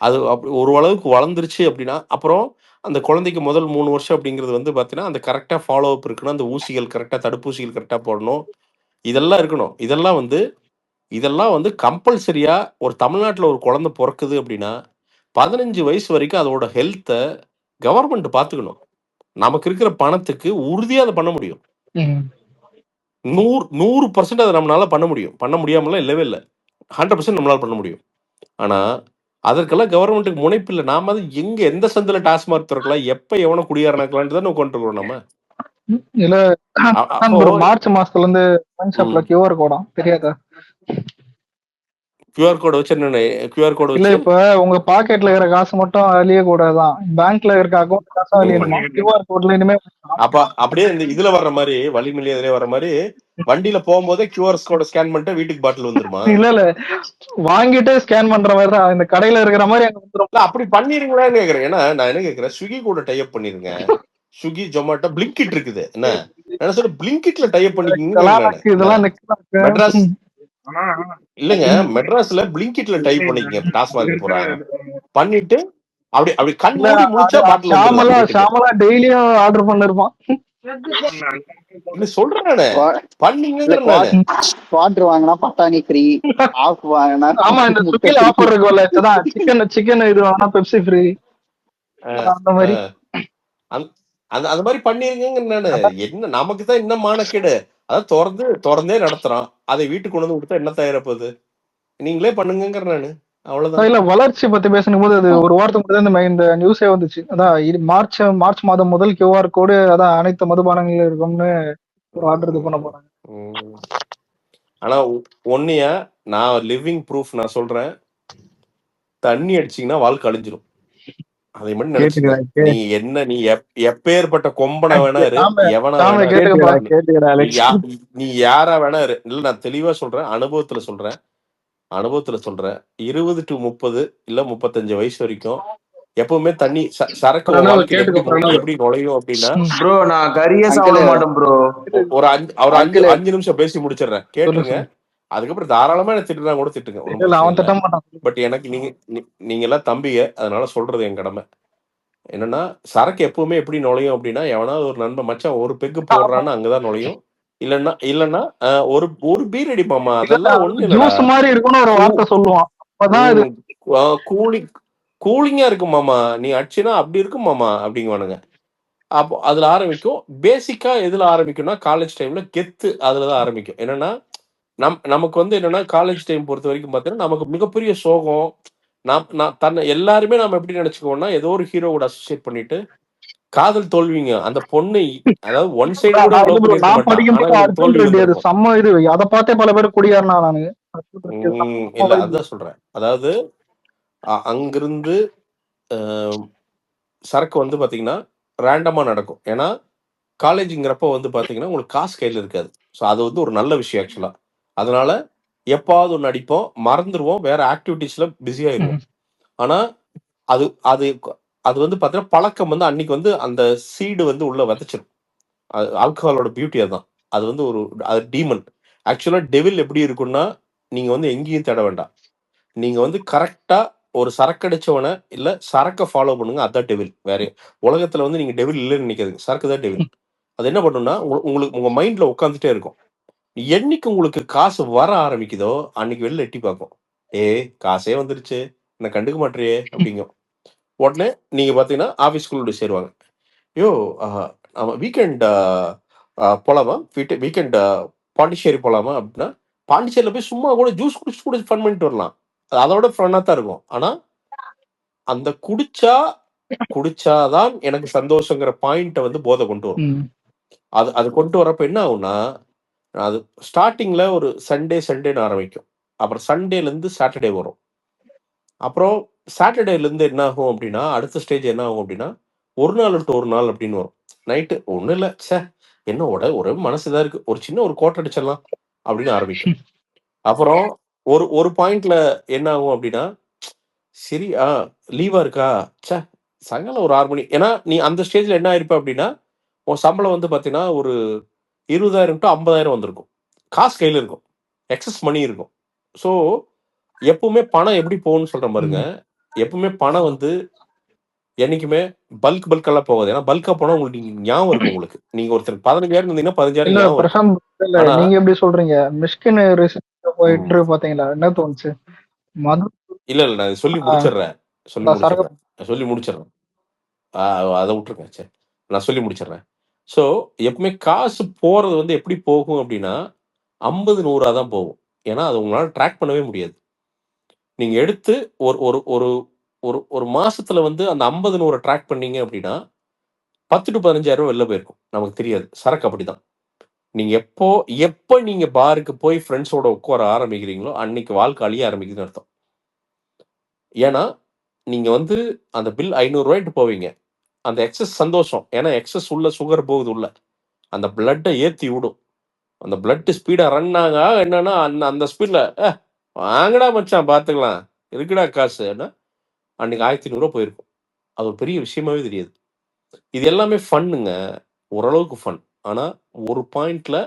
அது ஒரு அளவுக்கு வளர்ந்துருச்சு அப்படின்னா அப்புறம் அந்த குழந்தைக்கு முதல் 3 வருஷம் அப்படிங்கிறது வந்து பார்த்தீங்கன்னா அந்த கரெக்டாக ஃபாலோ அப் இருக்கணும். அந்த ஊசிகள் கரெக்டாக தடுப்பூசிகள் கரெக்டாக போடணும், இதெல்லாம் இருக்கணும். இதெல்லாம் வந்து கம்பல்சரியா ஒரு தமிழ்நாட்டில் ஒரு குழந்தை பிறக்குது அப்படின்னா 15 வயசு வரைக்கும் அதோட ஹெல்த்தை கவர்மெண்ட் பார்த்துக்கணும். நமக்கு இருக்கிற பணத்துக்கு உறுதியாக அதை பண்ண முடியும். 100% அதை நம்மளால பண்ண முடியும். பண்ண முடியாமலாம் இல்லவே இல்லை, 100% நம்மளால பண்ண முடியும். ஆனா அதற்கெல்லாம் கவர்மெண்ட்டுக்கு முனைப்பு இல்லை. நாம அது எங்க எந்த சந்தில டாஸ்மார்க் திறக்கலாம், எப்ப எவனை குடியாரனாக்கலான்னு தான் உட்காந்துருக்கோம் நம்ம. இல்ல மார்ச் மாசத்துல இருந்து QR கோடா தெரியாதா? QR கோட் வச்சு என்ன QR கோட் இல்ல இப்ப உங்க பாக்கெட்ல இருக்கிற காசு மட்டும் அழிய கூடாதான், பேங்க்ல இருக்க அக்கௌண்ட் காசு அழியணுமா? QR கோட்ல இனிமே அப்ப அப்படியே இந்த இதுல வர்ற மாதிரி வழிமொழி இதுல வர்ற மாதிரி வண்டியில போகும்போதே QR கோட் ஸ்கேன் பண்ணிட்டு வீட்டுக்கு பாட்டில் வந்துருமா? இல்ல வாங்கிட்டு ஸ்கேன் பண்ற மாதிரி தான் இந்த கடையில இருக்கிற மாதிரி அங்க வந்துரும். அப்படி பண்ணிருங்களான்னு கேக்குறேன். ஏன்னா நான் என்ன கேக்குறேன், ஸ்விக்கி கூட டைப் பண்ணிருங்க. ஸ்விக்கி ஜொமேட்டோ பிளிங்கிட் இருக்குது, என்ன சொல்ற பிளிங்கிட்ல டைப் பண்ணிக்கிங்க. மெட்ராஸ் இல்லங்க, மெட்ராஸ்ல பிளிங்கிட்ல டைப் பண்ணிக்கங்க. டாஸ்மார்க் போறாங்க பண்ணிட்டு அப்படி கண் மூடி முடிச்சா பாட்டில் ஷாமலா டெய்லியும் ஆர்டர் பண்ணிருப்பான். சொல்றேன் பண்ணீங்க. வாட்டர் வாங்கினா பட்டாணி ஃப்ரீ, ஆஃப் வாங்கினா ஆமா இந்த ஸ்விக்கில ஆஃபர் இருக்கும்ல, சிக்கன் இது வாங்கினா பெப்சி ஃப்ரீ. அஹ், அந்த மாதிரி அஹ். அந்த அந்த அந்த மாதிரி பண்ணிருங்க. நானு என்ன நமக்கு தான் என்ன மானக்கேடு. அதான் திறந்தே நடத்துறோம். அதை வீட்டுக்கு கொண்டு வந்து கொடுத்தா என்ன தயாரப்போகுது? நீங்களே பண்ணுங்கிற நானு. அவ்வளவுதான். இல்ல வளர்ச்சி பத்தி பேசும்போது அது ஒரு வாரத்துக்கு முன்னாடி இந்த நியூஸே வந்துச்சு. அதான் இது மார்ச் மாதம் முதல் QR கோடு அதான் அனைத்து மதுபானங்களும் இருக்கும்னு ஒரு ஆர்டர் இது பண்ண போறாங்க. உம். ஆனா ஒன்னியா நான் லிவிங் ப்ரூஃப் நான் சொல்றேன். தண்ணி அடிச்சீங்கன்னா வாழ்க்கை அழிஞ்சிரும். அதை மட்டும் நினைச்சுங்க. கேட்டுக்கிறேன் நீ என்ன நீ எப்பேற்பட்ட கொம்பனை வேணா இரு, எவனா தாமே வேணா இரு, கேட்டுக்கப்பா. கேட்டுக்கிறேன் நீ அலெக்ஸ். நீ யாரா வேணா இரு. இல்ல நான் தெளிவா சொல்றேன், அனுபவத்துல சொல்றேன் 20 to 30 இல்ல 35 வயசு வரைக்கும் எப்பவுமே தண்ணி சரக்கு உன் பிரணவ் வாழ்க்கையில கேட்டுக்க பிரணவ். எப்படி நுழையும் அப்படின்னா, ப்ரோ நான் கரியே சாப்பிட அங்கிள் மாட்டேன் ப்ரோ. ஒரு அங்கிள் 5 நிமிஷம் பேசி முடிச்சிடுறேன், சொல்லு கேட்டுருங்க. சொல்லு. அதுக்கப்புறம் தாராளமா என்ன திட்டுனா கூட திட்டுங்க, ஒன்றும் இல்ல பிரச்சனை அவன் இல்லை. திட்ட மாட்டான். பட் எனக்கு நீங்க எல்லாம் தம்பிங்க, அதனால சொல்றது என் கடமை. என்னன்னா சரக்கு எப்பவுமே எப்படி நுழையும் அப்படின்னா, எவனாவது ஒரு நண்பன் மச்சான் ஒரு பெக்கு போடுறான்னு அங்கதான் நுழையும். இல்லன்னா ஒரு பீர் அடிப்பாமா, அதெல்லாம் ஒண்ணு இல்லடா. ஜூஸ் மாதிரி இருக்கும்னு ஒரு வார்த்தை சொல்லுவான். அப்பதான் இது கூலிங்கா இருக்கும் மாமா, நீ அடிச்சுனா அப்படி இருக்கும் மாமா அப்படிங்குவானுங்க. அப்போ அதுல ஆரம்பிக்கும். பேசிக்கா எதுல ஆரம்பிக்கும்னா காலேஜ் டைம்ல கெத்து அதுலதான் ஆரம்பிக்கும். என்னன்னா நமக்கு வந்து என்னன்னா காலேஜ் டைம் பொறுத்த வரைக்கும் பாத்தீங்கன்னா நமக்கு மிகப்பெரிய சோகம். தன்னை எல்லாருமே நம்ம எப்படி நினைச்சுக்கோம்னா ஏதோ ஒரு ஹீரோ கூட அசோசியேட் பண்ணிட்டு காதல் தோல்விங்க. அந்த பொண்ணு அதாவது ஒன் சைடு கூட லவ் பண்ணிருக்க நான் மாட்டான், ஆனா படிக்கும்போது இவனுக்கு அர்ஜுன் தோல்வி ரெட்டி அது வந்திருக்கும். செம்ம இது. அதை பார்த்தே பல பேர் குடியாருனா நானு. இல்ல அதான் சொல்றேன். அதாவது அங்கிருந்து சரக்கு வந்து பாத்தீங்கன்னா ரேண்டமா நடக்கும். ஏன்னா காலேஜுங்கிறப்ப வந்து பாத்தீங்கன்னா உங்களுக்கு காசு கையில இருக்காது. ஸோ அது வந்து ஒரு நல்ல விஷயம் ஆக்சுவலா. அதனால எப்பாவது ஒன்று அடிப்போம், மறந்துடுவோம், வேற ஆக்டிவிட்டிஸ்ல பிஸி ஆயிடுவோம். ஆனா அது அது அது வந்து பாத்தீங்கன்னா பழக்கம் வந்து அன்னைக்கு வந்து அந்த சீடு வந்து உள்ள விதைச்சிடும். ஆல்கஹாலோட பியூட்டி அதுதான். அது வந்து அது டீமன். ஆக்சுவலா டெவில் எப்படி இருக்கும்னா, நீங்க வந்து எங்கேயும் தேட வேண்டாம். நீங்க வந்து கரெக்டா ஒரு சரக்கடிச்சவனை இல்ல சரக்க ஃபாலோ பண்ணுங்க, அதான் டெவில். வேற உலகத்துல வந்து நீங்க டெவில் இல்லைன்னு நினைக்காதுங்க, சரக்கு தான் டெவில். அது என்ன பண்ணும்னா உங்களுக்கு உங்க மைண்ட்ல உட்காந்துட்டே இருக்கும். என்னைக்கு உங்களுக்கு காசு வர ஆரம்பிக்குதோ அன்னைக்கு வெளில எட்டி பார்க்கும். காசே வந்துருச்சு, என்ன கண்டுக்க மாட்டேறியே அப்படிங்கும். உடனே நீங்க பாத்தீங்கன்னா ஆபீஸ்குள்ள சேருவாங்க. யோ வீக்கெண்ட் போலாமா, வீக்கெண்ட் பாண்டிச்சேரி போலாமா அப்படின்னா, பாண்டிச்சேரியில போய் சும்மா கூட ஜூஸ் குடிச்சு கூட ஃபன் பண்ணிட்டு வரலாம். அதோட ஃபன்னா தான் இருக்கும். ஆனா அந்த குடிச்சாதான் எனக்கு சந்தோஷங்கிற பாயிண்ட வந்து போதை கொண்டு வரும். அது கொண்டு வரப்ப என்ன ஆகும்னா, அது ஸ்டார்டிங்ல ஒரு சண்டேன்னு ஆரம்பிக்கும். அப்புறம் சண்டேல இருந்து சாட்டர்டே வரும். அப்புறம் சாட்டர்டேல இருந்து என்ன ஆகும் அப்படின்னா, அடுத்த ஸ்டேஜ் என்ன ஆகும் அப்படின்னா, ஒரு நாள் விட்டு ஒரு நாள் அப்படின்னு வரும். நைட்டு ஒண்ணும் இல்ல, என்ன ஒரே மனசு இதா இருக்கு, ஒரு சின்ன ஒரு கோட்டை அடிச்சிடலாம் அப்படின்னு ஆரம்பிக்கும். அப்புறம் ஒரு பாயிண்ட்ல என்ன ஆகும் அப்படின்னா, சரி லீவா இருக்கா, சாயங்காலம் ஒரு 6 மணி. ஏன்னா நீ அந்த ஸ்டேஜ்ல என்ன ஆயிருப்ப அப்படின்னா, உன் சம்பளம் வந்து பாத்தீங்கன்னா ஒரு 20,000 to 50,000 வந்திருக்கும். காசு கையில இருக்கும், எக்ஸஸ் மணி இருக்கும். ஸோ எப்பவுமே பணம் எப்படி போகும்னு சொல்ற பாருங்க. எப்பவுமே பணம் வந்து என்னைக்குமே பல்கெல்லாம் போகாது. ஏன்னா பல்கா போனா உங்களுக்கு ஞாபகம் இருக்கும். உங்களுக்கு நீங்க ஒருத்தருக்கு 15,000 இருந்தீங்கன்னா 15,000 இல்ல ஞாபகம் இருக்கும். பிரசாந்த், இல்ல ஆனா நீங்க எப்படி சொல்றீங்க? மிஷ்கின் போயிட்டு பாத்தீங்களா, என்ன தோணுச்சு? மது இல்ல நான் சொல்லி முடிச்சிடுறேன். அதை விட்டுருங்க. சரி, நான் சொல்லி முடிச்சிடுறேன். ஸோ எப்பவுமே காசு போறது வந்து எப்படி போகும் அப்படின்னா 50-100 தான் போகும். ஏன்னா அதை உங்களால ட்ராக் பண்ணவே முடியாது. நீங்க எடுத்து ஒரு ஒரு ஒரு ஒரு ஒரு மாசத்துல வந்து அந்த 50-100 ட்ராக் பண்ணீங்க அப்படின்னா 10 to 15,000 வெளில போயிருக்கும். நமக்கு தெரியாது. சரக்கு அப்படிதான். நீங்க எப்போ நீங்க பாருக்கு போய் ஃப்ரெண்ட்ஸோட உட்கார ஆரம்பிக்கிறீங்களோ அன்னைக்கு வாழ்க்கை அழிய ஆரம்பிக்குதுன்னு அர்த்தம். ஏன்னா நீங்க வந்து அந்த பில் 500 ரூபாய்ட்டு போவீங்க. அந்த எக்ஸஸ் சந்தோஷம். ஏன்னா எக்ஸஸ் உள்ள சுகர் போகுது உள்ள. அந்த பிளட்டை ஏத்தி விடும். அந்த பிளட் ஸ்பீடா ரன் ஆக என்னன்னா அந்த ஸ்பீட்ல வாங்கடா மச்சான் பாத்துக்கலாம், இருக்குடா காசு, அன்னைக்கு 1,100 போயிருக்கும். அது ஒரு பெரிய விஷயமாவே தெரியாது. இது எல்லாமே ஃபன்னுங்க, ஓரளவுக்கு ஃபன். ஆனா ஒரு பாயிண்ட்ல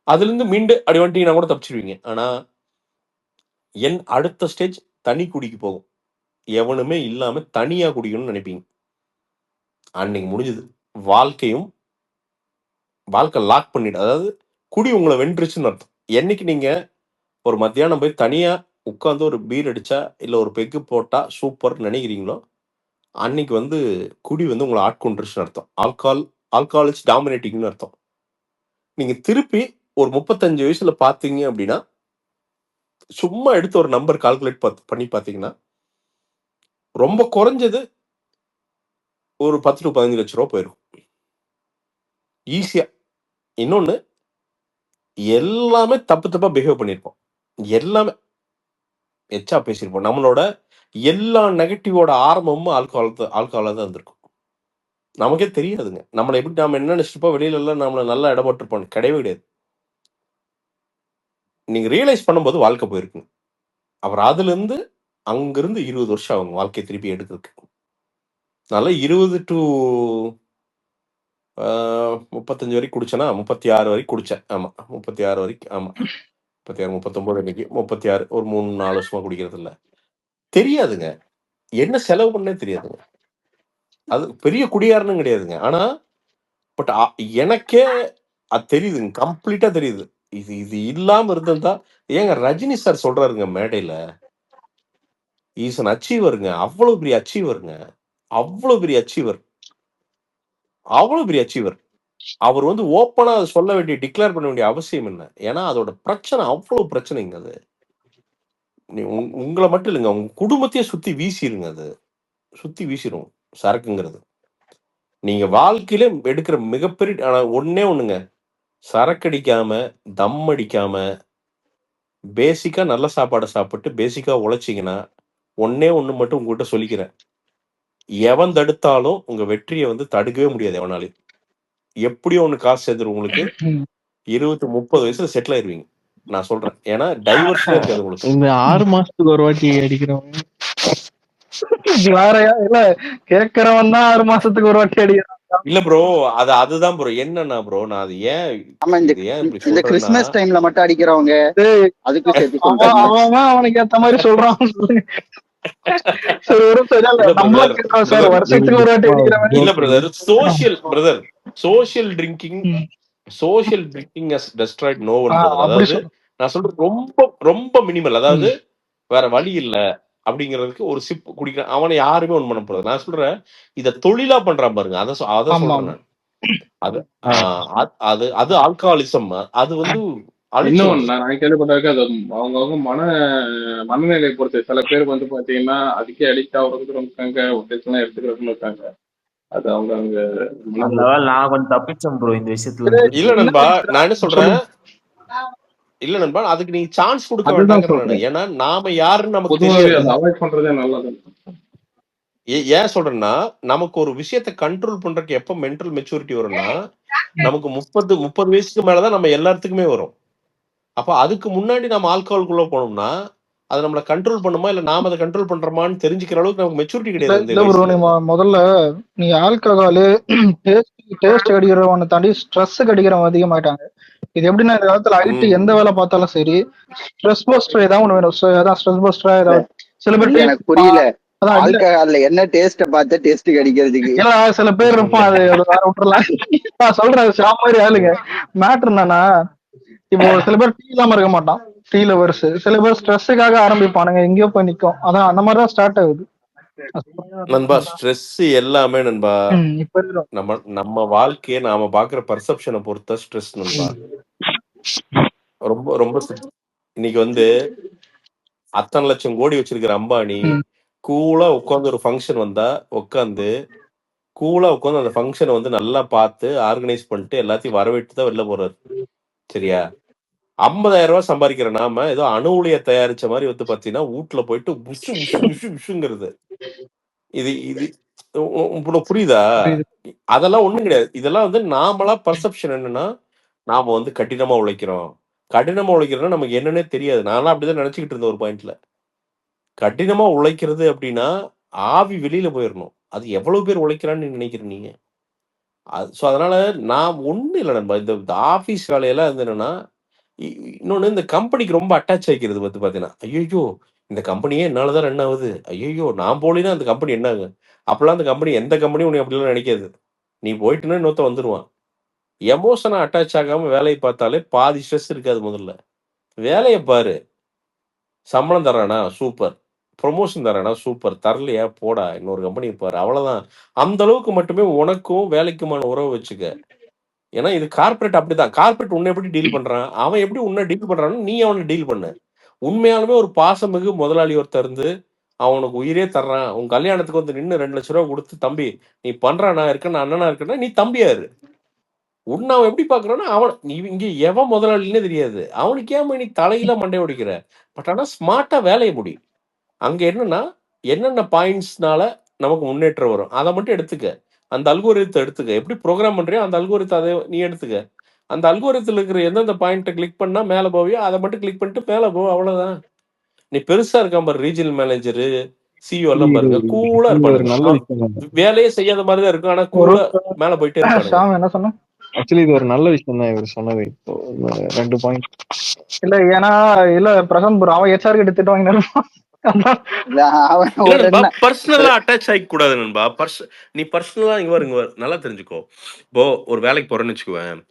அதுல இருந்து மீண்டு அடி வந்துட்டீங்கன்னா கூட தப்பிச்சிருவீங்க. ஆனா என் அடுத்த ஸ்டேஜ் தனி குடிக்கு போகும். எவனுமே இல்லாம தனியா குடிக்கணும்னு நினைப்பீங்க. அன்னைக்கு முடிஞ்சது. வாழ்க்கை லாக் பண்ணிடு. அதாவது குடி உங்களை வென்றுச்சுன்னு அர்த்தம். என்னைக்கு நீங்க ஒரு மத்தியானம் போய் தனியா உட்காந்து ஒரு பீர் அடிச்சா இல்ல ஒரு பெக்கு போட்டா சூப்பர் நினைக்கிறீங்களோ அன்னைக்கு வந்து குடி வந்து உங்களை ஆட்கொண்டுருச்சுன்னு அர்த்தம். ஆல்காலிக்ஸ் டாமினேட்டிங்னு அர்த்தம். நீங்க திருப்பி ஒரு 35 வயசுல பாத்தீங்க அப்படின்னா, சும்மா எடுத்து ஒரு நம்பர் கால்குலேட் பண்ணி பாத்தீங்கன்னா, ரொம்ப குறைஞ்சது ஒரு 10 to 15 லட்ச ரூபா போயிடும் ஈஸியா. இன்னொன்னு, எல்லாமே தப்பு தப்பா பிஹேவ் பண்ணிருப்போம். எல்லாமே எச்சா பேசியிருப்போம். நம்மளோட எல்லா நெகட்டிவோட ஆரம்பமும் ஆல்கஹாலா தான் இருந்திருக்கும். நமக்கே தெரியாதுங்க. நம்மள எப்படி நாம என்ன நினைச்சிருப்போம், வெளியில எல்லாம் நம்மள நல்லா இடப்பட்டிருப்போம். கிடையவே கிடையாது. நீங்க ரியலைஸ் பண்ணும்போது வாழ்க்கை போயிருக்குங்க. அப்புறம் அதுலேருந்து அங்கிருந்து 20 வருஷம் ஆகுங்க வாழ்க்கையை திருப்பி எடுக்கிறதுக்கு. அதனால 20 to 35 வரைக்கும் குடிச்சேன்னா, 36 வரைக்கும் குடிச்சேன். ஆமா, 36 வரைக்கும். ஆமா, 36, 39 இன்னைக்கு 36. ஒரு 3-4 வருஷமா குடிக்கிறது இல்ல. தெரியாதுங்க. என்ன செலவு பண்ணே தெரியாதுங்க. அது பெரிய குடியாரனும் கிடையாதுங்க. ஆனா பட் எனக்கே அது தெரியுதுங்க. கம்ப்ளீட்டா தெரியுது. இது இது இல்லாம இருந்திருந்தா ஏங்க ரஜினி சார் சொல்றாருங்க மேடையில, இஸ் அன் அச்சீவருங்க. அவ்வளவு பெரிய அச்சீவருங்க. அவ்வளவு பெரிய அச்சீவர். அவ்வளவு பெரிய அச்சீவர். அவர் வந்து ஓப்பனா அதை சொல்ல வேண்டிய டிக்ளேர் பண்ண வேண்டிய அவசியம் என்ன? ஏன்னா அதோட பிரச்சனை அவ்வளவு பிரச்சனைங்க அது. உங்களை மட்டும் இல்லைங்க, உங்க குடும்பத்தையே சுத்தி வீசிருங்க. அது சுத்தி வீசிரும் சரக்குங்கிறது. நீங்க வாழ்க்கையில எடுக்கிற மிகப்பெரிய ஒண்ணே ஒண்ணுங்க, சரக்கு அடிக்காம, தம் அடிக்காம, பேசிக்கா நல்ல சாப்பாடை சாப்பிட்டு பேசிக்கா உழைச்சிங்கன்னா, ஒண்ணே ஒண்ணு மட்டும் உங்ககிட்ட சொல்லிக்கிறேன், எவன் தடுத்தாலும் உங்க வெற்றியை வந்து தடுக்கவே முடியாது எவனாலையும். எப்படியோ ஒண்ணு காசு சேர்ந்துரும் உங்களுக்கு. 20-30 வயசுல செட்டில் ஆயிருவீங்க. நான் சொல்றேன். ஏன்னா டைவர்ஷனே இருக்காது உங்களுக்கு. இந்த 6 மாசத்துக்கு ஒரு வாட்டி அடிக்கிறவங்க வேறயா? இல்ல கேட்கறவன் தான் 6 மாசத்துக்கு ஒரு வாட்டி அடிக்கிறான். இல்ல ப்ரோ, அதுதான் ப்ரோ. என்னன்னா ப்ரோ, நான் அது ஏன் இப்படி இந்த சொல்றேன்னா, கிறிஸ்துமஸ் டைம்ல மட்டும் அடிக்கிறவங்க அதுக்கு சேர்த்து சொல்றேன். அவன் அவனுக்கு ஏத்த மாதிரி சொல்றான். சரி, ஒரு சரியா இல்ல நம்மளா brother, கேட்கறோம் சார், brother. வருஷத்துக்கு ஒரு வாட்டி அடிக்கிறவன். இல்ல brother, social drinking has destroyed no one brother. அப்படி அதாவது நான் சொல்றது ரொம்ப ரொம்ப மினிமல். அதாவது வேற வழி இல்ல அப்படிங்கிறதுக்கு ஒரு சிப் குடிக்கிறேன், அவனை யாருமே ஒண்ணு பண்ண போறது. நான் சொல்றேன், இத தொழிலா பண்றான் பாருங்க, அத சொல்றேன் நான். அது அது அது ஆல்கஹாலிசம். அது வந்து இன்னொன்னு நான் கேள்விப்பட்டிருக்கேன், அது அவங்கவுங்க மனநிலை பொறுத்து. சில பேருக்கு வந்து பாத்தீங்கன்னா அதுக்கே அடிக்ட் ஆகுறதுக்கு இருக்காங்க, ஒட்டேஷன்லாம் எடுத்துக்கிறவங்களும் இருக்காங்க. அது அவங்க நான் கொஞ்சம் தப்பிச்சேன் ப்ரோ இந்த விஷயத்துல. இல்ல நண்பா, நான் என்ன சொல்றேன், இல்ல நண்பா, அதுக்கு நீங்க சான்ஸ் கொடுக்க வேண்டாங்க. ஏன்னா நாம யாருன்னு நமக்கு பொதுவாகவே அதை அவாய்ட் பண்றதே நல்லது. ஏன் சொல்றேன்னா, நமக்கு ஒரு விஷயத்தை கண்ட்ரோல் பண்றதுக்கு எப்ப மென்டல் மெச்சூரிட்டி வரும்னா, நமக்கு 30 வயசுக்கு மேலதான் நம்ம எல்லாத்துக்குமே வரும். அப்ப அதுக்கு முன்னாடி நம்ம ஆல்கஹால்குள்ள போனோம்னா, அதை நம்மள கண்ட்ரோல் பண்ணுமா இல்ல நாம அதை கண்ட்ரோல் பண்றோமான்னு தெரிஞ்சுக்கிற அளவுக்கு நமக்கு மெச்சூரிட்டி கிடையாது. முதல்ல நீ ஆல்கஹாலு டேஸ்ட் அடிக்கிறவனை தாண்டி ஸ்ட்ரெஸ் அடிக்கிறவன் அதிகமாயிட்டாங்க. இது எப்படின்னா, இந்த காலத்துல ஐடி எந்த வேலை பார்த்தாலும் சரி, ஸ்ட்ரெஸ் பஸ்டர் ஏதாவது ஒண்ணு வேணும். ஸ்ட்ரெஸ் பஸ்டர் ஏதாவது. சில பேர் எனக்கு புரியல, ஆல்கஹால்ல என்ன டேஸ்ட பார்த்து டேஸ்ட் அடிக்கிறதுக்கு. சில பேர் இருப்பான், அது விட்டுறலாம். நான் சொல்றேன், ஷாப் மாதிரி ஆளுங்க. மேட்டர் என்னன்னா, இப்போ சில பேர் டீ இல்லாம இருக்க மாட்டான், டீல வருஷ. சில பேர் ஸ்ட்ரெஸ்ஸுக்காக ஆரம்பிப்பானுங்க, எங்கேயோ போய் நிக்கும். அதான் அந்த மாதிரிதான் ஸ்டார்ட் ஆகுது நண்பா. ஸ்ட்ரெஸ் எல்லாமே நண்பா, நம்ம வாழ்க்கையை நாம பாக்குற பர்செப்ஷனை பொறுத்த ஸ்ட்ரெஸ் நண்பா. ரொம்ப ரொம்ப இன்னைக்கு வந்து அத்தனை லட்சம் கோடி வச்சிருக்கிற அம்பானி கூலா உட்காந்து ஒரு ஃபங்க்ஷன் வந்தா உட்காந்து கூலா உட்காந்து அந்த ஃபங்க்ஷனை வந்து நல்லா பார்த்து ஆர்கனைஸ் பண்ணிட்டு எல்லாத்தையும் வரவேற்று தான் வெளில போறாரு. சரியா? 50,000 ரூபாய் சம்பாதிக்கிற நாம ஏதோ அணு உலைய தயாரிச்ச மாதிரி வந்து பாத்தீங்கன்னா வீட்டுல போயிட்டு விஷுங்கிறது. இது புரியுதா? அதெல்லாம் ஒண்ணும் கிடையாது. இதெல்லாம் வந்து நாமளா பர்செப்ஷன் என்னன்னா, நாம வந்து கடினமா உழைக்கிறோம். கடினமா உழைக்கிறோம்னா நமக்கு என்னன்னே தெரியாது. நான்லாம் அப்படிதான் நினைச்சுக்கிட்டு இருந்தேன் ஒரு பாயிண்ட்ல. கடினமா உழைக்கிறது அப்படின்னா ஆவி வெளியில போயிடணும். அது எவ்வளவு பேர் உழைக்கிறான்னு நினைக்கிற நீங்க? சோ அதனால நான் ஒண்ணு இல்லை நண்பா, இந்த ஆபீஸ் வேலையெல்லாம் வந்து என்னன்னா, இன்னொன்னு இந்த கம்பெனிக்கு ரொம்ப அட்டாச் ஆகிக்கிறது வந்து பாத்தீங்கன்னா, ஐயோ இந்த கம்பெனியே என்னாலதான் ரன் ஆகுது, ஐயோ நான் போலினா அந்த கம்பெனி என்ன ஆகும். அப்பெல்லாம் அந்த கம்பெனி எந்த கம்பெனியும் உன்னை அப்படிலாம் நினைக்காது. நீ போயிட்டுன்னா இன்னொருத்த வந்துருவான். எமோஷனா அட்டாச் ஆகாம வேலையை பார்த்தாலே பாதி ஸ்ட்ரெஸ் இருக்காது. முதல்ல வேலையை பாரு, சம்பளம் தரானா சூப்பர், ப்ரொமோஷன் தரேனா சூப்பர், தரலையா போடா இன்னொரு கம்பெனி பாரு, அவ்வளவுதான். அந்த அளவுக்கு மட்டுமே உனக்கும் வேலைக்குமான உறவு வச்சுக்க. ஏன்னா இது கார்ப்பரேட் அப்படிதான். கார்ப்பரேட் உன்னை எப்படி டீல் பண்றான், அவன் எப்படி உன்னை டீல் பண்றான்னு நீ அவனை டீல் பண்ணு. உண்மையாலுமே ஒரு பாசமிகு முதலாளி ஒருத்தர் இருந்து அவனுக்கு உயிரே தர்றான், உன் கல்யாணத்துக்கு வந்து நின்று 2 லட்ச ரூபா கொடுத்து, தம்பி நீ பண்றா, நான் இருக்கேன், நான் அண்ணனா இருக்கேன்னா நீ தம்பியாரு. உன்னை அவன் எப்படி பாக்குறான்னா, அவன் நீ இங்க எவன் முதலாளின்னே தெரியாது, அவனுக்கு ஏன் நீ தலையில மண்டை உடைக்கிற? பட் ஆனா ஸ்மார்ட்டா வேலையை முடி. அங்க என்னன்னா என்னென்ன பாயிண்ட்ஸ்னால நமக்கு முன்னேற்றம் வரும் அதை மட்டும் எடுத்துக்க. அந்த அல்கோரிதத்தை எடுத்துக்க. எப்படி ப்ரோக்ராம் பண்றியோ அந்த அல்கோரித்தை அதை நீ எடுத்துக்க. அந்த அல்கோரித்தில் இருக்கிற எந்தெந்த பாயிண்ட்டை கிளிக் பண்ணா மேல போவியோ அதை மட்டும் கிளிக் பண்ணிட்டு மேல போ, அவ்வளவுதான். நீ பெருசா இருக்கான் பாரு ரீஜனல் மேனேஜரு, சிஇஓ எல்லாம் பாருங்க, கூலா இது ஒரு இருப்பானுங்க. நல்ல அவன் விஷயம் தான். வேலையே செய்யாத மாதிரி தான் இருக்கும், ஆனா ஒரு கூலா மேல போயிட்டே இருப்பானுங்க. ஷாம் என்ன சொன்ன? ஆக்சுவலி இது ஒரு நல்ல விஷயம் தான் இவர் சொன்னது. இப்போ 2 பாயிண்ட். இல்ல ஏன்னா இல்ல பிரசாந்த் ப்ரோ அவன் HR கிட்ட திட்டு வாங்கினான். அவன் இல்ல ஒரு நண்பா, என்ன பர்சனலா அட்டாச் ஆகிக்க கூடாது நண்பா. நீ பர்சனலா இங்க வரு நல்லா தெரிஞ்சுக்கோ. இப்போ ஒரு வேலைக்கு போறேன்னு வச்சுக்குவேன்,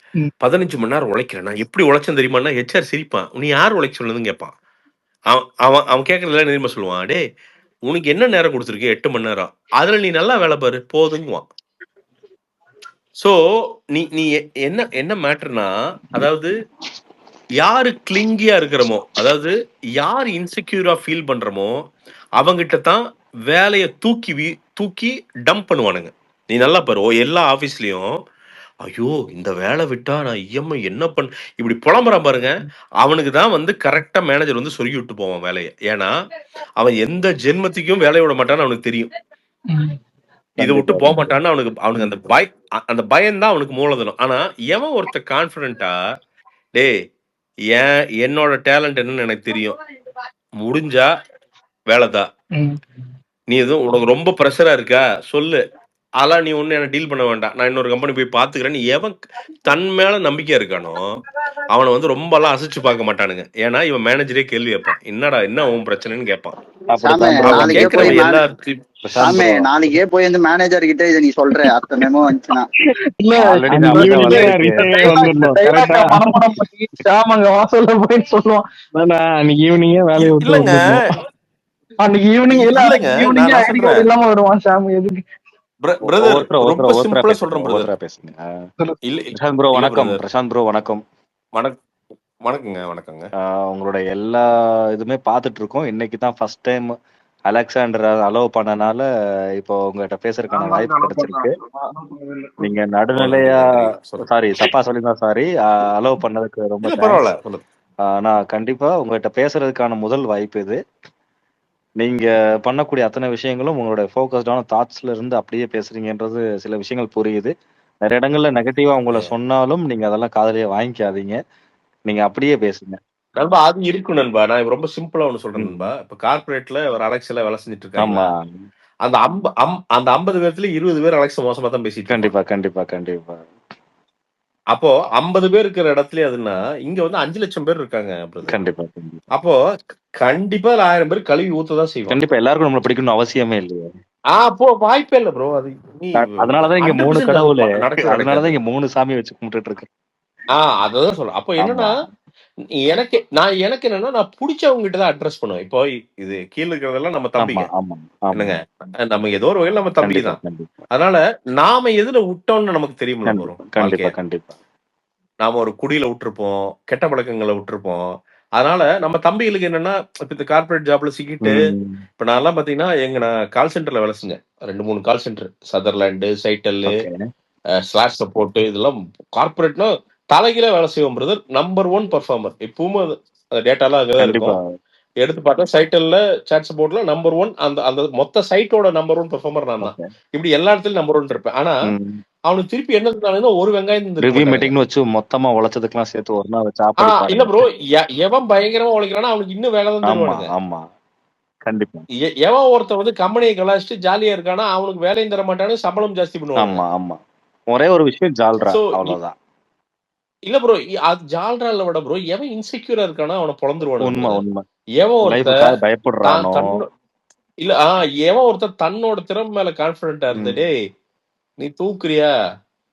15 மணி நேரம் உழைக்கிறேன், நான் எப்படி உழைச்சேன் தெரியுமா? HR சிரிப்பான், நீ யார் உழைக்க சொல்லுதுன்னு கேட்பான். அவன் அவன் அவன் கேட்கறதுல தெரியுமா சொல்லுவான், டே உனக்கு என்ன நேரம் கொடுத்துருக்கு, 8 மணி நேரம், அதுல நீ நல்லா வேலை பாரு போதுங்குவான். சோ நீ நீ என்ன என்ன மேட்டர்னா, அதாவது யாரு கிளிங்கியா இருக்கிறோமோ, அதாவது யார் இன்செக்யூரா ஃபீல் பண்றோமோ அவங்கிட்ட தான் வேலையை தூக்கி டம்ப் பண்ணுவானுங்க. நீ நல்லா பாரு, எல்லா ஆபீஸ்லயும் ஐயோ இந்த வேலை விட்டா நான் இஎம்ஐ என்ன இப்படி புலம்புறான் பாருங்க. அவனுக்கு தான் வந்து கரெக்டா மேனேஜர் வந்து சொல்லி விட்டு போவான் வேலையை. ஏன்னா அவன் எந்த ஜென்மத்துக்கும் வேலையை விட மாட்டான்னு அவனுக்கு தெரியும், இதை விட்டு போக மாட்டான்னு அவனுக்கு அந்த பயம்தான் அவனுக்கு மூலதனம். ஆனா எவன் ஒருத்த கான்பிடண்டா, டே என்னோட டேலண்ட் என்னன்னு எனக்கு தெரியும், முடிஞ்சா வேலைதான், நீ எதுவும் உனக்கு ரொம்ப ப்ரெஷரா இருக்கா சொல்லு, அதெல்லாம் நீ ஒண்ணு என்ன டீல் பண்ண வேண்டாம், நான் இன்னொரு கம்பெனி போய் பாத்துக்கிறேன்னு எவன் தன் மேல நம்பிக்கையா இருக்கானோ அவனை வந்து ரொம்ப எல்லாம் அசைச்சு பார்க்க மாட்டானுங்க. ஏன்னா இவன் மேனேஜரே கேள்வி கேட்பான், என்னடா என்ன உன் பிரச்சனைன்னு கேட்பான். சாமே அப்படித்தான் அவன் நாளைக்கே போய் கேட்கறவன் எல்லாத்தையும் சாமே நாளைக்கே போய் இந்த மேனேஜர் கிட்ட இதை நீ சொல்ற அடுத்த மெமோ வந்துச்சுன்னா இல்ல ஆல்ரெடி அந்த நான் ஈவினிங்கே ரிசைனே வந்துடணும். டைலாக் கரெக்டா? மனப்படம் பண்ணி ஷாம் அங்க வாசல்ல போய் சொல்லுவான். அன்னைக்கு ஈவினிங்கே வேலையை விட்டு இல்லங்க வந்துடணும். அன்னைக்கு ஈவினிங் இல்ல இல்லங்க, ஈவினிங்கே நான் ஐடி சொல்றேன் கார்டு இல்லாம வருவான் ஷாம். எதுக்கு பிரதர், ரொம்ப சிம்பிளா சொல்றேன் பிரதர். ஒவ்வொருத்தரா பேசுங்க. இல்ல பிரசாந்த் ப்ரோ இல்ல வணக்கம். பிரதர், பிரசாந்த் ப்ரோ வணக்கம். வணக்கங்க. உங்களோட எல்லா இதுமே பார்த்துட்டு இருக்கோம். இன்னைக்கு தான் ஃபர்ஸ்ட் டைம் அலெக்சாண்டர் அலோவ் பண்ணனால இப்போ உங்ககிட்ட பேசுறதுக்கான வாய்ப்பு கிடைச்சிருக்கு. நீங்க நடுநிலையா சாரி தப்பா சொல்லிருந்தா சாரி, அலோவ் பண்ணதுக்கு ரொம்ப பரவாயில்ல. நான் கண்டிப்பா உங்ககிட்ட பேசுறதுக்கான முதல் வாய்ப்பு இது. நீங்க பண்ணக்கூடிய அத்தனை விஷயங்களும் உங்களோட ஃபோக்கஸ்டான தாட்ஸ்ல இருந்து அப்படியே பேசுறீங்கன்றது சில விஷயங்கள் புரியுது. நிறைய இடங்கள்ல நெகட்டிவா உங்களை சொன்னாலும் நீங்க அதெல்லாம் காதலியே வாங்கிக்காதீங்க, நீங்க அப்படியே பேசுங்க நண்பா. அது இருக்கும் நண்பா. நான் ரொம்ப சிம்பிளா ஒண்ணு சொல்றேன் நண்பா. இப்ப கார்பரேட்ல ஒரு அலெக்ஸ்ல வேலை செஞ்சுட்டு இருக்காங்க. அந்த 50 பேர்த்துல 20 பேர் அலெக்ஸ் மோசமா தான் பேசிட்டு. கண்டிப்பா. அப்போ 50 பேர் இருக்கிற இடத்துல அதுன்னா இங்க வந்து 5 லட்சம் பேர் இருக்காங்க. கண்டிப்பா. அப்போ கண்டிப்பா 1000 பேர் கழுவி ஊத்ததான் செய்வோம். கண்டிப்பா எல்லாருக்கும் நம்மள பிடிக்கணும் அவசியமே இல்லையா? அப்போ வாய்ப்பே இல்ல ப்ரோ. அது அதனாலதான் இங்க 3 கடவுளே, அதனாலதான் இங்க 3 சாமி வச்சு கும்பிட்டுட்டு இருக்கேன். அததான் சொல்றேன். அப்போ என்னன்னா எனக்கு என்னன்னா நான் பிடிச்சவங்க கிட்ட தான் அட்ரஸ் பண்ணுவேன். இப்போ இது கீழே இருக்கிறதெல்லாம் நம்ம தம்பிங்க என்னங்க, நம்ம ஏதோ ஒரு வகையில் நம்ம தம்பி தான். அதனால நாம எதுல விட்டோம்னு நமக்கு தெரியுமா வரும். கண்டிப்பா நாம ஒரு குடியில விட்டுருப்போம், கெட்ட பழக்கங்களை விட்டுருப்போம். அதனால நம்ம தம்பிகளுக்கு என்னன்னா இப்ப இந்த கார்பரேட் ஜாப்ல சிக்கிட்டு, இப்ப நான் எல்லாம் பாத்தீங்கன்னா நான் கால் சென்டர்ல வேலை செஞ்சேன். 2-3 call centre, Sutherland, சைட்டல், slash support, இதெல்லாம் கார்பரேட்னா தலைகீழ வேலை செய்வோம் பிரதர். நம்பர் 1 பெர்ஃபார்மர் எப்பவுமே அந்த டேட்டாலாம் அங்கதான் இருக்கும். எடுத்து பார்த்தா சைட்டல்ல சாட் சப்போர்ட்ல நம்பர் 1, அந்த மொத்த சைட்டோட நம்பர் 1 பெர்ஃபார்மர் நான் தான். இப்படி எல்லா இடத்துலயும் நம்பர் 1 இருப்பேன். ஆனா அவனுக்கு திருப்பி என்ன இருந்தாலும் ஒரு வெங்காயம் ரிவ்யூ மீட்டிங்னு வச்சு மொத்தமா உழைச்சதுக்கெல்லாம் சேர்த்து ஒரு நாள் வச்சு இல்ல ப்ரோ, எவன் பயங்கரமா உழைக்கிறானா அவனுக்கு இன்னும் வேலை தான் தருவானுங்க. ஆமா கண்டிப்பா. எவன் ஒருத்தன் வந்து கம்பெனியை கலாச்சிட்டு ஜாலியா இருக்கானா அவனுக்கு வேலையும் தர மாட்டானு, சம்பளம் ஜாஸ்தி பண்ணுவாங்க. ஆமா ஒரே ஒரு விஷயம் ஜால்ரா, அவ்வளவுதான். இல்ல ப்ரோ, அது ஜால்ரால விட ப்ரோ எவன் இன்செக்யூரா இருக்கானா அவனை பொழந்துருவானு. உண்மை. எவன் ஒருத்தன் பயப்படுறானோ இல்ல எவன் ஒருத்தன் தன்னோட திறமை மேல கான்பிடண்டா இருந்தே, நீ தூக்குறியா,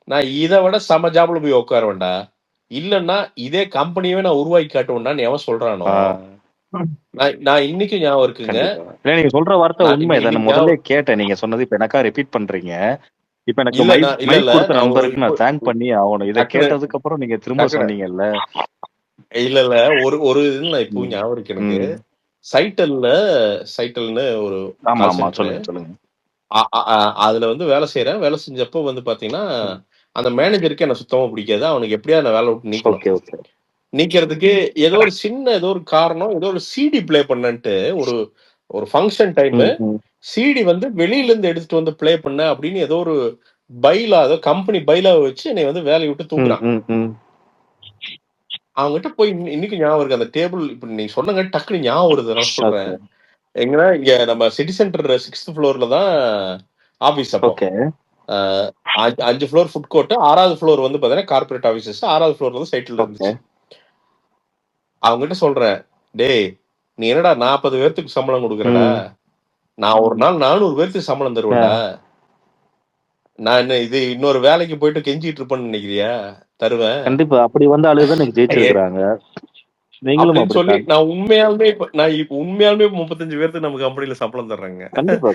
நான் இதை விட சம ஜாப்ல போய் உட்கார வேண்டா, இல்லன்னா இதே கம்பெனியவே நான் உருவாக்கி காட்டுவேன்டான்னு எவன் சொல்றானோ நான் இன்னைக்கும் ஞாபகம் இருக்குங்க. கண்டிப்பா. இல்ல நீங்க சொல்ற வார்த்தை நான் உண்மை. இத நான் முதல்ல ஞாபகம் கேட்டேன். நீங்க சொன்னது இப்ப எனக்கா ரிப்பீட் பண்றீங்க. இப்ப எனக்கு இல்ல நான் இல்ல மைக் கொடுத்த நான் ஒரு நண்பருக்கு நான் தேங்க் பண்ணி ஆகணும். இத டக்குனு கேட்டதுக்கு அப்புறம் நீங்க திரும்ப டக்குனு சொன்னீங்கல்ல. இல்ல ஒரு இது நான் இப்போ ஞாபகம் இருக்கு எனக்கு. சைட்டல்னு ஒரு ஆமா கால் ஆமா சென்டர். சொல்லுங்க. அதுல வந்து வேலை செய்யறேன். வேலை செஞ்சப்போ வந்து பாத்தீங்கன்னா அந்த மேனேஜருக்கு என்ன சுத்தமா பிடிக்காது. அவனுக்கு எப்படியா அந்த வேலை விட்டு நீக்கணும். ஓகே. நீக்கிறதுக்கு ஏதோ ஒரு காரணம், ஏதோ ஒரு சிடி பிளே பண்ணன்ட்டு ஒரு ஃபங்க்ஷன் டைம் சிடி வந்து வெளியில இருந்து எடுத்துட்டு வந்து பிளே பண்ண அப்படின்னு ஏதோ ஒரு ஏதோ கம்பெனி பைலாவை வச்சு என்னை வந்து வேலையை விட்டு தூக்குறான். அவங்ககிட்ட போய் இன்னைக்கு ஞாபகம் இருக்கு. அந்த டேபிள் இப்ப நீங்க சொன்னங்க டக்குனு ஞாபகம் வருது. நான் சொல்றேன் எங்கன்னா இங்க நம்ம சிட்டி சென்டர் 6th ஃப்ளோர்ல தான் ஆபீஸ். அப்போ 5 ஃப்ளோர் ஃபுட் கோர்ட், 6வது ஃப்ளோர் வந்து பாத்தீங்கன்னா கார்பரேட் ஆபீசஸ், 6வது ஃப்ளோர் வந்து சைட்ல இருந்துச்சு. அவங்ககிட்ட சொல்றேன், டேய் நீ என்னடா 40 பேர்த்துக்கு சம்பளம் கொடுக்குறடா, நான் ஒரு நாள் 400 பேர்த்துக்கு சம்பளம் தருவேன்டா. நான் என்ன இது இன்னொரு வேலைக்கு போயிட்டு கெஞ்சிட்டு இருப்பேன்னு நினைக்கிறியா? தருவேன். கண்டிப்பா. அப்படி வந்த ஆளுதான் இன்னைக்கு ஜெயிச்சிருக்காங்க. நீங்களும் சொல்லி நான் உண்மையாலுமே 35 பேர்த்துக்கு நம்ம கம்பெனில சம்பளம் தர்றாங்க. கண்டிப்பா.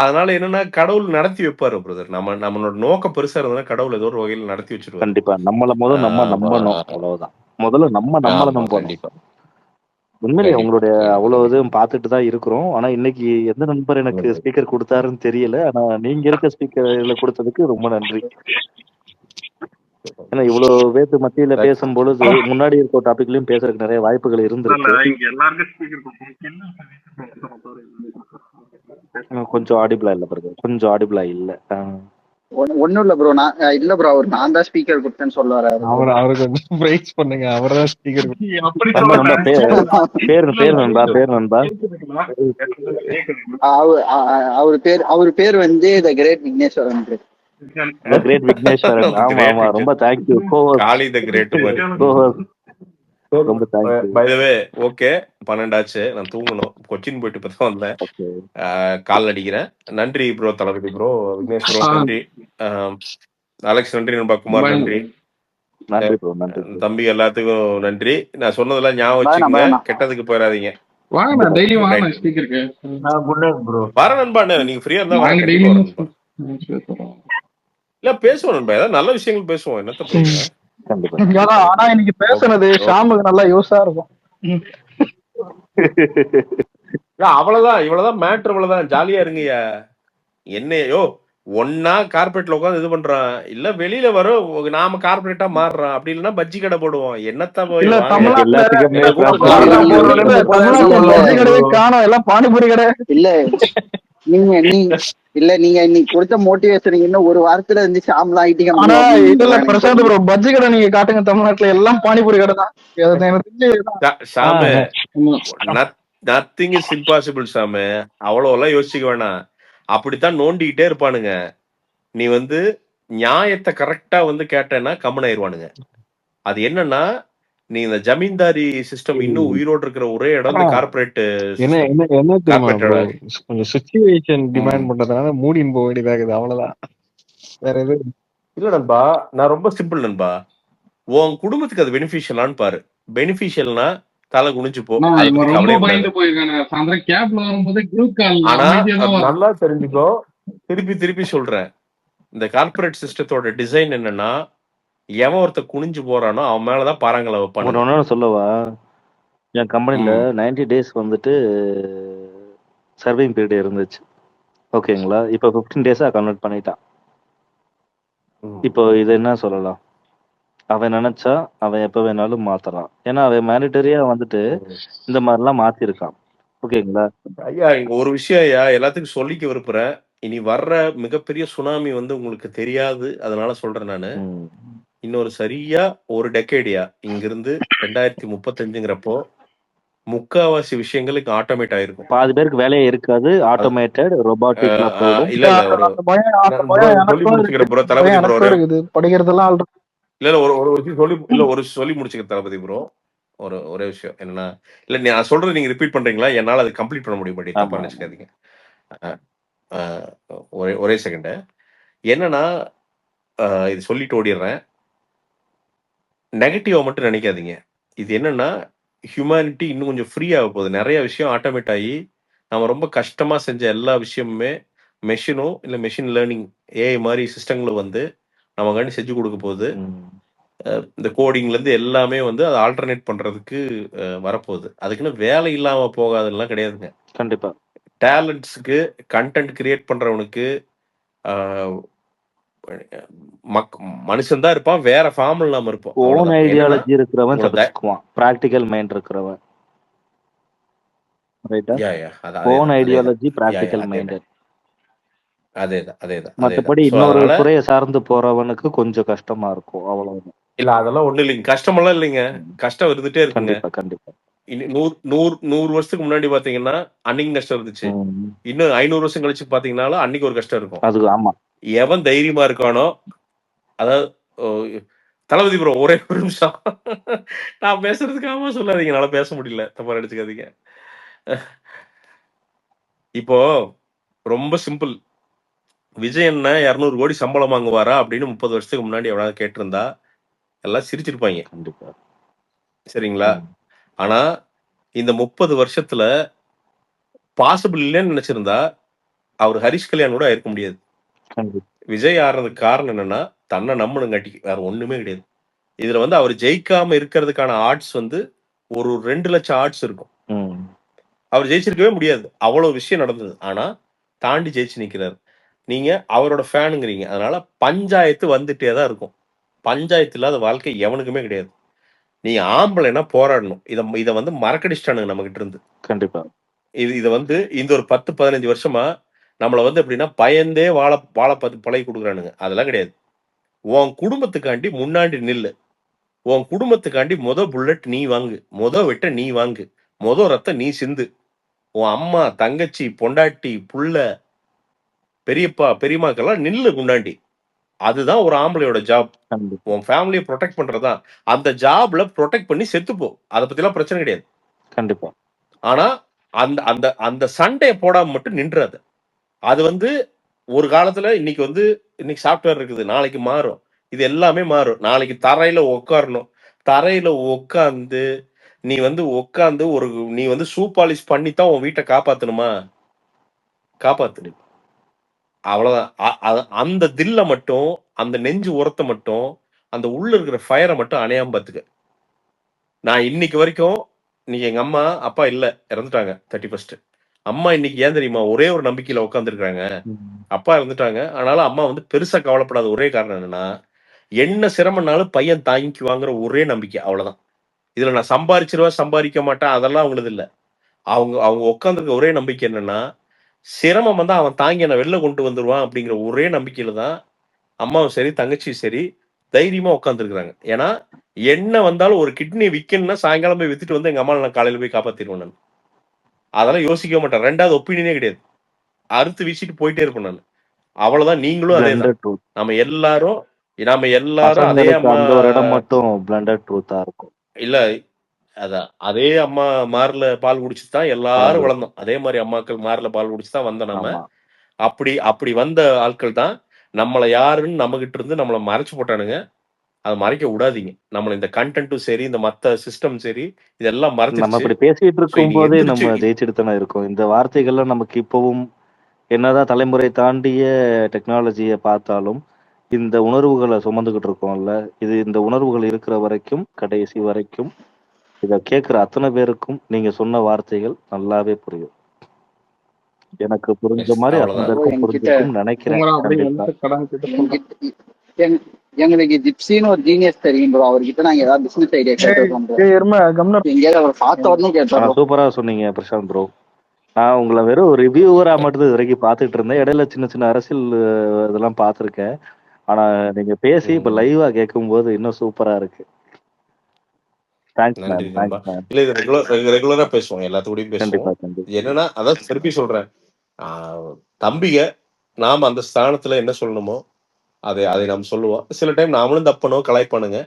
அதனால என்னன்னா கடவுள் நடத்தி வைப்பாரு பிரதர். நம்மளோட நோக்கம் பெருசா இருந்ததுன்னா கடவுள் ஏதோ ஒரு வகையில நடத்தி வச்சிருவாரு. கண்டிப்பா. நம்மள நம்ம நம்பணும். அவ்வளவுதான். முதல்ல நம்மள நம்பணும். கண்டிப்பா. உண்மையிலேயே உங்களுடைய அவ்வளவு இதுவும் பார்த்துட்டு தான் இருக்கிறோம். ஆனா இன்னைக்கு எந்த நண்பர் எனக்கு ஸ்பீக்கர் கொடுத்தாருன்னு தெரியல. ஆனா நீங்க இருக்க ஸ்பீக்கர் இதுல கொடுத்ததுக்கு ரொம்ப நன்றி. ஏன்னா இவ்வளவு பேத்து மத்தியில பேசும்பொழுது முன்னாடி இருக்க டாபிக்லயும் பேசுறதுக்கு நிறைய வாய்ப்புகள் இருந்திருக்கு. கொஞ்சம் ஆடிபிளா இல்ல பிறகு கொஞ்சம் ஆடிபிளா இல்ல. ஒண்ணும் இல்ல ப்ரோ. இல்ல ப்ரோ, அவர் நான் தான் ஸ்பீக்கர் கொடுத்தேன்னு சொல்ல வர. அவரு கொஞ்சம் பிரைஸ் பண்ணுங்க. அவர்தான் ஸ்பீக்கர். பேர் நண்பா. அவர் பேர் வந்து the great Vigneshwaran. Great Vigneshwaran. ஆமா ரொம்ப தேங்க்யூ. காளி த கிரேட் ரொம்ப thank you. By the way okay 12 ஆச்சு. நான் தூங்கணும். கொச்சின் போயிட்டு இப்பதான் வந்தேன். கால் அடிக்கிறேன். நன்றி ப்ரோ. தளபதி ப்ரோ, விக்னேஷ் ப்ரோ நன்றி, அலெக்ஸ் நன்றி, நண்பா குமார் நன்றி, தம்பி எல்லாத்துக்கும் நன்றி. நான் சொன்னதெல்லாம் ஞாபகம் வச்சுக்கோங்க, கெட்டதுக்கு போயிடாதீங்க. வர நண்பா, நீங்க ஃப்ரீயா இருந்தா இல்ல பேசுவோம் நண்பா. ஏதாவது நல்ல விஷயங்கள் பேசுவோம். என்னத்த பேசுங்க. ஆனா இன்னைக்கு பேசுனது ஷாமுக்கு நல்லா யூஸா இருக்கும். அவ்வளவுதான், இவ்வளவுதான் மேட்ரு, அவ்வளவுதான். ஜாலியா இருங்கய்யா. என்னையோ ஒன்னா கார்பரேட்ல உட்காந்து இது பண்றான், இல்ல வெளியில வரும் நாம கார்பரேட்டா மாறுறோம். அப்படி இல்லைன்னா பஜ்ஜி கடை போடுவோம். என்னத்த போய் காணும் எல்லாம் பானிபூரி கடை. இல்ல நீங்க இன்னைக்கு கொடுத்த மோட்டிவேஷன் இன்னும் ஒரு வாரத்துல இருந்து ஷாம்லாம் ஆயிட்டீங்க. ஆனா இதுல பிரசாந்த் ப்ரோ பஜ்ஜி கடை நீங்க காட்டுங்க. தமிழ்நாட்டுல எல்லாம் பானிபூரி கடை தான். சாமு நத்திங் இஸ் இம்பாசிபிள் சாமு. அவ்வளவு எல்லாம் யோசிக்க வேணாம். அப்படித்தான் நோண்டிக்கிட்டே இருப்பானுங்க. நீ வந்து நியாயத்தை கரெக்டா வந்து கேட்டேன்னா கம்மன் ஆயிடுவானுங்க. அது என்னன்னா, நீ இந்த ஜமீன்தாரி சிஸ்டம் இன்னும் உயிரோடு இருக்கிற ஒரே இடம் கார்பரேட். என்ன கொஞ்சம் சிச்சுவேஷன் டிமாண்ட் பண்றதுனால மூடின்னு போக வேண்டியதாகுது. அவ்வளவுதான், வேற எதுவும் இல்ல நண்பா. நான் ரொம்ப சிம்பிள் நண்பா. உன் குடும்பத்துக்கு அது பெனிஃபிஷியலான்னு பாரு. பெனிஃபிஷியல்னா தலை குனிஞ்சு போ. நல்லா தெரிஞ்சுக்கோ. திருப்பி சொல்றேன், இந்த கார்பரேட் சிஸ்டத்தோட டிசைன் என்னன்னா, எவன் ஒருத்த குனிஞ்சு போறானோ அவன் மேலதான் பாறாங்களை வைப்பாங்க. சொல்லவா, என் கம்பெனில 90 days வந்துட்டு சர்விங் பீரியட் இருந்துச்சு. ஓகேங்களா, இப்போ 15 days கன்வெர்ட் பண்ணிட்டான். இப்போ இது என்ன சொல்லலாம், அவன் நினைச்சா அவன் எப்ப வேணாலும் மாத்தறான். ஏன்னா அவன் மேனிட்டரியா வந்துட்டு இந்த மாதிரிலாம் மாத்திருக்கான். ஓகேங்களா ஐயா, ஒரு விஷயம் ஐயா எல்லாத்துக்கும் சொல்லிக்க விருப்புறேன். இனி வர்ற மிகப்பெரிய சுனாமி வந்து உங்களுக்கு தெரியாது, அதனால சொல்றேன் நானு. இன்னொரு சரியா ஒரு டெக்கேடியா இங்கிருந்து 2035ங்கிறப்போ முக்காவாசி விஷயங்களுக்கு ஆட்டோமேட் ஆயிருக்கும். பாதி பேருக்கு வேலையே இருக்காது. ஆட்டோமேட்டட் ரோபோட்டிக் இல்ல சொல்லி முடிச்சுக்கிறேன் ப்ரோ. தளபதி ப்ரோ படிக்கிறதெல்லாம் இல்ல ஒரு சொல்லி முடிச்சுக்கிற தளபதி ப்ரோ. ஒரே விஷயம் என்னன்னா, இல்ல நான் சொல்றது நீங்க ரிப்பீட் பண்றீங்களா? என்னால அது கம்ப்ளீட் பண்ண முடியும். பட் தப்பா நினைச்சுக்காதீங்க. ஒரே செகண்ட். என்னன்னா, இது சொல்லிட்டு ஓடிடுறேன். நெகட்டிவா மட்டும் நினைக்காதீங்க. இது என்னன்னா, ஹியூமனிட்டி இன்னும் கொஞ்சம் ஃப்ரீ ஆக போகுது. நிறைய விஷயம் ஆட்டோமேட் ஆகி நம்ம ரொம்ப கஷ்டமா செஞ்ச எல்லா விஷயமுமே மெஷினோ இல்லை மெஷின் லேர்னிங் ஏஐ மாதிரி சிஸ்டங்களும் வந்து நமக்காண்டி செஞ்சு கொடுக்க போகுது. இந்த கோடிங்லேருந்து எல்லாமே வந்து அதை ஆல்டர்னேட் பண்ணுறதுக்கு வரப்போகுது. அதுக்குன்னு வேலை இல்லாமல் போகாதுலாம் கிடையாதுங்க. கண்டிப்பா டேலண்ட்ஸுக்கு கண்டென்ட் கிரியேட் பண்ணுறவனுக்கு மனுஷன் தான் இருப்பான், வேற ஃபார்ம் இல்லாம இருப்போம். ஓன் அவ்வளவுதான். என்னன்னா ஐடியாலஜி இருக்கிறவன் உங்களை தப்பிச்சுக்குவான், ப்ராக்டிக்கல் மைண்ட் இருக்கிறவன். ரைட்டா? யா யா அது ஓன் அதேதான் ஐடியாலஜி யா யா ப்ராக்டிக்கல் அதேதான் மைண்டட். அதேதான் அதேதான் மற்றபடி ஸோ இன்னொரு அதனால துறையை சார்ந்து போறவனுக்கு கொஞ்சம் கஷ்டமா இருக்கும், அவ்வளவுதான். இல்ல அதெல்லாம் ஒண்ணும் இல்லைங்க, கஷ்டமெல்லாம் இல்லைங்க. கஷ்டம் இருந்துட்டே இருக்குங்க. கண்டிப்பா கண்டிப்பா. நூறு வருஷத்துக்கு முன்னாடி பாத்தீங்கன்னா அன்னைக்கு கஷ்டம் இருந்துச்சு. இன்னும் 500 வருஷம் கழிச்சு பாத்தீங்கன்னாலும் அன்னைக்கு ஒரு கஷ்டம் இருக்கும். அது ஆமா. எவன் தைரியமா இருக்கானோ, அதாவது தளபதி ப்ரோ ஒரே ஒரு நிமிஷம் நான் பேசுறதுக்கு ஆமா சொல்லாதீங்க, என்னால பேச முடியல, தப்பா நினைச்சுக்காதீங்க. இப்போ ரொம்ப சிம்பிள். விஜய் என்ன 200 கோடி சம்பளம் வாங்குவாரா அப்படின்னு 30 வருஷத்துக்கு முன்னாடி எவனாவது கேட்டிருந்தா எல்லாம் சிரிச்சிருப்பாங்க. கண்டிப்பா. சரிங்களா? ஆனா இந்த 30 வருஷத்துல பாசிபிள் இல்லைன்னு நினைச்சிருந்தா அவர் ஹரிஷ் கல்யாண் கூட இருக்க முடியாது. விஜய் ஆடுறதுக்கு காரணம் என்னன்னா தன்னை நம்பணுங்காட்டி, வேற ஒண்ணுமே கிடையாது. இதுல வந்து அவர் ஜெயிக்காம இருக்கிறதுக்கான ஆர்ட்ஸ் வந்து ஒரு 2 லட்சம் ஆர்ட்ஸ் இருக்கும். அவர் ஜெயிச்சிருக்கவே முடியாது, அவ்வளவு விஷயம் நடந்தது. ஆனா தாண்டி ஜெயிச்சு நிக்கிறாரு. நீங்க அவரோட ஃபேனுங்கிறீங்க, அதனால பஞ்சாயத்து வந்துட்டே தான் இருக்கும். பஞ்சாயத்து இல்லாத வாழ்க்கை எவனுக்குமே கிடையாது. நீங்க ஆம்பளைன்னா போராடணும். இதை வந்து மறக்கடிச்சிட்டானுங்க நம்ம கிட்ட இருந்து. கண்டிப்பா. இதை வந்து இந்த ஒரு 10-15 வருஷமா நம்மள வந்து எப்படின்னா பயந்தே வாழ பழகி கொடுக்குறானுங்க. அதெல்லாம் கிடையாது. உன் குடும்பத்துக்காண்டி முன்னாடி நில்லு. உன் குடும்பத்துக்காண்டி புல்லட் நீ வாங்கு, வெட்ட நீ வாங்கு, ரத்தம் நீ சிந்து. உன் அம்மா, தங்கச்சி, பொண்டாட்டி, புள்ள, பெரியப்பா, பெரியம்மாக்கெல்லாம் நில்லு முன்னாடி. அதுதான் ஒரு ஆம்பளையோட ஜாப். உன் ஃபேமிலியை ப்ரொடெக்ட் பண்றதுதான். அந்த ஜாப்ல ப்ரொடெக்ட் பண்ணி செத்துப்போ, அதை பத்தி எல்லாம் பிரச்சனை கிடையாது. கண்டிப்பா. ஆனா அந்த அந்த அந்த சண்டையை போடாம மட்டும் நின்றாது. அது வந்து ஒரு காலத்துல இன்னைக்கு சாஃப்ட்வேர் இருக்குது, நாளைக்கு மாறும். இது எல்லாமே மாறும். நாளைக்கு தரையில உட்காரணும். தரையில உட்காந்து நீ வந்து ஷூ பாலிஷ் பண்ணித்தான் உன் வீட்டை காப்பாத்தணுமா? காப்பாத்து. அவ்வளவுதான். அந்த தில்ல மட்டும், அந்த நெஞ்சு உரத்தை மட்டும், அந்த உள்ள இருக்கிற ஃபயரை மட்டும் அணையாம பாத்துக்க. நான் இன்னைக்கு வரைக்கும், இன்னைக்கு எங்க அம்மா அப்பா இல்ல, இறந்துட்டாங்க 31st. அம்மா இன்னைக்கு ஏன் தெரியுமா ஒரே ஒரு நம்பிக்கையில உட்காந்துருக்காங்க? அப்பா இறந்துட்டாங்க, ஆனாலும் அம்மா வந்து பெருசா கவலைப்படாத ஒரே காரணம் என்னன்னா, என்ன சிரமம்னாலும் பையன் தாங்கிக்குவாங்கிற ஒரே நம்பிக்கை, அவ்வளவுதான். இதுல நான் சம்பாதிக்க மாட்டேன், அதெல்லாம் அவங்களது இல்ல. அவங்க உட்காந்துருக்க ஒரே நம்பிக்கை என்னன்னா, சிரமம் வந்தா அவன் தாங்கி என்ன வெளில கொண்டு வந்துருவான் அப்படிங்கிற ஒரே நம்பிக்கையில தான் அம்மாவும் சரி தங்கச்சியும் சரி தைரியமா உட்காந்துருக்குறாங்க. ஏன்னா என்ன வந்தாலும் ஒரு கிட்னி விற்கணும்னா சாயங்காலம் போய் வித்துட்டு வந்து எங்க அம்மா நான் காலையில போய் காப்பாத்திடுவேன். நான் அதெல்லாம் யோசிக்க மாட்டேன். ரெண்டாவது ஒப்பீனியனே கிடையாது. அறுத்து வீசிட்டு போயிட்டே இருப்பேன் நான். அவ்வளவுதான். நீங்களும் அதே தான். நாம எல்லாரும் அதே அம்மா மட்டும் பிளண்டட் ட்ரூத்தா இருக்கும். இல்ல, அதான் அதே அம்மா மார்ல பால் குடிச்சு தான் எல்லாரும் வளர்ந்தோம். அதே மாதிரி அம்மாக்கள் மார்ல பால் குடிச்சு தான் வந்தோம் நம்ம. அப்படி வந்த ஆட்கள் தான் நம்மளை யாருன்னு நம்ம கிட்ட இருந்து நம்மளை மறைச்சு போட்டானுங்க. அதை மறைக்க விடாதீங்க. நம்மள இந்த கண்டென்ட்டும் சரி, இந்த மத்த சிஸ்டம் சரி, இதெல்லாம் மறைச்சு நம்ம இப்படி பேசிட்டு இருக்கும் போதே நம்ம ஜெயிச்சுட்டு தானே இருக்கோம். இந்த வார்த்தைகள்லாம் நமக்கு இப்பவும் என்னதான் தலைமுறை தாண்டிய டெக்னாலஜியை பார்த்தாலும் இந்த உணர்வுகளை சுமந்துகிட்டு இருக்கோம்ல, இந்த உணர்வுகள் இருக்கிற வரைக்கும், கடைசி வரைக்கும் இத கேட்கிற அத்தனை பேருக்கும் நீங்க சொன்ன வார்த்தைகள் நல்லாவே புரியும். எனக்கு புரிஞ்ச மாதிரி புரிஞ்சிருக்கும் நினைக்கிறேன். எங்களுக்கு ஜிப்சின்னு ஒரு ஜீனியஸ் தெரியும் ப்ரோ, அவர்கிட்ட நாங்க ஏதாவது பிசினஸ் ஐடியா கேட்டோம். எங்கேயாவது அவர் பார்த்த உடனே கேட்டோம். சூப்பரா சொன்னீங்க பிரசாந்த் ப்ரோ. நான் உங்களை வெறும் ரிவ்யூவரா மட்டும் இது வரைக்கும் பார்த்துட்டு இருந்தேன். இடையில சின்ன சின்ன அரசியல் இதெல்லாம் பார்த்துருக்கேன். ஆனா நீங்க பேசி இப்ப லைவா கேட்கும் போது இன்னும் சூப்பரா இருக்கு. ரெகுலரா பேசுவோம், எல்லாத்துக்கூடயும் பேசுவோம். என்னன்னா அதான் திருப்பி சொல்றேன், தம்பிங்க நாம அந்த ஸ்தானத்துல என்ன சொல்லணுமோ அதை நாம் சொல்லுவோம். சில டைம் நாமளும் தப்பணும், கலாய்ப்பானுங்க.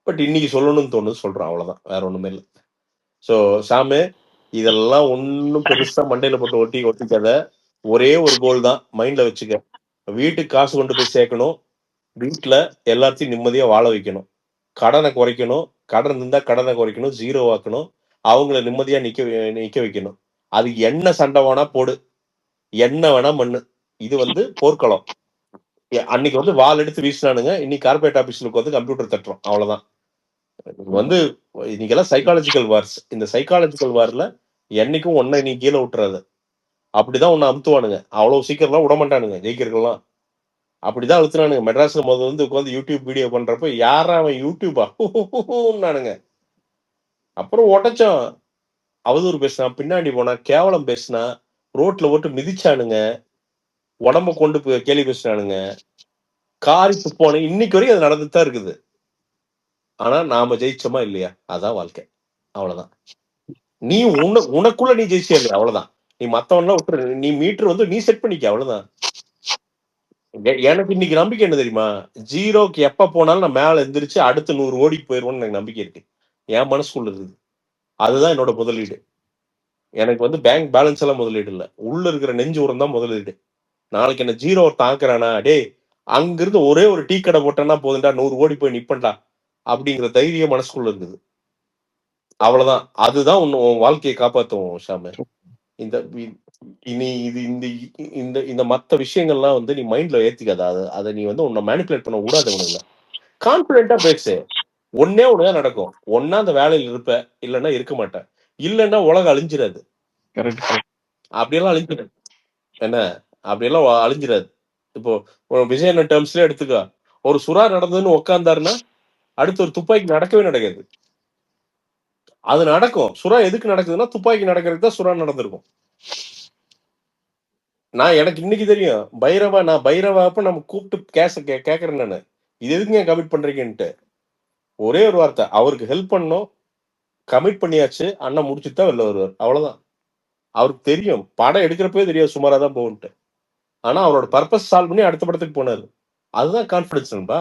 பட் இன்னைக்கு சொல்லணும்னு தோணுது சொல்றோம், அவ்வளவுதான், வேற ஒண்ணுமே இல்லை. சோ சாமு, இதெல்லாம் ஒன்னும் பெருசா மண்டையில போட்டு ஒட்டிக்காத. ஒரே ஒரு கோல் தான் மைண்ட்ல வச்சுக்க. வீட்டுக்கு காசு கொண்டு போய் சேர்க்கணும், வீட்டுல எல்லாத்தையும் நிம்மதியா வாழ வைக்கணும், கடனை குறைக்கணும், கடன் இருந்தா கடனை குறைக்கணும், ஜீரோ ஆக்கணும், அவங்கள நிம்மதியா நிக்க வைக்கணும். அது என்ன சண்டை வேணா போடு, என்ன வேணா மண்ணு. இது வந்து போர்க்களம். அன்னைக்கு வந்து வால் எடுத்து வீசினானுங்க, இன்னைக்கு கார்பரேட் ஆபீஸ்ல வந்து கம்ப்யூட்டர் தட்டுறோம். அவ்வளவுதான். வந்து இன்னைக்கெல்லாம் சைக்காலஜிக்கல் வார்ஸ். இந்த சைக்காலஜிக்கல் வார்ல என்னைக்கும் ஒன்ன நீ கீழே விட்டுறாது. அப்படிதான் உன்னை அமுத்துவானுங்க. அவ்வளவு சீக்கிரம்லாம் விட மாட்டானுங்க ஜெயிக்கிறதுலாம். அப்படிதான் அழுத்துனானுங்க. மெட்ராஸ்ல முதல்ல வந்து உட்காந்து யூடியூப் வீடியோ பண்றப்ப யாரா அவன் யூடியூபா நானுங்க. அப்புறம் உடச்சோம். அவதூறு பேசினா, பின்னாடி போனா, கேவலம் பேசினா, ரோட்ல போட்டு மிதிச்சானுங்க, உடம்ப கொண்டு போய் கேள்வி பேசினானுங்க, காரி துப்பானு. இன்னைக்கு வரைக்கும் அது நடந்துட்டு தான் இருக்குது. ஆனா நாம ஜெயிச்சோமா இல்லையா? அதான் வாழ்க்கை. அவ்வளவுதான். நீ உனக்குள்ள நீ ஜெயிச்சியா இல்லையா? அவ்வளவுதான். நீ மத்தவன்லாம் விட்டுரு. நீ மீட்டர் வந்து நீ செட் பண்ணிக்க. அவ்வளவுதான். எனக்கு இன்னைக்கு நம்பிக்கை என்ன தெரியுமா? 0க்கு எப்ப போனாலும் நான் மேல எந்திரிச்சு அடுத்து 100 ஓடிக்கு போயிருவோம்னு எனக்கு நம்பிக்கை இருக்கு. என் மனசுக்குள்ள இருக்குது. அதுதான் என்னோட முதலீடு. எனக்கு வந்து பேங்க் பேலன்ஸ் எல்லாம் முதலீடு இல்ல. உள்ள இருக்கிற நெஞ்சு உரம் தான் முதலீடு. நாளைக்கு என்ன 0 தாக்குறானா, டேய் அங்கிருந்து ஒரே ஒரு டீ கடை போட்டேன்னா போதுண்டா, 100 ஓடி போய் நிப்பண்டா அப்படிங்கிற தைரியம் மனசுக்குள்ள இருக்குது. அவ்வளவுதான். அதுதான் உன் வாழ்க்கையை காப்பாத்தும் ஷாமு. இந்த இனி இது இந்த இந்த இந்த மத்த விஷயங்கள்லாம் வந்து நீ மைண்ட்ல ஏத்திக்காத. அதை நீ வந்து உன்னை மேனிபுலேட் பண்ண கூடாது. உனக்கு கான்பிடென்டா பேசு. ஒன்னே ஒண்ணுதான் நடக்கும். ஒன்னா அந்த வேலையில இருப்ப, இல்லைன்னா இருக்க மாட்டேன். இல்லைன்னா உலகம் அழிஞ்சிடாது. அப்படியெல்லாம் அழிஞ்சிடாது. என்ன அப்படியெல்லாம் அழிஞ்சிடாது. இப்போ விஜயன் டேர்ம்ஸ்ல எடுத்துக்க. ஒரு சுறா நடந்ததுன்னு உட்கார்ந்தாருன்னா அடுத்து ஒரு துப்பாக்கி நடக்கவே நடக்காது. அது நடக்கும். சுறா எதுக்கு நடக்குதுன்னா துப்பாக்கி நடக்கிறதுக்கு தான் சுறா நடந்திருக்கும். நான் எனக்கு இன்னைக்கு தெரியும் பைரவா. நான் பைரவாப்ப நம்ம கூப்பிட்டு கேட்கறேன் நானு, இது எதுக்கு கமிட் பண்றீங்கன்ட்டு. ஒரே ஒரு வார்த்தை, அவருக்கு ஹெல்ப் பண்ணோம், கமிட் பண்ணியாச்சு, அண்ணன் முடிச்சுட்டு தான் வெளில வருவார். அவ்வளவுதான். அவருக்கு தெரியும் படம் எடுக்கிறப்பவே தெரியாது சுமாரா தான் போகுன்ட்டு. ஆனா அவரோட பர்பஸ் சால்வ் பண்ணி அடுத்த படத்துக்கு போனாரு. அதுதான் கான்பிடன்ஸ் நண்பா.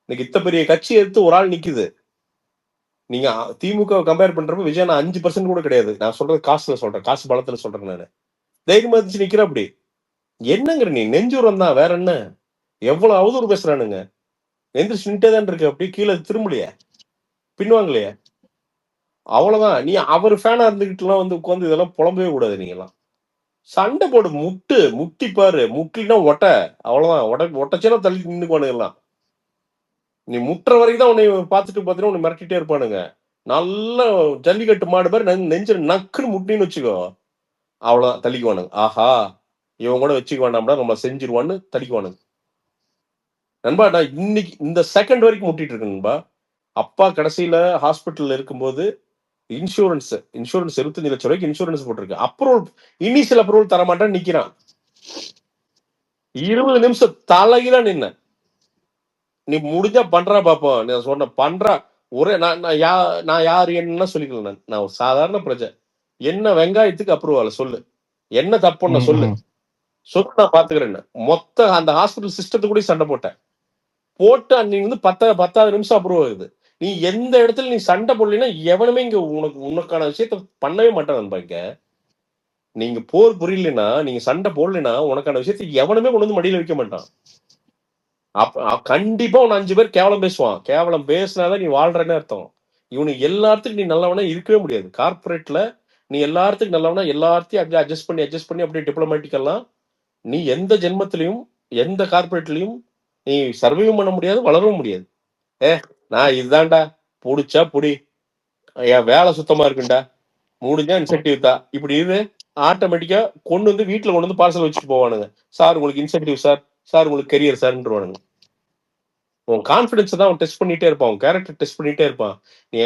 இன்னைக்கு இத்த பெரிய கட்சி எடுத்து ஒரு ஆள் நிக்குது. நீங்க திமுக கம்பேர் பண்றப்ப விஜய் 5% கூட கிடையாது. நான் சொல்றது காசுல சொல்றேன், காசு பலத்துல சொல்றேன். நானு தைரியமா இருந்துச்சு நிக்கிற. அப்படி என்னங்கிற நீ நெஞ்சூரம் தான், வேற என்ன? எவ்வளவு அவதூறு பேசுறானுங்க. எந்திரிச்சு நின்ட்டே தான் இருக்கு. அப்படி கீழே திரும்பலையே, பின்வாங்கலையே. அவ்வளவுதான். நீ அவர் ஃபேனா இருந்துகிட்டுலாம் வந்து உட்காந்து இதெல்லாம் புலம்பவே கூடாது. நீங்க எல்லாம் சண்டை போடு, முட்டி பாரு. முட்டினா ஒட்ட. அவ்வளவுதான். ஒட்டச்சேனா தள்ளி நின்னுக்குவானுங்க எல்லாம். நீ முட்டுற வரைக்கும் தான் உன்னை பார்த்துட்டு பார்த்தீங்கன்னா உன்னை மிரட்டிட்டே இருப்பானுங்க. நல்ல ஜல்லிக்கட்டு மாடு பேர் நெஞ்சு நக்குன்னு முட்டின்னு வச்சுக்கோ, அவ்வளவுதான் தள்ளிக்குவானுங்க. ஆஹா இவன் கூட வச்சுக்க வேண்டாம்டா, நம்ம செஞ்சிருவான்னு தள்ளிக்குவானுங்க. நண்பா நான் இன்னைக்கு இந்த செகண்ட் வரைக்கும் முட்டிட்டு இருக்கேன் நண்பா. அப்பா கடைசியில ஹாஸ்பிட்டல்ல இருக்கும்போது இன்சூரன்ஸ் 25 லட்சம் ரூபாய்க்கு இன்சூரன்ஸ் போட்டிருக்கு. அப்ரூவல், இனிஷியல் அப்ரூவல் தர மாட்டான்னு நிக்கிறான். 20 நிமிஷம் தலையில நின்ன. நீ முடிஞ்சா பண்றா பாப்போம். நான் சொன்ன பண்றா. ஒரே நான் யாரு என்ன சொல்லிக்கல. நான் ஒரு சாதாரண பிரஜை. என்ன வெங்காயத்துக்கு அப்ரூவல் சொல்லு, என்ன தப்புன்னு சொல்லு, நான் பாத்துக்கிறேன். மொத்த அந்த ஹாஸ்பிட்டல் சிஸ்டத்துக்கு கூட சண்டை போட்டு அன்னைக்கு வந்து 10 நிமிஷம் அப்ரூவ் ஆகுது. நீ எந்த இடத்துல நீ சண்டை போடலைன்னா எவனுமே இங்க உனக்கான விஷயத்த பண்ணவே மாட்டான் நண்பா. இங்க நீங்க போர் புரியலன்னா, நீங்க சண்டை போடலைன்னா உனக்கான விஷயத்த எவனுமே கொண்டு வந்து மடியில வைக்க மாட்டான். கண்டிப்பா உன்னை 5 பேர் கேவலம் பேசுவான். கேவலம் பேசினாதான் நீ வாழ்றன்னு அர்த்தம். இவனுக்கு எல்லாத்துக்கும் நீ நல்லவனா இருக்கவே முடியாது. கார்பரேட்ல நீ எல்லாத்துக்கும் நல்லவனா, எல்லாத்தையும் அப்படியே அட்ஜஸ்ட் பண்ணி அப்படியே டிப்ளமேட்டிக்கெல்லாம் நீ எந்த ஜென்மத்திலையும் எந்த கார்பரேட்லயும் நீ சர்வைவும் பண்ண முடியாது, வளரவும் முடியாது. நான் இதுதான்டா, புடிச்சா புடி, என் வேலை சுத்தமா இருக்குண்டா, முடிஞ்சா இன்சென்டிவ் தான், இப்படி இரு. ஆட்டோமேட்டிக்கா கொண்டு வந்து வீட்டுல கொண்டு வந்து பார்சல் வச்சுட்டு போவானுங்க. சார் உங்களுக்கு இன்சென்டிவ் சார், சார் உங்களுக்கு கெரியர் சார்ன்றுவானுங்க. உன் கான்பிடன்ஸ் தான் அவன் டெஸ்ட் பண்ணிட்டே இருப்பான், உன் கேரக்டர் டெஸ்ட் பண்ணிட்டே இருப்பான். நீ